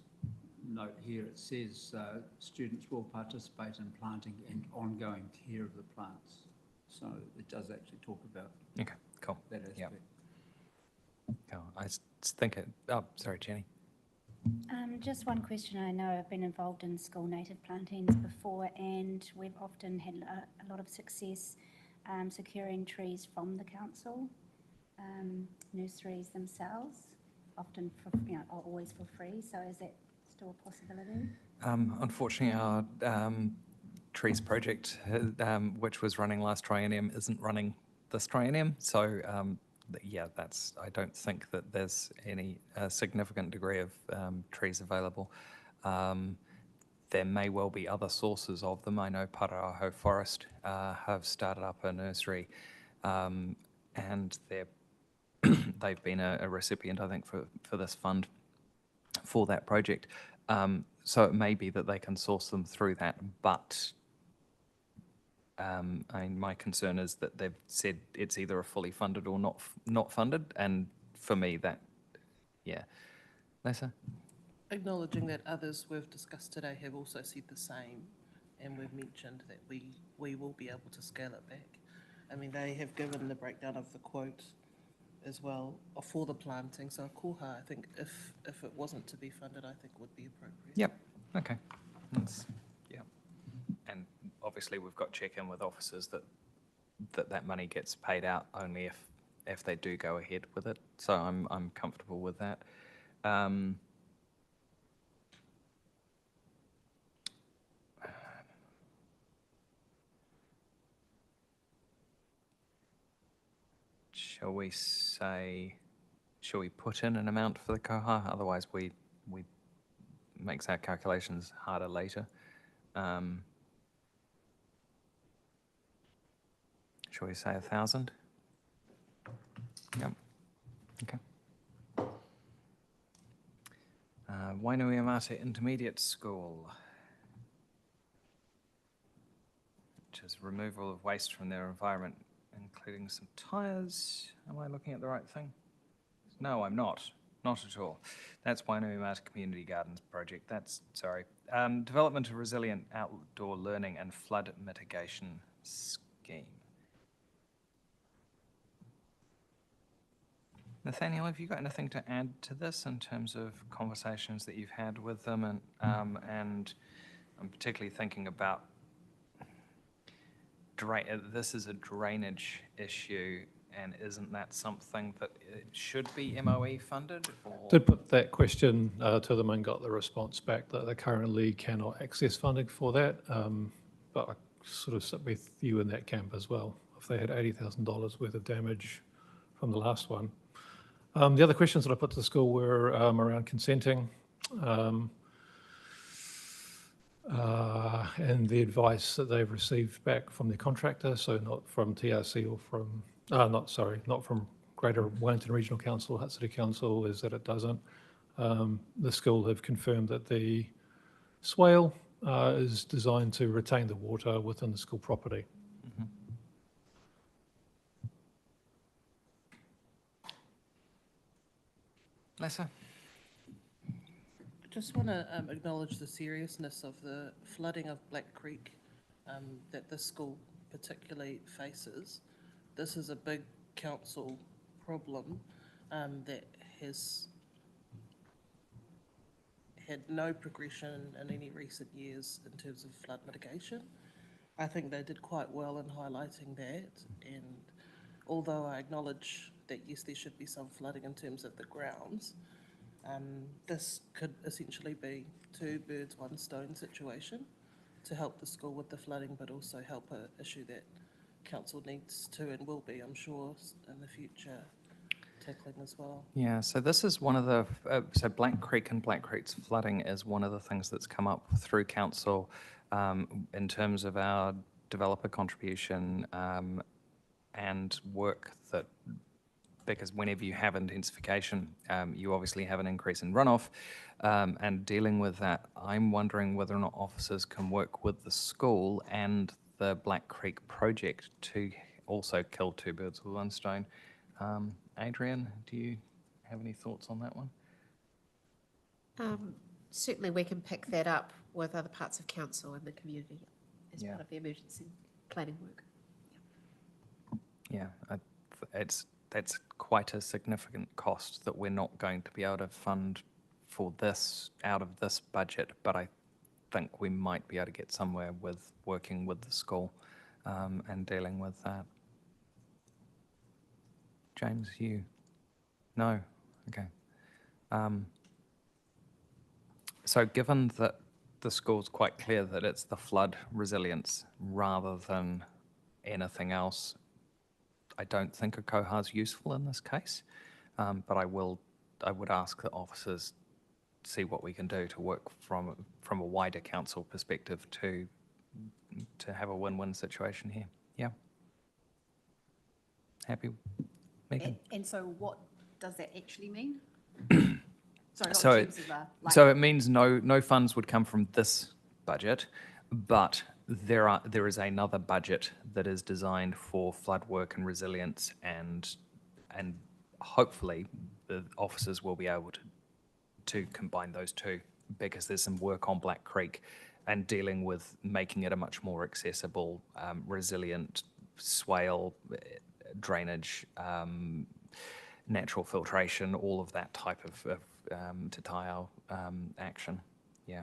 note here, it says students will participate in planting and ongoing care of the plants. So it does actually talk about Cool. that aspect. Yep. Cool. I was thinking, sorry, Jenny. Just one question. I know I've been involved in school native plantings before, and we've often had a lot of success securing trees from the council, nurseries themselves, often for, or always for free. So is that still a possibility? Unfortunately, our trees project, which was running last triennium, isn't running this triennium. So yeah, I don't think that there's any significant degree of trees available. There may well be other sources of them. I know Paraho Forest have started up a nursery, and they've been a recipient, I think, for this fund for that project. So it may be that they can source them through that, but I mean, my concern is that they've said it's either a fully funded or not funded, and for me that, yeah. Lisa? Acknowledging that others we've discussed today have also said the same, and we've mentioned that we will be able to scale it back. I mean, they have given the breakdown of the quote as well for the planting, so Koha, I think if it wasn't to be funded, I think would be appropriate. Yep, okay. Yeah. And obviously we've got check-in with officers that money gets paid out only if they do go ahead with it. So I'm comfortable with that. Shall we put in an amount for the koha? Otherwise we makes our calculations harder later. Shall we say 1,000? Yep. Okay. Wainuiomata Intermediate School, which is removal of waste from their environment, including some tyres. Am I looking at the right thing? No, I'm not. Not at all. That's Wainuiomata Community Gardens project. That's, sorry. Development of resilient outdoor learning and flood mitigation scheme. Nathaniel, have you got anything to add to this in terms of conversations that you've had with them? And I'm particularly thinking about this is a drainage issue, and isn't that something that it should be MOE funded? Or? Did put that question to them and got the response back that they currently cannot access funding for that. But I sort of sit with you in that camp as well. If they had $80,000 worth of damage from the last one. The other questions that I put to the school were around consenting and the advice that they've received back from their contractor, so not from TRC or from, not from Greater Wellington Regional Council, Hutt City Council, is that it doesn't. The school have confirmed that the swale is designed to retain the water within the school property. Mm-hmm. Lisa? I just want to acknowledge the seriousness of the flooding of Black Creek that this school particularly faces. This is a big council problem that has had no progression in any recent years in terms of flood mitigation. I think they did quite well in highlighting that, and although I acknowledge that yes, there should be some flooding in terms of the grounds, this could essentially be two birds, one stone situation to help the school with the flooding, but also help an issue that council needs to and will be, I'm sure, in the future tackling as well. Yeah, so this is one of the, so Black Creek and Black Creek's flooding is one of the things that's come up through council in terms of our developer contribution and work that, because whenever you have intensification, you obviously have an increase in runoff, and dealing with that, I'm wondering whether or not officers can work with the school and the Black Creek project to also kill two birds with one stone. Adrian, do you have any thoughts on that one? Certainly we can pick that up with other parts of council and the community as part of the emergency planning work. Yeah, that's quite a significant cost that we're not going to be able to fund for this out of this budget, but I think we might be able to get somewhere with working with the school and dealing with that. James, you? No? Okay. So given that the school's quite clear that it's the flood resilience rather than anything else, I don't think a COHA is useful in this case, but I would ask that officers see what we can do to work from a wider council perspective to have a win-win situation here. Yeah. Happy, Megan? And so what does that actually mean? Sorry, not So in terms of so it means no funds would come from this budget, but there is another budget that is designed for flood work and resilience, and hopefully the officers will be able to combine those two, because there's some work on Black Creek and dealing with making it a much more accessible, resilient swale drainage, natural filtration, all of that type of te taiao action. Yeah.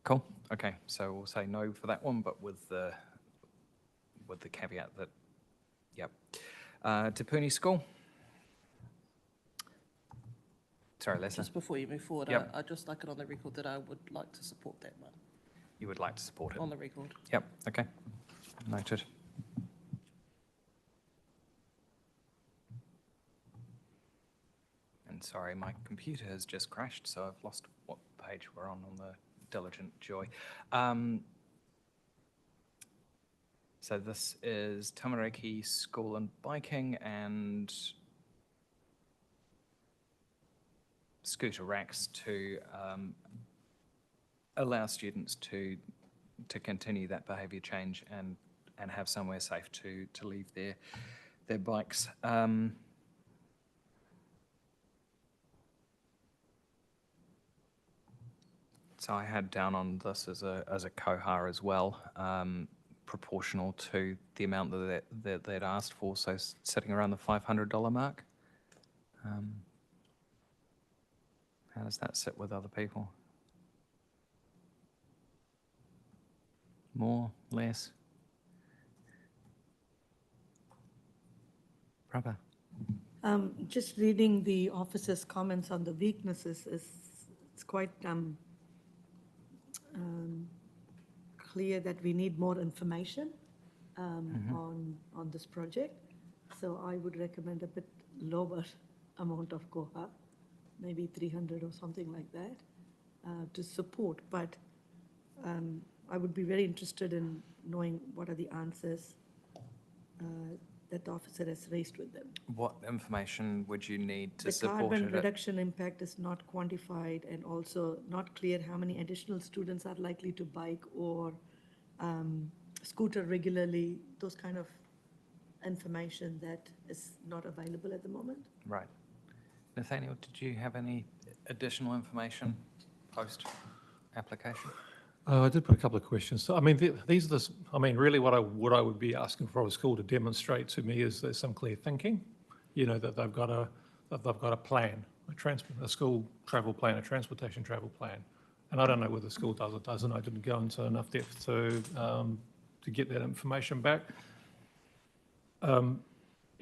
Cool. Okay, so we'll say no for that one, but with the caveat that, yep. Te Puni School. Sorry, Lisa. Just before you move forward, Yep. I'd just like it on the record that I would like to support that one. You would like to support it? On the record. Yep, okay. Noted. And sorry, my computer has just crashed, so I've lost what page we're on the Diligent Joy. So this is Tamariki School and Biking, and scooter racks to allow students to continue that behaviour change and have somewhere safe to leave their bikes. So I had down on this as a cohar as well, proportional to the amount that they'd asked for, so sitting around the $500 mark. How does that sit with other people? More, less? Prabha? Just reading the officer's comments on the weaknesses it's quite clear that we need more information on this project. So I would recommend a bit lower amount of COHA, maybe 300 or something like that, to support. But I would be very interested in knowing what are the answers that the officer has raised with them. What information would you need to The support carbon it? reduction impact is not quantified, and also not clear how many additional students are likely to bike or scooter regularly, those kind of information that is not available at the moment. Right. Nathaniel, did you have any additional information post-application? I did put a couple of questions. So, I mean, these are really what I would be asking for a school to demonstrate to me is there's some clear thinking, that they've got a plan, a school travel plan, a transportation travel plan. And I don't know whether the school does or doesn't. I didn't go into enough depth to get that information back.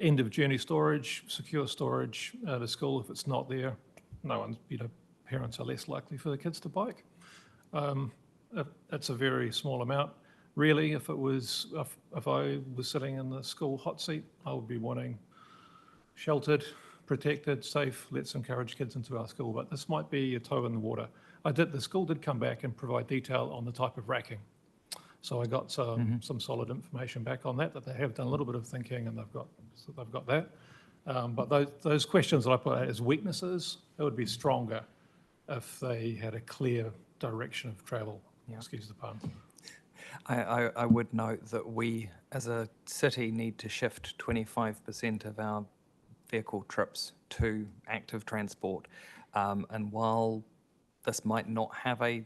End of journey storage, secure storage at a school. If it's not there, parents are less likely for the kids to bike. That's a very small amount. Really, if I was sitting in the school hot seat, I would be wanting sheltered, protected, safe. Let's encourage kids into our school. But this might be a toe in the water. The school did come back and provide detail on the type of racking. So I got some solid information back on that they have done a little bit of thinking and they've got that. But those questions that I put out as weaknesses, it would be stronger if they had a clear direction of travel. Yeah. Excuse the pun. I would note that we, as a city, need to shift 25% of our vehicle trips to active transport. And while this might not have a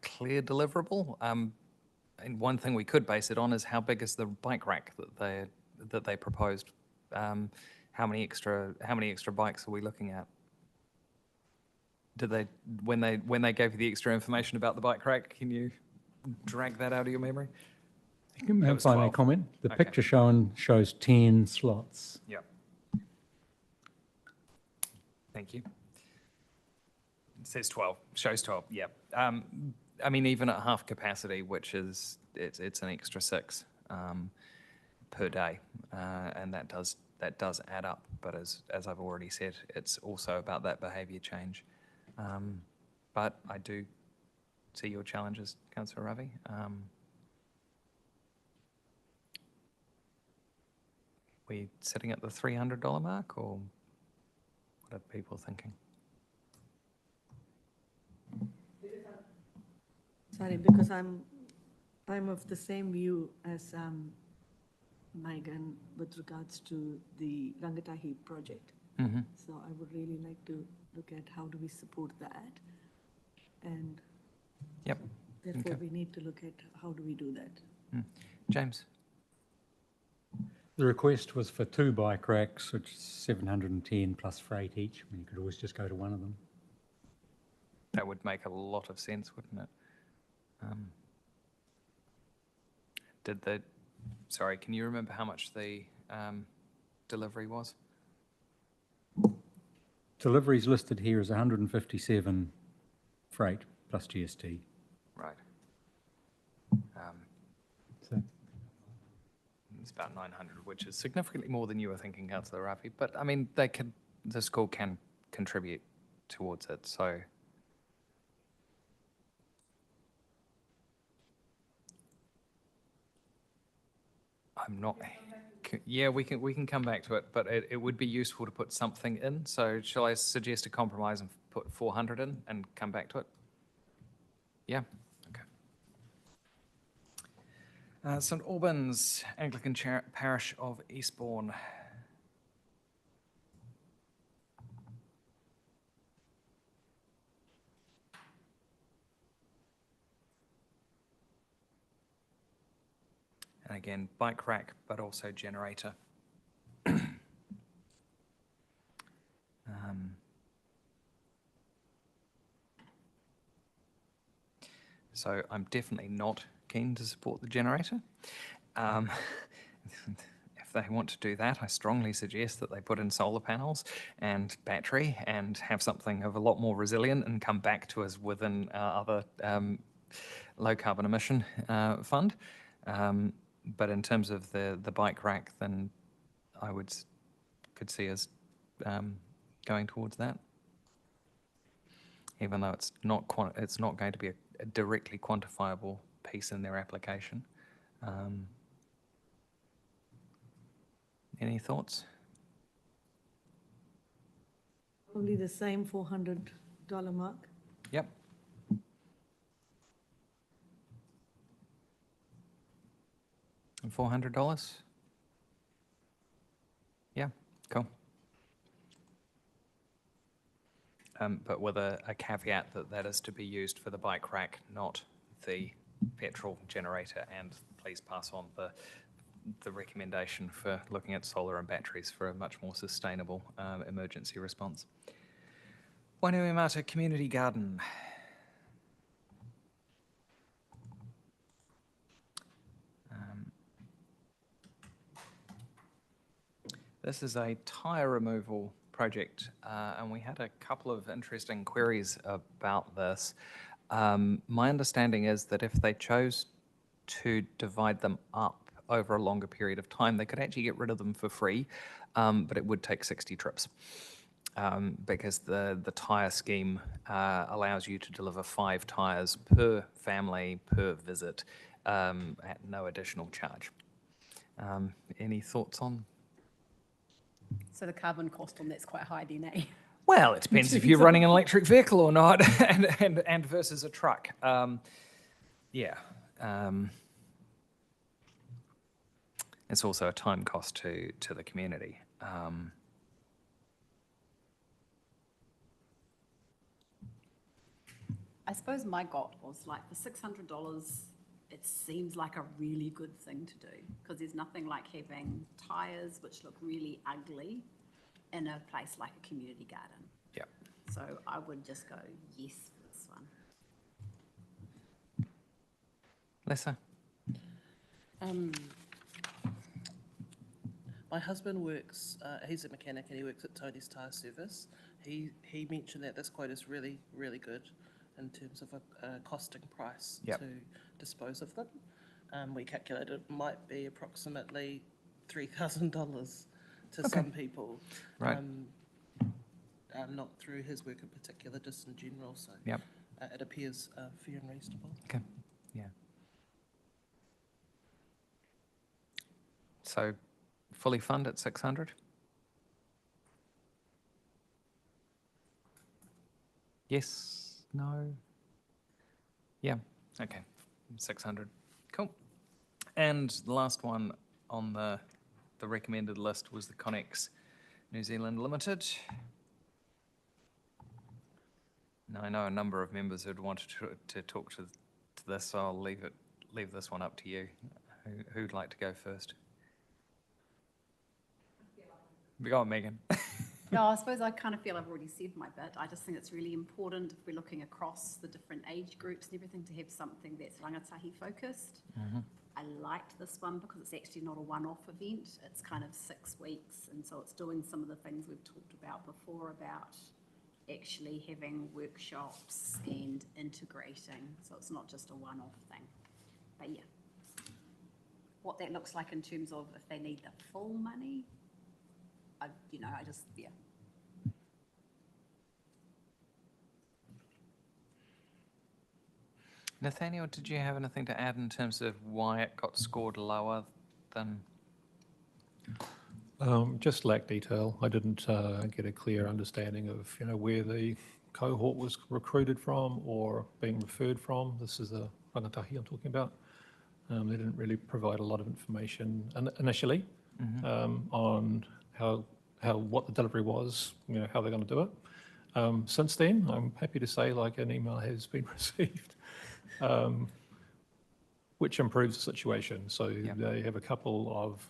clear deliverable, and one thing we could base it on is how big is the bike rack that they proposed? How many extra bikes are we looking at? Did they, when they gave you the extra information about the bike rack, can you drag that out of your memory? If I may 12. comment, the Okay. picture shown shows 10 slots. Yep. Thank you. It says 12, shows 12, yep. I mean, even at half capacity, which is, it's an extra 6 per day, and that does add up. But as I've already said, it's also about that behaviour change. But I do see your challenges, Councillor Ravi. We sitting at the $300 mark, or what are people thinking? Sorry, because I'm of the same view as Megan with regards to the Rangatahi project. Mm-hmm. So I would really like to look at how do we support that, and Yep. therefore Okay. we need to look at how do we do that. James? The request was for 2 bike racks, which is 710 plus freight each. I mean, you could always just go to one of them. That would make a lot of sense, wouldn't it? Sorry, can you remember how much the delivery was? Deliveries listed here is 157 freight plus GST. Right. So It's about 900, which is significantly more than you were thinking, Councillor Rafi. But I mean, the school can contribute towards it. So I'm not. Yeah, we can come back to it, but it would be useful to put something in. So shall I suggest a compromise and put 400 in and come back to it? Yeah, okay. St Albans Anglican Parish of Eastbourne. And again, bike rack, but also generator. So I'm definitely not keen to support the generator. If they want to do that, I strongly suggest that they put in solar panels and battery and have something of a lot more resilient and come back to us within our other low carbon emission fund. But in terms of the bike rack, then I could see us going towards that, even though it's not going to be a directly quantifiable piece in their application. Any thoughts? Probably the same $400 mark. Yep. And $400? Yeah, cool. But with a caveat that is to be used for the bike rack, not the petrol generator, and please pass on the recommendation for looking at solar and batteries for a much more sustainable emergency response. Wainuiomata Community Garden. This is a tyre removal project, and we had a couple of interesting queries about this. My understanding is that if they chose to divide them up over a longer period of time, they could actually get rid of them for free, but it would take 60 trips because the tyre scheme allows you to deliver 5 tyres per family per visit at no additional charge. Any thoughts on? So the carbon cost on that's quite high then, eh? Well, it depends if you're running an electric vehicle or not, and versus a truck. Yeah. It's also a time cost to the community. I suppose my gut was like for $600, it seems like a really good thing to do because there's nothing like having tyres which look really ugly in a place like a community garden. Yeah. So I would just go yes for this one. Lisa? My husband works, he's a mechanic and he works at Tony's Tyre Service. He mentioned that this quote is really, really good in terms of a costing price Yep. to dispose of them. We calculated it might be approximately $3,000 to some people. Right. Not through his work in particular, just in general, so Yep. It appears fair and reasonable. Okay. Yeah. So fully fund at 600? Yes, no? Yeah, okay, 600, cool. And the last one on the recommended list was the Connex New Zealand Limited. Now, I know a number of members who'd wanted to talk to this, so I'll leave this one up to you. Who'd like to go first? Go on, Megan. No, I suppose I kind of feel I've already said my bit. I just think it's really important if we're looking across the different age groups and everything to have something that's rangatahi focused. Mm-hmm. I liked this one because it's actually not a one-off event. It's kind of 6 weeks, and so it's doing some of the things we've talked about before about actually having workshops and integrating. So it's not just a one-off thing. But yeah, what that looks like in terms of if they need the full money, yeah. Nathaniel, did you have anything to add in terms of why it got scored lower than? Just lack detail. I didn't get a clear understanding of where the cohort was recruited from or being referred from. This is the rangatahi I'm talking about. They didn't really provide a lot of information initially on what the delivery was, how they're going to do it. Since then, I'm happy to say like an email has been received, which improves the situation. So they have a couple of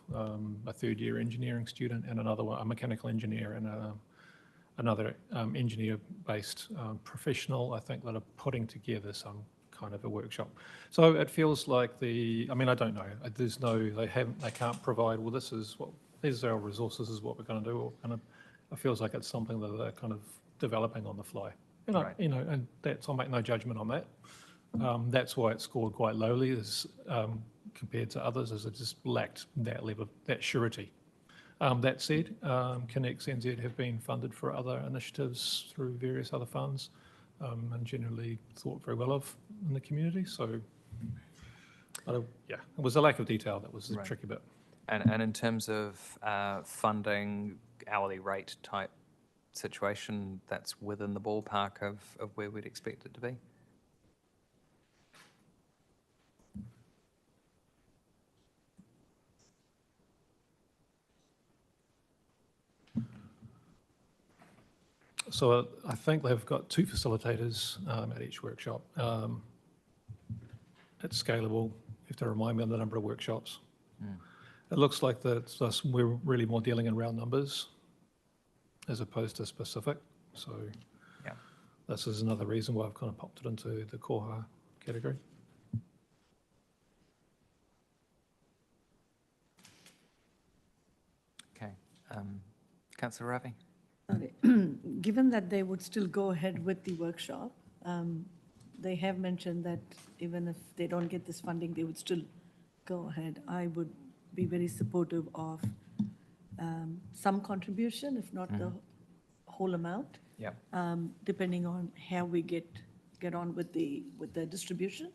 a third-year engineering student and another one, a mechanical engineer, and another engineer-based professional, I think, that are putting together some kind of a workshop. So it feels like I don't know. There's they can't provide, well, these are our resources, this is what we're going to do. It feels like it's something that they're kind of developing on the fly. Right. And I'll make no judgment on that. That's why it scored quite lowly compared to others, as it just lacked that level, that surety. That said, Connects NZ have been funded for other initiatives through various other funds, and generally thought very well of in the community. So, it was a lack of detail that was the tricky bit. And in terms of funding, hourly rate type situation, that's within the ballpark of where we'd expect it to be? So I think they've got 2 facilitators at each workshop. It's scalable. You have to remind me of the number of workshops. It looks like we're really more dealing in round numbers as opposed to specific. So this is another reason why I've kind of popped it into the koha category. Okay. Councillor Ravi? Given that they would still go ahead with the workshop, they have mentioned that even if they don't get this funding, they would still go ahead. I would be very supportive of some contribution, if not the whole amount. Depending on how we get on with the distribution,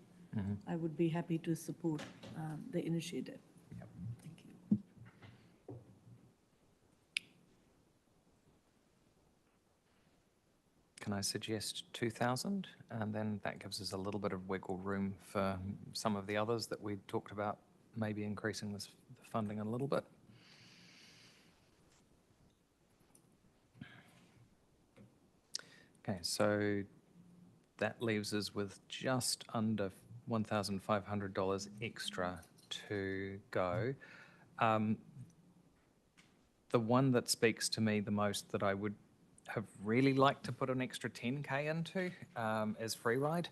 I would be happy to support the initiative. Thank you. Can I suggest 2,000? And then that gives us a little bit of wiggle room for some of the others that we talked about, maybe increasing the funding a little bit. Okay, so that leaves us with just under $1,500 extra to go. The one that speaks to me the most that I would have really liked to put an extra 10K into is Freeride.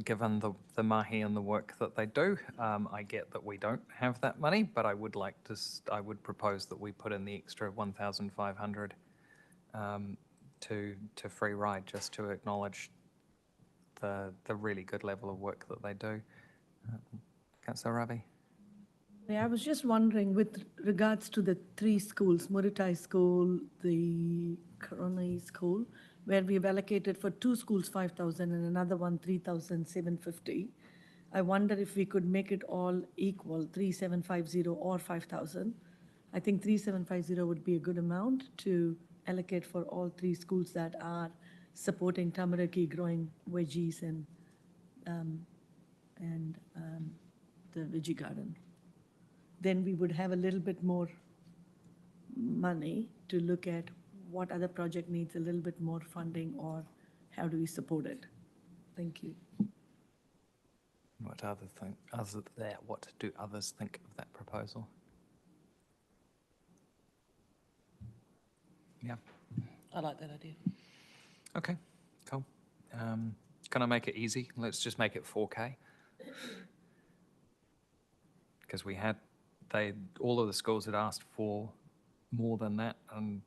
Given the mahi and the work that they do, I get that we don't have that money, but I would like to. I would propose that we put in the extra 1,500 to Freeride, just to acknowledge the really good level of work that they do. Councillor Ravi? Yeah, I was just wondering, with regards to the 3 schools, Muritai School, the Koroni School, where we've allocated for 2 schools 5,000 and another one 3,750. I wonder if we could make it all equal, 3,750 or 5,000. I think 3,750 would be a good amount to allocate for all 3 schools that are supporting tamariki, growing veggies and the veggie garden. Then we would have a little bit more money to look at what other project needs a little bit more funding, or how do we support it? Thank you. What do others think of that proposal? Yeah. I like that idea. Okay, cool. Can I make it easy? Let's just make it 4K. Because all of the schools had asked for more than that, and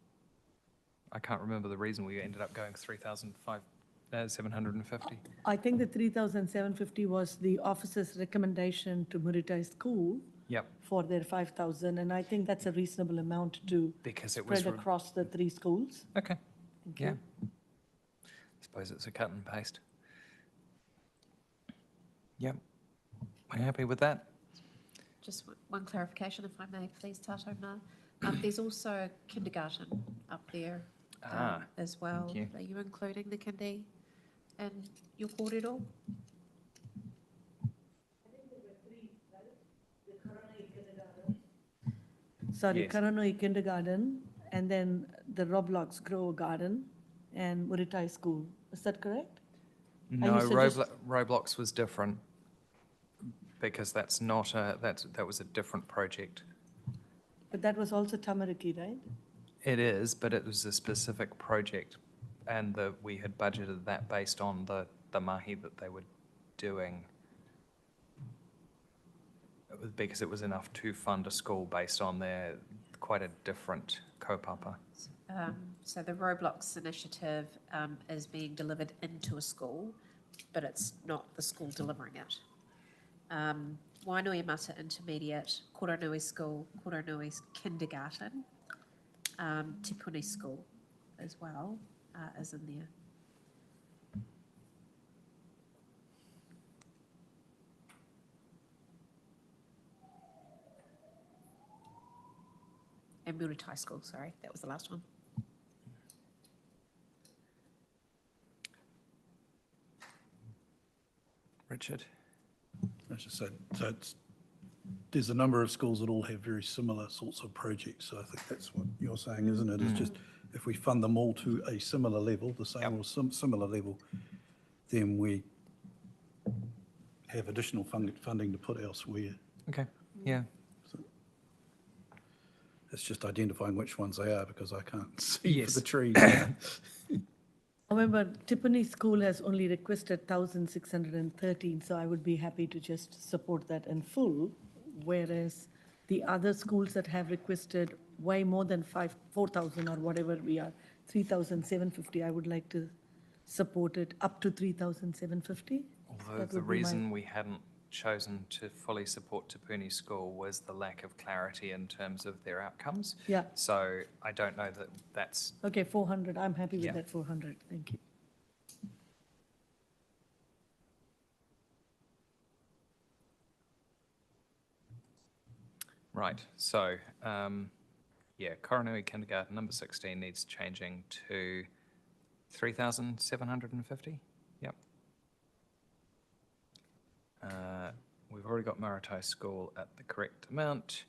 I can't remember the reason we ended up going 3,750. I think the 3,750 was the officer's recommendation to Muritai School for their 5,000, and I think that's a reasonable amount to spread across the 3 schools. Okay. Thank you. I suppose it's a cut and paste. Yep. We're happy with that. Just one clarification, if I may, please, Tato. There's also kindergarten up there. as well. you. Are you including the kindy in your kōrero? Sorry, Yes. Karanui Kindergarten, and then the Roblox Grow Garden and Muritai School. Is that correct? No, you suggest- Roblox was different because that's not that was a different project. But that was also Tamariki, right? It is, but it was a specific project, and we had budgeted that based on the mahi that they were doing. It was because it was enough to fund a school based on their quite a different kaupapa. So the Roblox initiative is being delivered into a school, but it's not the school delivering it. Wainui Mata Intermediate, Koranui School, Koranui Kindergarten, Te Puni School as well is in there. And Muritai School, sorry, that was the last one. Richard? As I said, so there's a number of schools that all have very similar sorts of projects. So I think that's what you're saying, isn't it? It's just if we fund them all to a similar level, the same or similar level, then we have additional funding to put elsewhere. Okay, yeah. It's just identifying which ones they are because I can't see Yes. for the trees. However, Tiffany School has only requested 1,613, so I would be happy to just support that in full, whereas the other schools that have requested way more than 4,000 or whatever we are, 3,750, I would like to support it up to 3,750. Although That the would be my- reason we hadn't chosen to fully support Te Puni School was the lack of clarity in terms of their outcomes. Yeah, So I don't know that that's, okay, 400, I'm happy with Yeah. that 400, thank you. right. So, yeah, Coronui Kindergarten, number 16, needs changing to 3,750. Yep. We've already got Muritai School at the correct amount.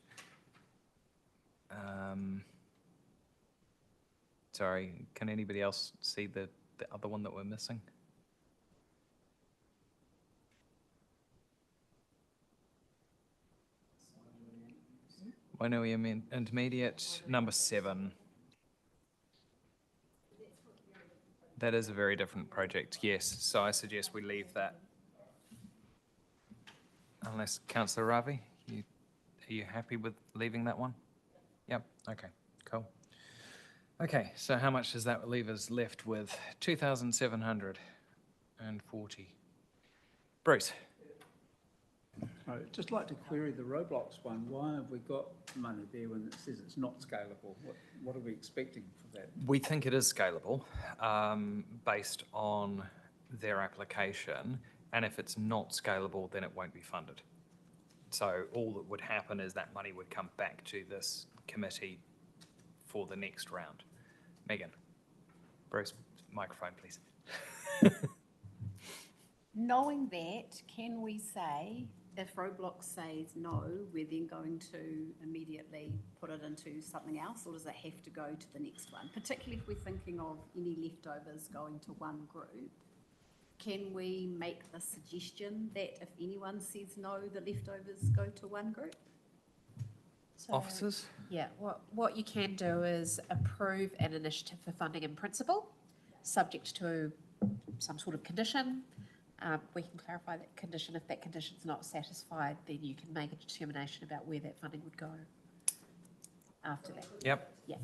Sorry, can anybody else see the other one that we're missing? Wainui Intermediate, number 7. That is a very different project, yes. So I suggest we leave that. Unless, Councillor Ravi, are you happy with leaving that one? Yep, okay, cool. Okay, so how much does that leave us left with? 2,740. Bruce? I'd just like to query the Roblox one. Why have we got money there when it says it's not scalable? What are we expecting for that? We think it is scalable based on their application, and if it's not scalable, then it won't be funded. So all that would happen is that money would come back to this committee for the next round. Megan? Bruce, microphone, please. Knowing that, can we say, if Roblox says no, we're then going to immediately put it into something else, or does it have to go to the next one? Particularly if we're thinking of any leftovers going to one group, can we make the suggestion that if anyone says no, the leftovers go to one group? So, Officers? yeah, what you can do is approve an initiative for funding in principle, subject to some sort of condition. We can clarify that condition. If that condition's not satisfied, then you can make a determination about where that funding would go after that. Yep. Yeah.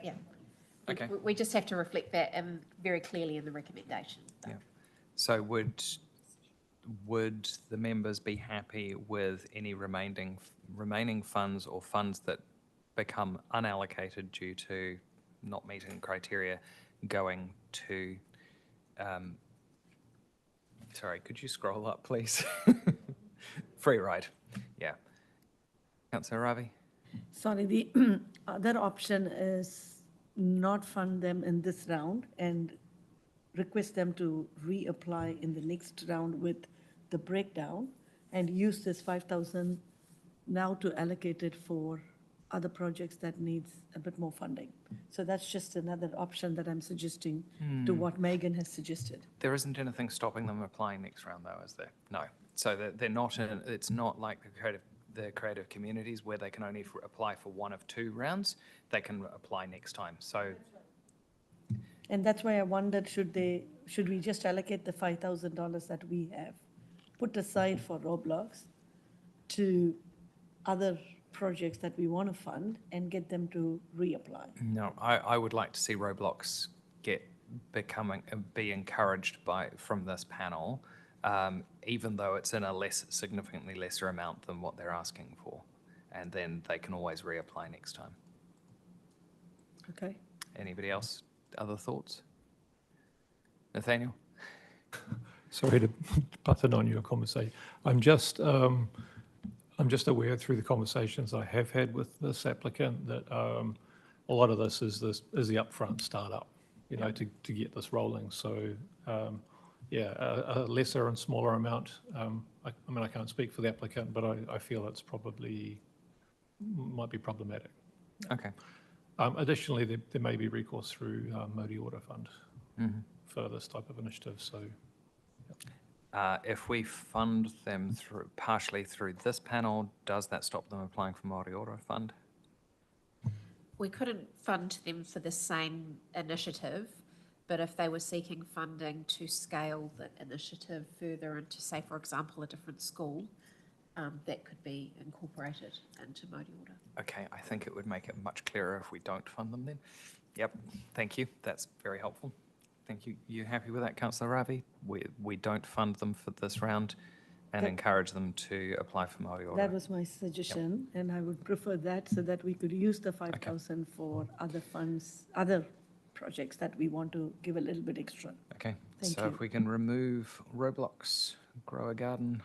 Yeah. Okay. We just have to reflect that very clearly in the recommendation. Yeah. So would the members be happy with any remaining funds or funds that become unallocated due to not meeting criteria going to, sorry, could you scroll up, please? Free ride, yeah. Councillor Ravi? Sorry, the other option is not fund them in this round and request them to reapply in the next round with the breakdown and use this 5,000 now to allocate it for other projects that needs a bit more funding. So that's just another option that I'm suggesting to what Megan has suggested. There isn't anything stopping them applying next round, though, is there? No. So they're not in, it's not like the creative communities where they can only apply for one of 2 rounds. They can apply next time. So And that's why I wondered, should we just allocate the $5,000 that we have put aside for Roblox to other projects that we want to fund and get them to reapply? no, I would like to see Roblox be encouraged from this panel, even though it's in a significantly lesser amount than what they're asking for, and then they can always reapply next time. Okay. Anybody else? Other thoughts? Nathaniel? Sorry to butt in on your conversation. I'm just aware through the conversations I have had with this applicant that a lot of this is the upfront startup, to get this rolling. So a lesser and smaller amount. I can't speak for the applicant, but I feel it's probably might be problematic. Okay. Additionally, there may be recourse through Modi Order Fund for this type of initiative. So. If we fund them partially through this panel, does that stop them applying for Māori Order Fund? We couldn't fund them for the same initiative, but if they were seeking funding to scale the initiative further into, say, for example, a different school, that could be incorporated into Māori Order. Okay, I think it would make it much clearer if we don't fund them then. Yep, thank you. That's very helpful. Thank you. You happy with that, Councillor Ravi? We don't fund them for this round and encourage them to apply for Māori Order. That was my suggestion, and I would prefer that so that we could use the 5,000 for other funds, other projects that we want to give a little bit extra. Okay, Thank so you. if we can remove Roblox, Grow a Garden.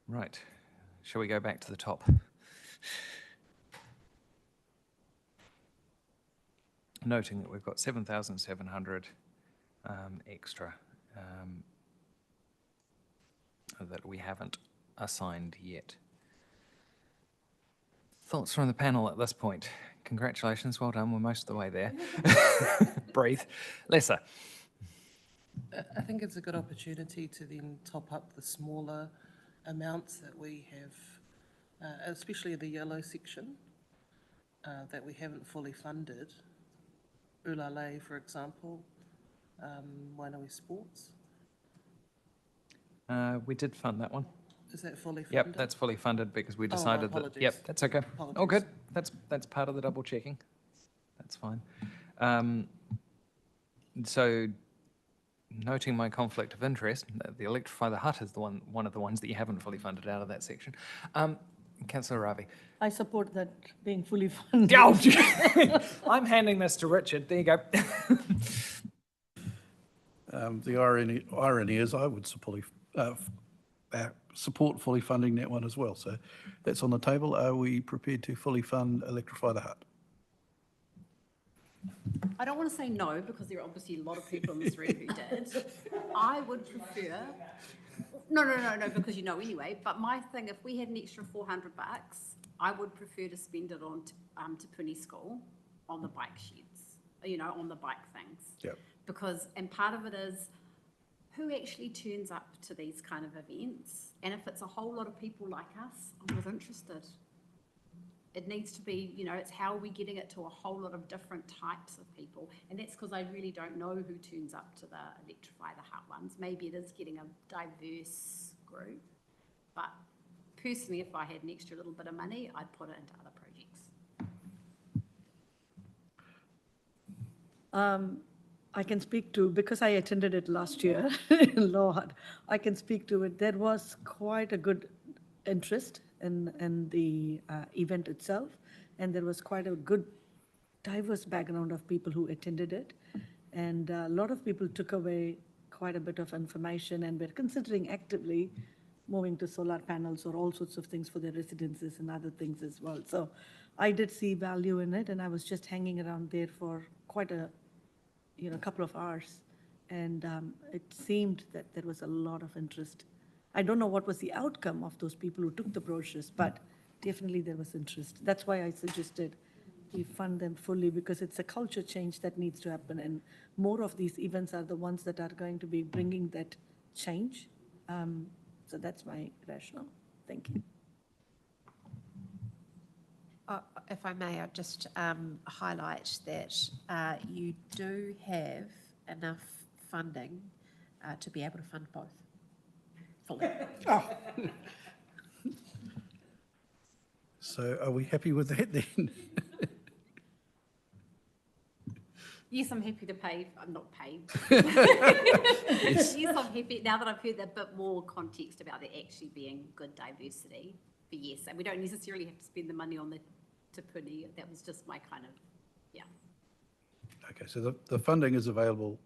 Right, shall we go back to the top? Noting that we've got 7,700 extra that we haven't assigned yet. Thoughts from the panel at this point? Congratulations, well done, we're most of the way there. Breathe. Lisa. I think it's a good opportunity to then top up the smaller amounts that we have, especially the yellow section, that we haven't fully funded. Ulale, for example, Wainui Sports. We did fund that one. Is that fully funded? Yep, that's fully funded because we decided that, apologies. yep, that's okay. Apologies. Oh, good. That's part of the double checking. That's fine. So noting my conflict of interest, the Electrify the Hut is one of the ones that you haven't fully funded out of that section. Councillor Ravi. I support that being fully funded. I'm handing this to Richard. There you go. The irony is I would support fully funding that one as well. So that's on the table. Are we prepared to fully fund Electrify the Hut? I don't want to say no, because there are obviously a lot of people in this room who did. I would prefer, no, because you know anyway, but my thing, if we had an extra $400, I would prefer to spend it on Te Puni School, on the bike sheds, on the bike things. Yep. Because, and part of it is, who actually turns up to these kind of events? And if it's a whole lot of people like us, I'm not interested. It needs to be, it's how are we getting it to a whole lot of different types of people. And that's because I really don't know who turns up to the Electrify the Hut ones. Maybe it is getting a diverse group. But personally, if I had an extra little bit of money, I'd put it into other projects. I can speak to, because I attended it last year in Lord, I can speak to it. There was quite a good interest in the event itself, and there was quite a good diverse background of people who attended it, and a lot of people took away quite a bit of information and were considering actively moving to solar panels or all sorts of things for their residences and other things as well. So I did see value in it, and I was just hanging around there for quite a, couple of hours. And it seemed that there was a lot of interest. I don't know what was the outcome of those people who took the brochures, but definitely there was interest. That's why I suggested we fund them fully, because it's a culture change that needs to happen, and more of these events are the ones that are going to be bringing that change. So that's my rationale. Thank you. If I may, I'd just highlight that you do have enough funding to be able to fund both fully. So are we happy with that then? Yes, I'm happy to pay. I'm not paid. Yes, I'm happy now that I've heard a bit more context about there actually being good diversity. But yes, and we don't necessarily have to spend the money on the Te Puni. That was just my kind of, yeah. Okay, so the funding is available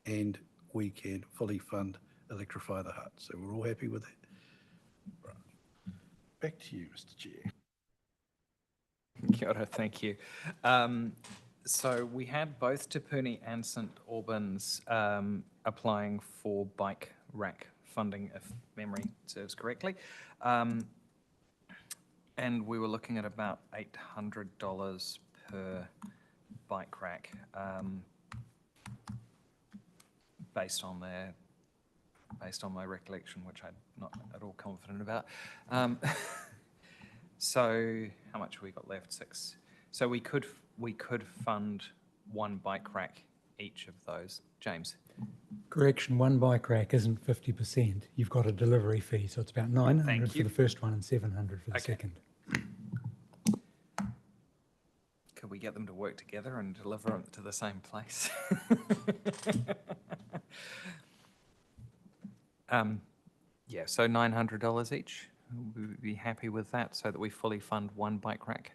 and we can fully fund Electrify the Hut. So we're all happy with that. Right. Back to you, Mr. Chair. Kia ora, thank you. So we had both Te Puni and St Albans applying for bike rack funding, if memory serves correctly. And we were looking at about $800 per bike rack, based on my recollection, which I'm not at all confident about. So how much have we got left? 6. So we could fund one bike rack each of those. James. Correction, one bike rack isn't 50%. You've got a delivery fee, so it's about 900 Thank for you. the first one and 700 for the second. Could we get them to work together and deliver them to the same place? Yeah, so $900 each. We would be happy with that, so that we fully fund one bike rack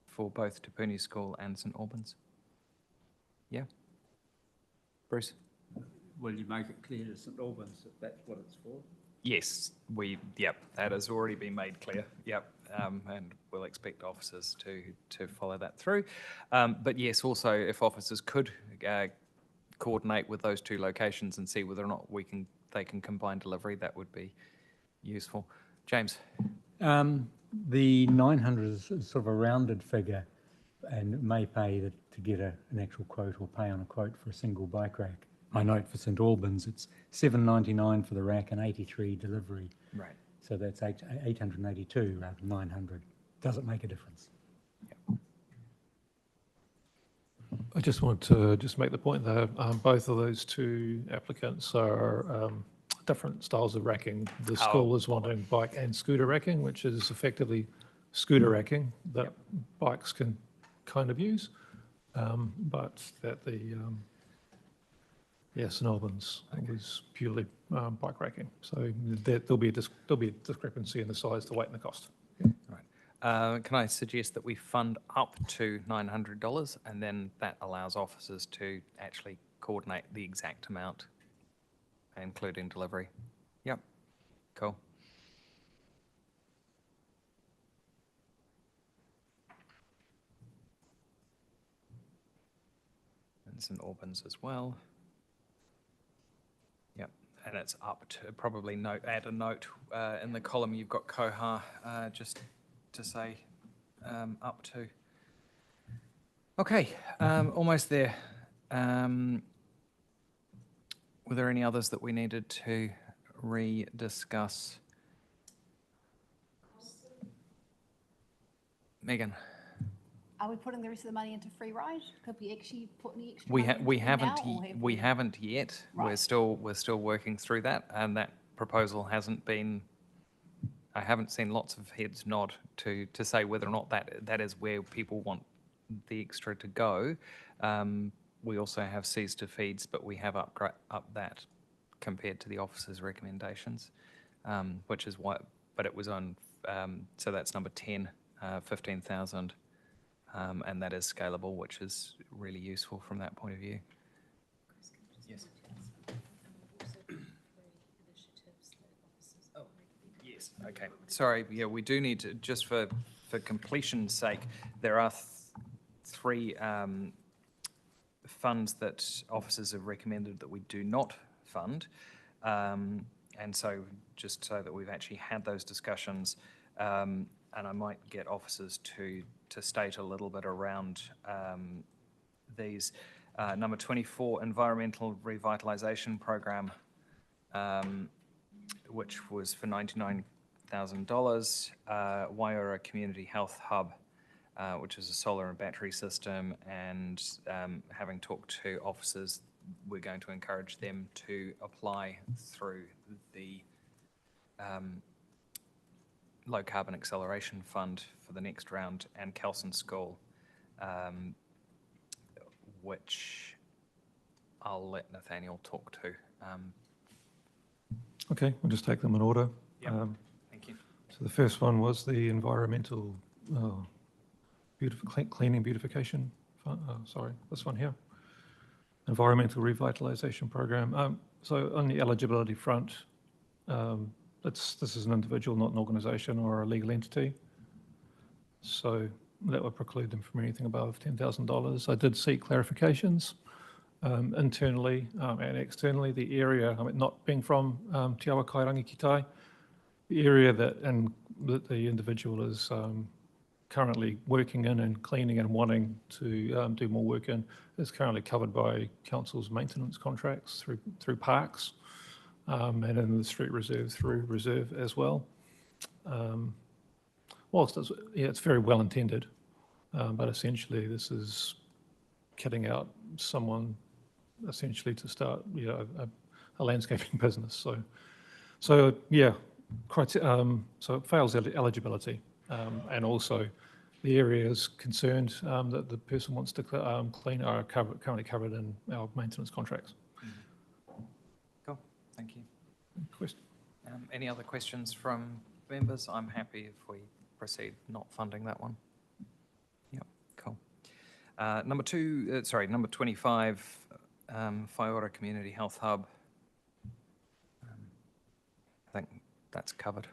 for both Te Puni School and St Albans. Yeah. Bruce? Will you make it clear to St Albans that that's what it's for? Yes, yep, that has already been made clear, yep, and we'll expect officers to follow that through. But yes, also if officers could coordinate with those two locations and see whether or not they can combine delivery, that would be useful. James? The 900 is sort of a rounded figure and may pay to get an actual quote or pay on a quote for a single bike rack. I note for St Albans it's $799 for the rack and $83 delivery. Right. So that's $882 rather than $900. Does it make a difference? Yep. I just want to make the point that both of those two applicants are different styles of racking. The school is wanting bike and scooter racking, which is effectively scooter racking that bikes can kind of use, but that the St Albans was purely bike racking. So there'll be a discrepancy in the size, the weight, and the cost. Right. Can I suggest that we fund up to $900 and then that allows officers to actually coordinate the exact amount, including delivery? Yep. Cool. And St Albans as well. Yep. And it's up to, probably add a note in the column you've got Koha, just to say up to. Okay, almost there. Were there any others that we needed to rediscuss? Megan? Are we putting the rest of the money into free ride? Could we actually put any extra We money into it now, or have we haven't yet. Right. We're still working through that, and that proposal hasn't been. I haven't seen lots of heads nod to say whether or not that is where people want the extra to go. We also have Cs to feeds, but we have up that compared to the officer's recommendations, which is why. But it was on. So that's number 10, 15,000. And that is scalable, which is really useful from that point of view. Yes. Oh, yes. Okay, sorry, yeah, we do need to, just for completion's sake, there are three funds that officers have recommended that we do not fund. And so just so that we've actually had those discussions, and I might get officers to state a little bit around these. Number 24, Environmental Revitalisation Program, which was for $99,000. Waiora Community Health Hub, which is a solar and battery system, and having talked to officers, we're going to encourage them to apply through the Low Carbon Acceleration Fund for the next round, and Kelson School, which I'll let Nathaniel talk to. Okay, we'll just take them in order. Yeah, thank you. So the first one was the environmental cleaning beautification. Sorry, this one here. Environmental Revitalisation Program. So on the eligibility front, this is an individual, not an organisation or a legal entity. So that would preclude them from anything above $10,000. I did seek clarifications internally and externally. The area, not being from Te Awa Kairangi ki Tai, the area that the individual is currently working in and cleaning and wanting to do more work in is currently covered by council's maintenance contracts through parks and in the street reserve through reserve as well. Whilst it's very well intended, but essentially this is kitting out someone essentially to start a landscaping business. So yeah, so it fails eligibility, and also the areas concerned that the person wants to clean are currently covered in our maintenance contracts. Cool, thank you. Question. Any other questions from members? I'm happy if we proceed not funding that one. Yep, cool. Number 25, Waiora Community Health Hub. I think that's covered,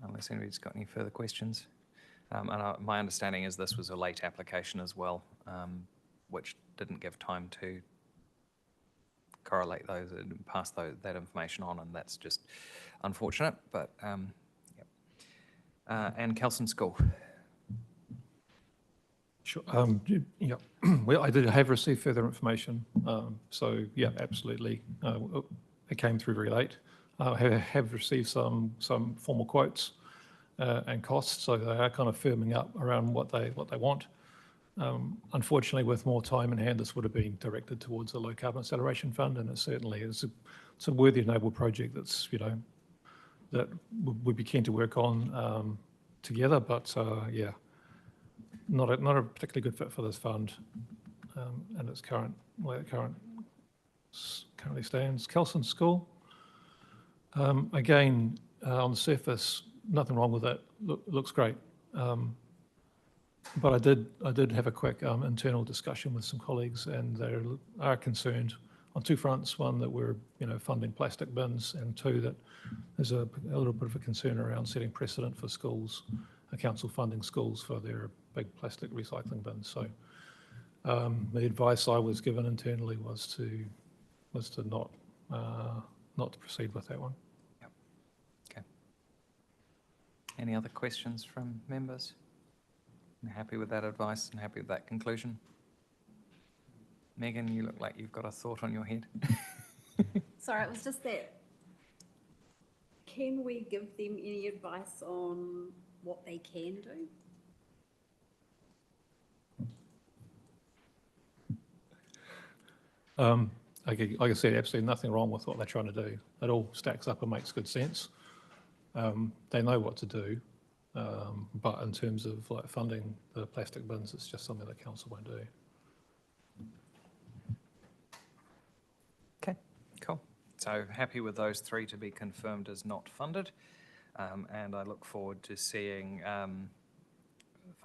unless anybody's got any further questions. And my understanding is this was a late application as well, which didn't give time to correlate those and pass that information on, and that's just unfortunate, but yep. And Kelson School. Sure. Yeah. Well, I did have received further information. So yeah, absolutely. It came through very late. I have received some formal quotes and costs, so they are kind of firming up around what they want. Unfortunately, with more time in hand, this would have been directed towards the Low Carbon Acceleration Fund, and it certainly is a worthy and noble project that's that we'd be keen to work on together. But yeah, not a particularly good fit for this fund, and its where it currently stands. Kelson School, again, on the surface, nothing wrong with it. Looks great. But I did have a quick internal discussion with some colleagues, and they are concerned on two fronts. One, that we're funding plastic bins, and two, that there's a little bit of a concern around setting precedent for schools, council funding schools for their big plastic recycling bins. So the advice I was given internally was to not to proceed with that one. Yep. Okay. Any other questions from members? Happy with that advice and happy with that conclusion? Megan, you look like you've got a thought on your head. Sorry, it was just that, can we give them any advice on what they can do? Like I said, absolutely nothing wrong with what they're trying to do. It all stacks up and makes good sense. They know what to do. But in terms of funding the plastic bins, it's just something that council won't do. Okay, cool. So happy with those three to be confirmed as not funded. And I look forward to seeing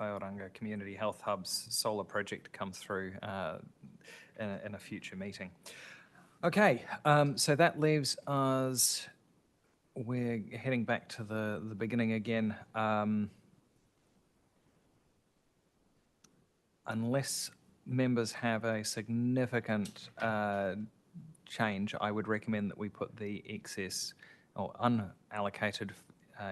Whaoranga Community Health Hub's solar project come through in a future meeting. Okay, so that leaves us we're heading back to the beginning again. Unless members have a significant change, I would recommend that we put the excess or unallocated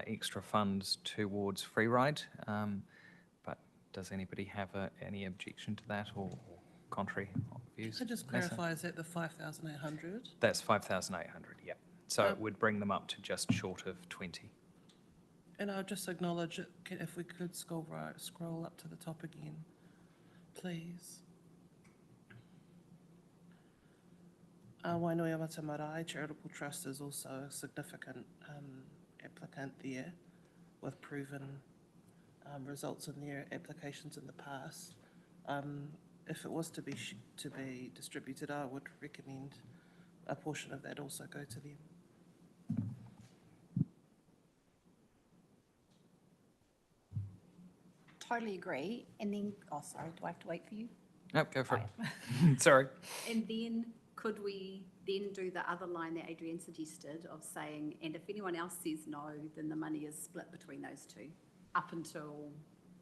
extra funds towards free ride. But does anybody have any objection to that or contrary views? So just Lisa? clarify, is that the 5,800? That's 5,800, yeah. So it would bring them up to just short of 20. And I'll just acknowledge it, if we could scroll up to the top again, please. Wainuiomata Marae Charitable Trust is also a significant applicant there with proven results in their applications in the past. If it was to be distributed, I would recommend a portion of that also go to them. Totally agree. And then, oh, sorry, do I have to wait for you? Nope, go for it. Sorry. And then could we then do the other line that Adrienne suggested of saying, and if anyone else says no, then the money is split between those two up until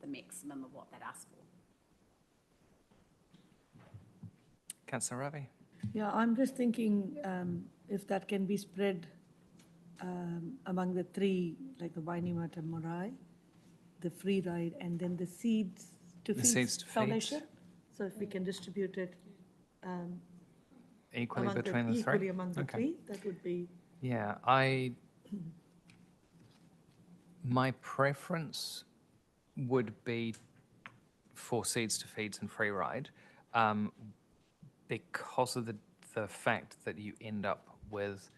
the maximum of what they'd asked for? Councillor Ravi? Yeah, I'm just thinking if that can be spread among the three, like the Wainuiomata Marae, the free ride, and then the Seeds to Feed Seeds to Feed. Foundation. So if we can distribute it Equally among between the three? equally among the Okay. three, that would be. Yeah, my preference would be for Seeds to Feeds and Free Ride because of the fact that you end up with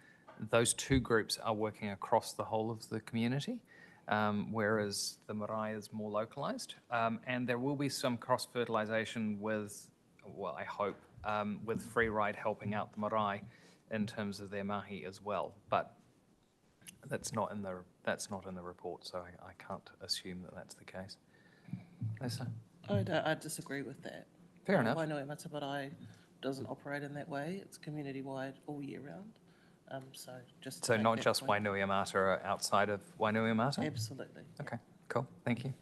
those two groups are working across the whole of the community, whereas the marae is more localised. And there will be some cross-fertilisation with, well, I hope, with Free Ride helping out the marae in terms of their mahi as well. But that's not in the report, so I can't assume that that's the case. Lisa? I disagree with that. Fair enough. Wainuiomata Marae doesn't operate in that way. It's community-wide all year round. So just to So make not that just point. Wainuiomata outside of Wainuiomata? Absolutely. Okay, cool, thank you.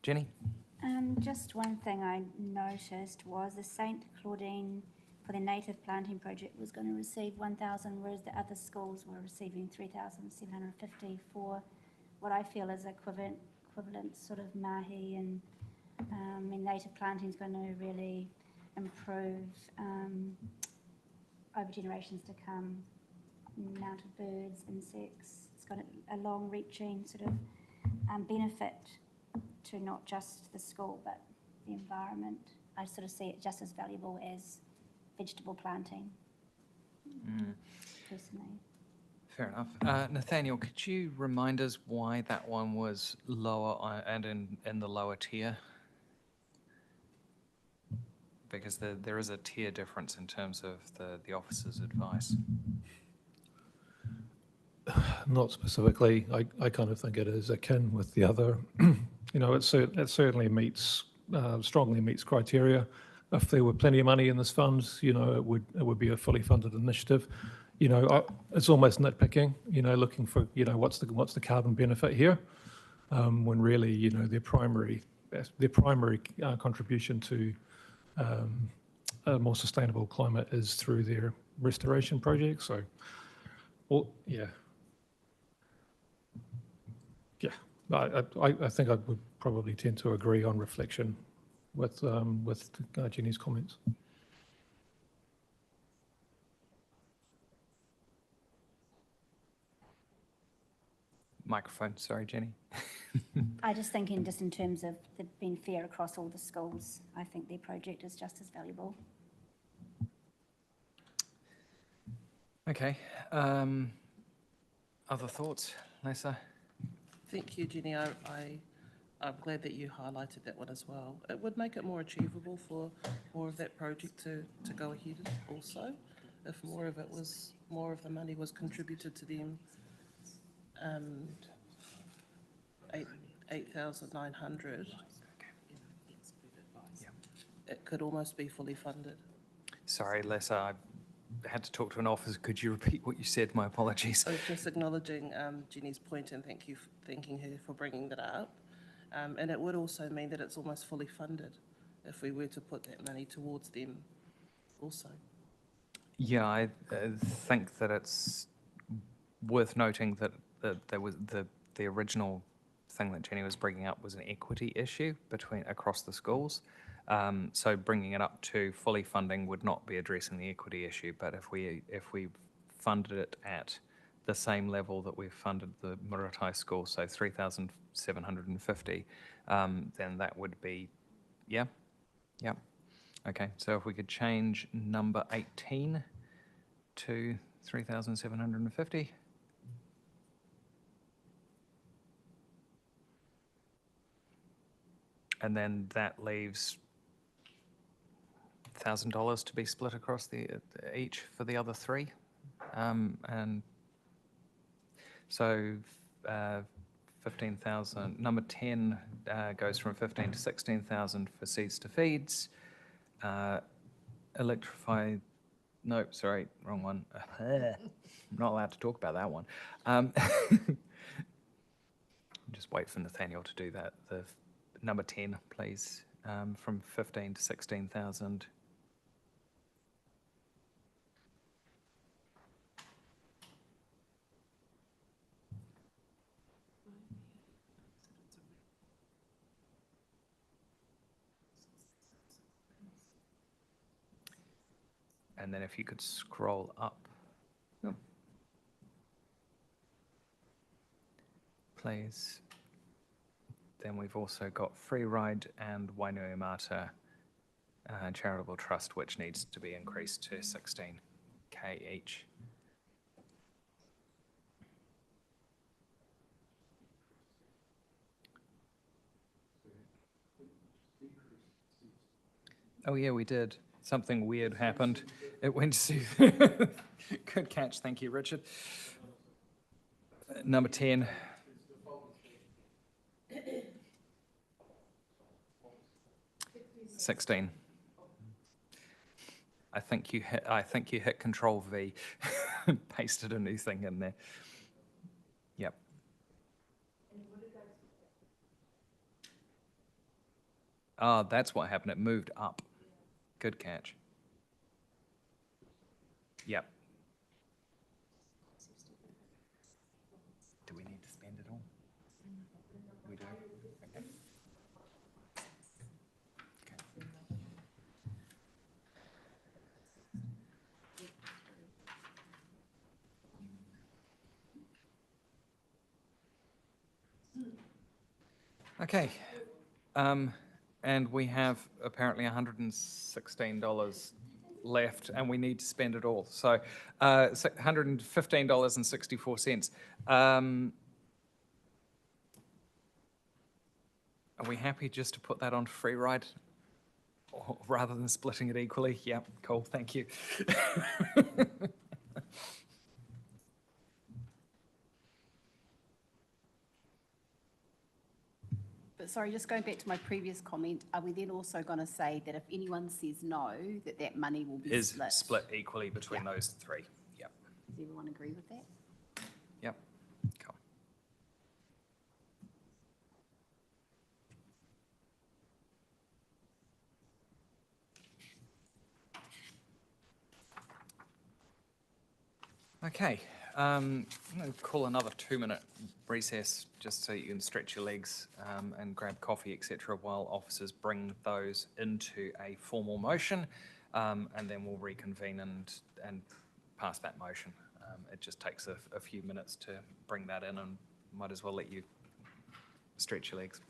Jenny? Just one thing I noticed was the St. Claudine for the native planting project was going to receive 1,000, whereas the other schools were receiving 3,750 for what I feel is equivalent sort of mahi, and native planting is going to really improve over generations to come, amount of birds, insects. It's got a long-reaching sort of benefit to not just the school but the environment. I sort of see it just as valuable as vegetable planting, personally. Fair enough. Nathaniel, could you remind us why that one was lower and in the lower tier? Because there is a tier difference in terms of the officer's advice. Not specifically. I kind of think it is akin with the other. It certainly strongly meets criteria. If there were plenty of money in this fund, it would be a fully funded initiative. It's almost nitpicking, looking for, what's the carbon benefit here, when really, their primary contribution to a more sustainable climate is through their restoration projects. So, yeah. I think I would probably tend to agree on reflection with Jenny's comments. Microphone, sorry, Jenny. I just think in terms of being fair across all the schools, I think their project is just as valuable. Okay. Other thoughts, Lisa? Thank you, Jenny. I'm glad that you highlighted that one as well. It would make it more achievable for more of that project to go ahead also, if more of the money was contributed to them. 8,900. It could almost be fully funded. Sorry, Lisa, had to talk to an officer. Could you repeat what you said? My apologies. I was just acknowledging Jenny's point and thanking her for bringing that up. And it would also mean that it's almost fully funded if we were to put that money towards them also. Yeah, I think that it's worth noting that there was the original thing that Jenny was bringing up was an equity issue across the schools. So bringing it up to fully funding would not be addressing the equity issue. But if we funded it at the same level that we've funded the Maratai school, so 3,750, then that would be, yeah. Okay, so if we could change number 18 to 3,750. And then that leaves $1,000 to be split across each for the other three. And so 15,000, number 10 goes from 15 to 16,000 for seeds to feeds. Electrify, no, sorry, wrong one. I'm not allowed to talk about that one. Just wait for Nathaniel to do that. The number 10, please, from 15 to 16,000. And then if you could scroll up, please. Then we've also got Free Ride and Wainuiomata Charitable Trust, which needs to be increased to 16K each. Oh yeah, we did. Something weird happened. It went to... Good catch, thank you, Richard. Number 10. $16. I think you hit Control V, pasted a new thing in there. Yep. Ah, that's what happened. It moved up. Good catch. Yep. Do we need to spend it all? We do. Okay. Okay. And we have apparently $116 left, and we need to spend it all. So $115.64. Are we happy just to put that on Free Ride rather than splitting it equally? Yeah, cool, thank you. But sorry, just going back to my previous comment, are we then also going to say that if anyone says no, that money will be Is split? split equally between those three. Yep. Does everyone agree with that? Yep. Cool. Okay. I'm going to call another 2-minute recess just so you can stretch your legs and grab coffee, etc., while officers bring those into a formal motion, and then we'll reconvene and pass that motion. It just takes a few minutes to bring that in, and might as well let you stretch your legs.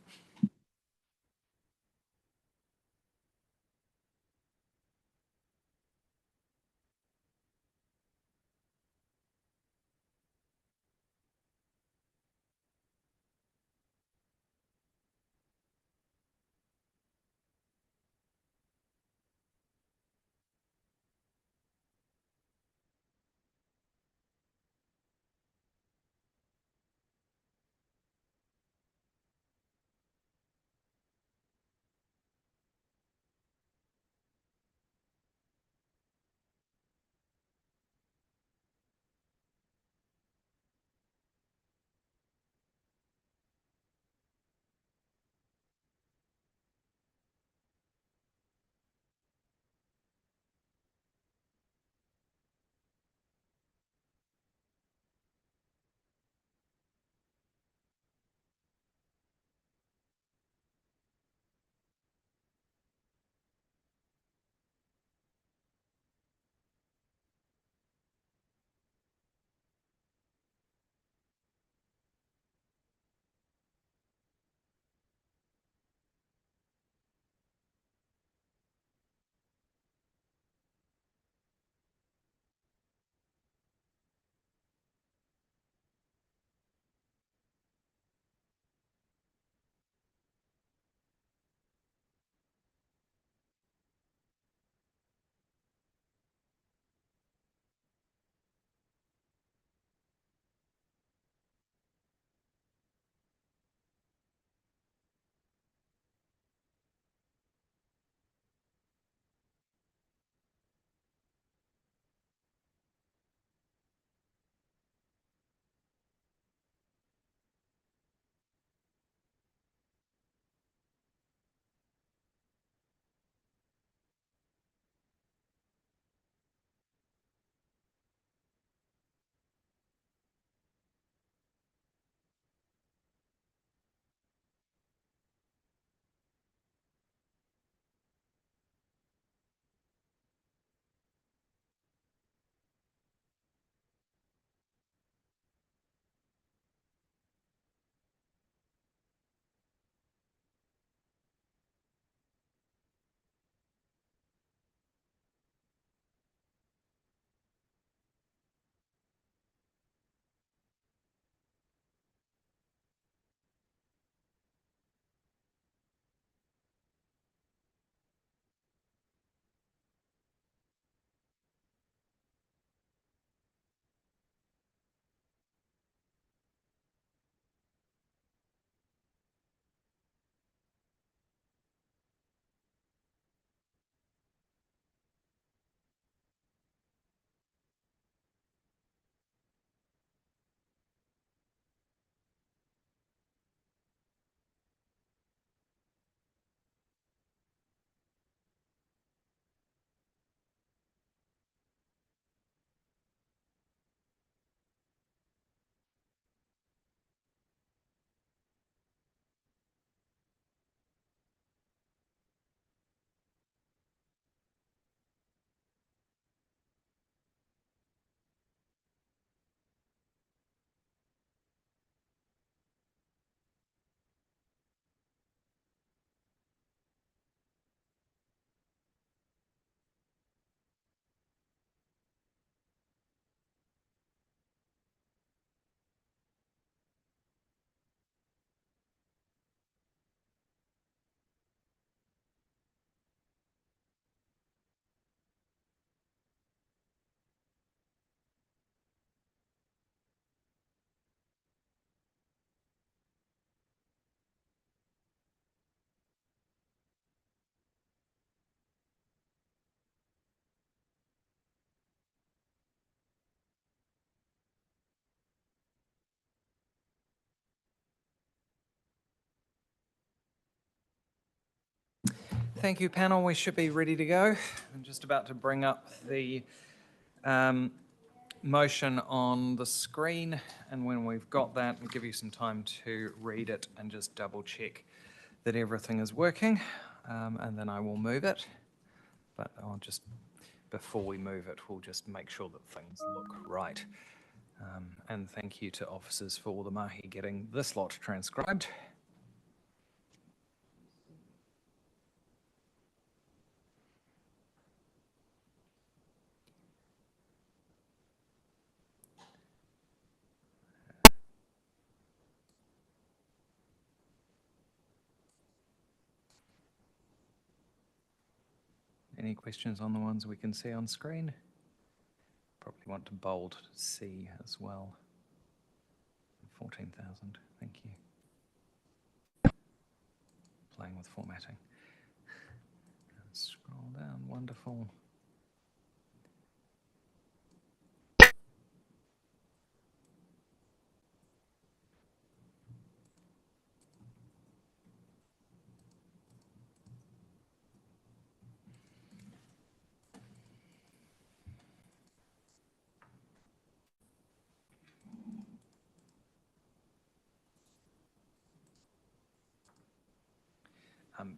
Thank you, panel. We should be ready to go. I'm just about to bring up the motion on the screen, and when we've got that, we'll give you some time to read it and just double check that everything is working, and then I will move it. But I'll just, before we move it, we'll just make sure that things look right. And thank you to officers for all the mahi getting this lot transcribed. Any questions on the ones we can see on screen? Probably want to bold C as well. 14,000, thank you. Playing with formatting. Scroll down, wonderful.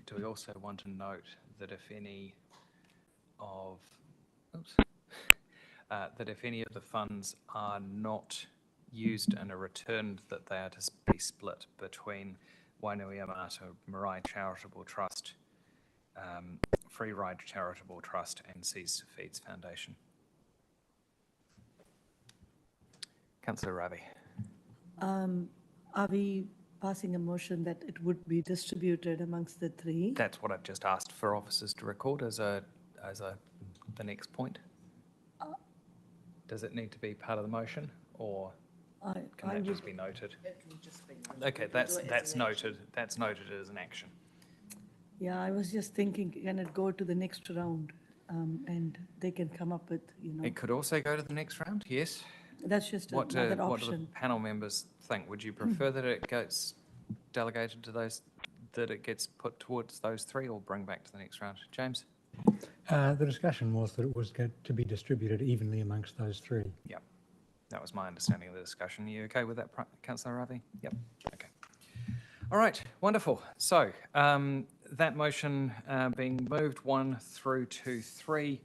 Do we also want to note that if any of, that if any of the funds are not used and are returned, that they are to be split between Wainuiomata Marae Charitable Trust, Free Ride Charitable Trust, and Seas to Feeds Foundation. Councillor Ravi. Are we passing a motion that it would be distributed amongst the three? That's what I've just asked for officers to record as the next point. Does it need to be part of the motion, or can that just be noted? It can just be noted. Okay, that's noted. That's noted as an action. Yeah, I was just thinking, can it go to the next round? And they can come up with, It could also go to the next round. Yes. that's just another What do the option. panel members think? Would you prefer that it gets delegated to those, that it gets put towards those three, or bring back to the next round? James? The discussion was that it was going to be distributed evenly amongst those three. Yep. That was my understanding of the discussion. Are you okay with that, Councillor Ravi? Yep. Okay. All right. Wonderful. So that motion being moved 1 through to 3,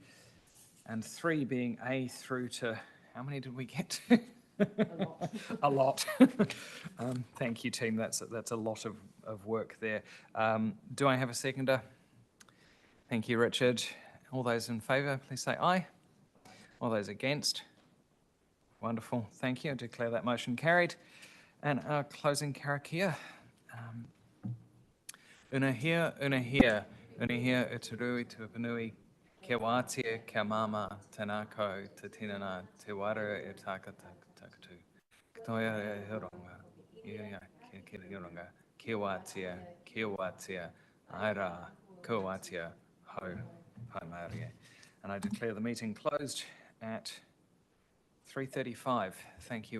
and 3 being A through to, how many did we get to? A lot. Thank you, team. That's a lot of work there. Do I have a seconder? Thank you, Richard. All those in favour, please say aye. All those against? Wonderful. Thank you. I declare that motion carried. And our closing karakia. Unahia, uturui, tupanui, kia wātia, kia mama, tanako, te tinana, te wara e taka takatu. Katoia e hironga, ia kia hironga, kia wātia, aira, ko wātia, ho, marie. And I declare the meeting closed at 3:35. Thank you.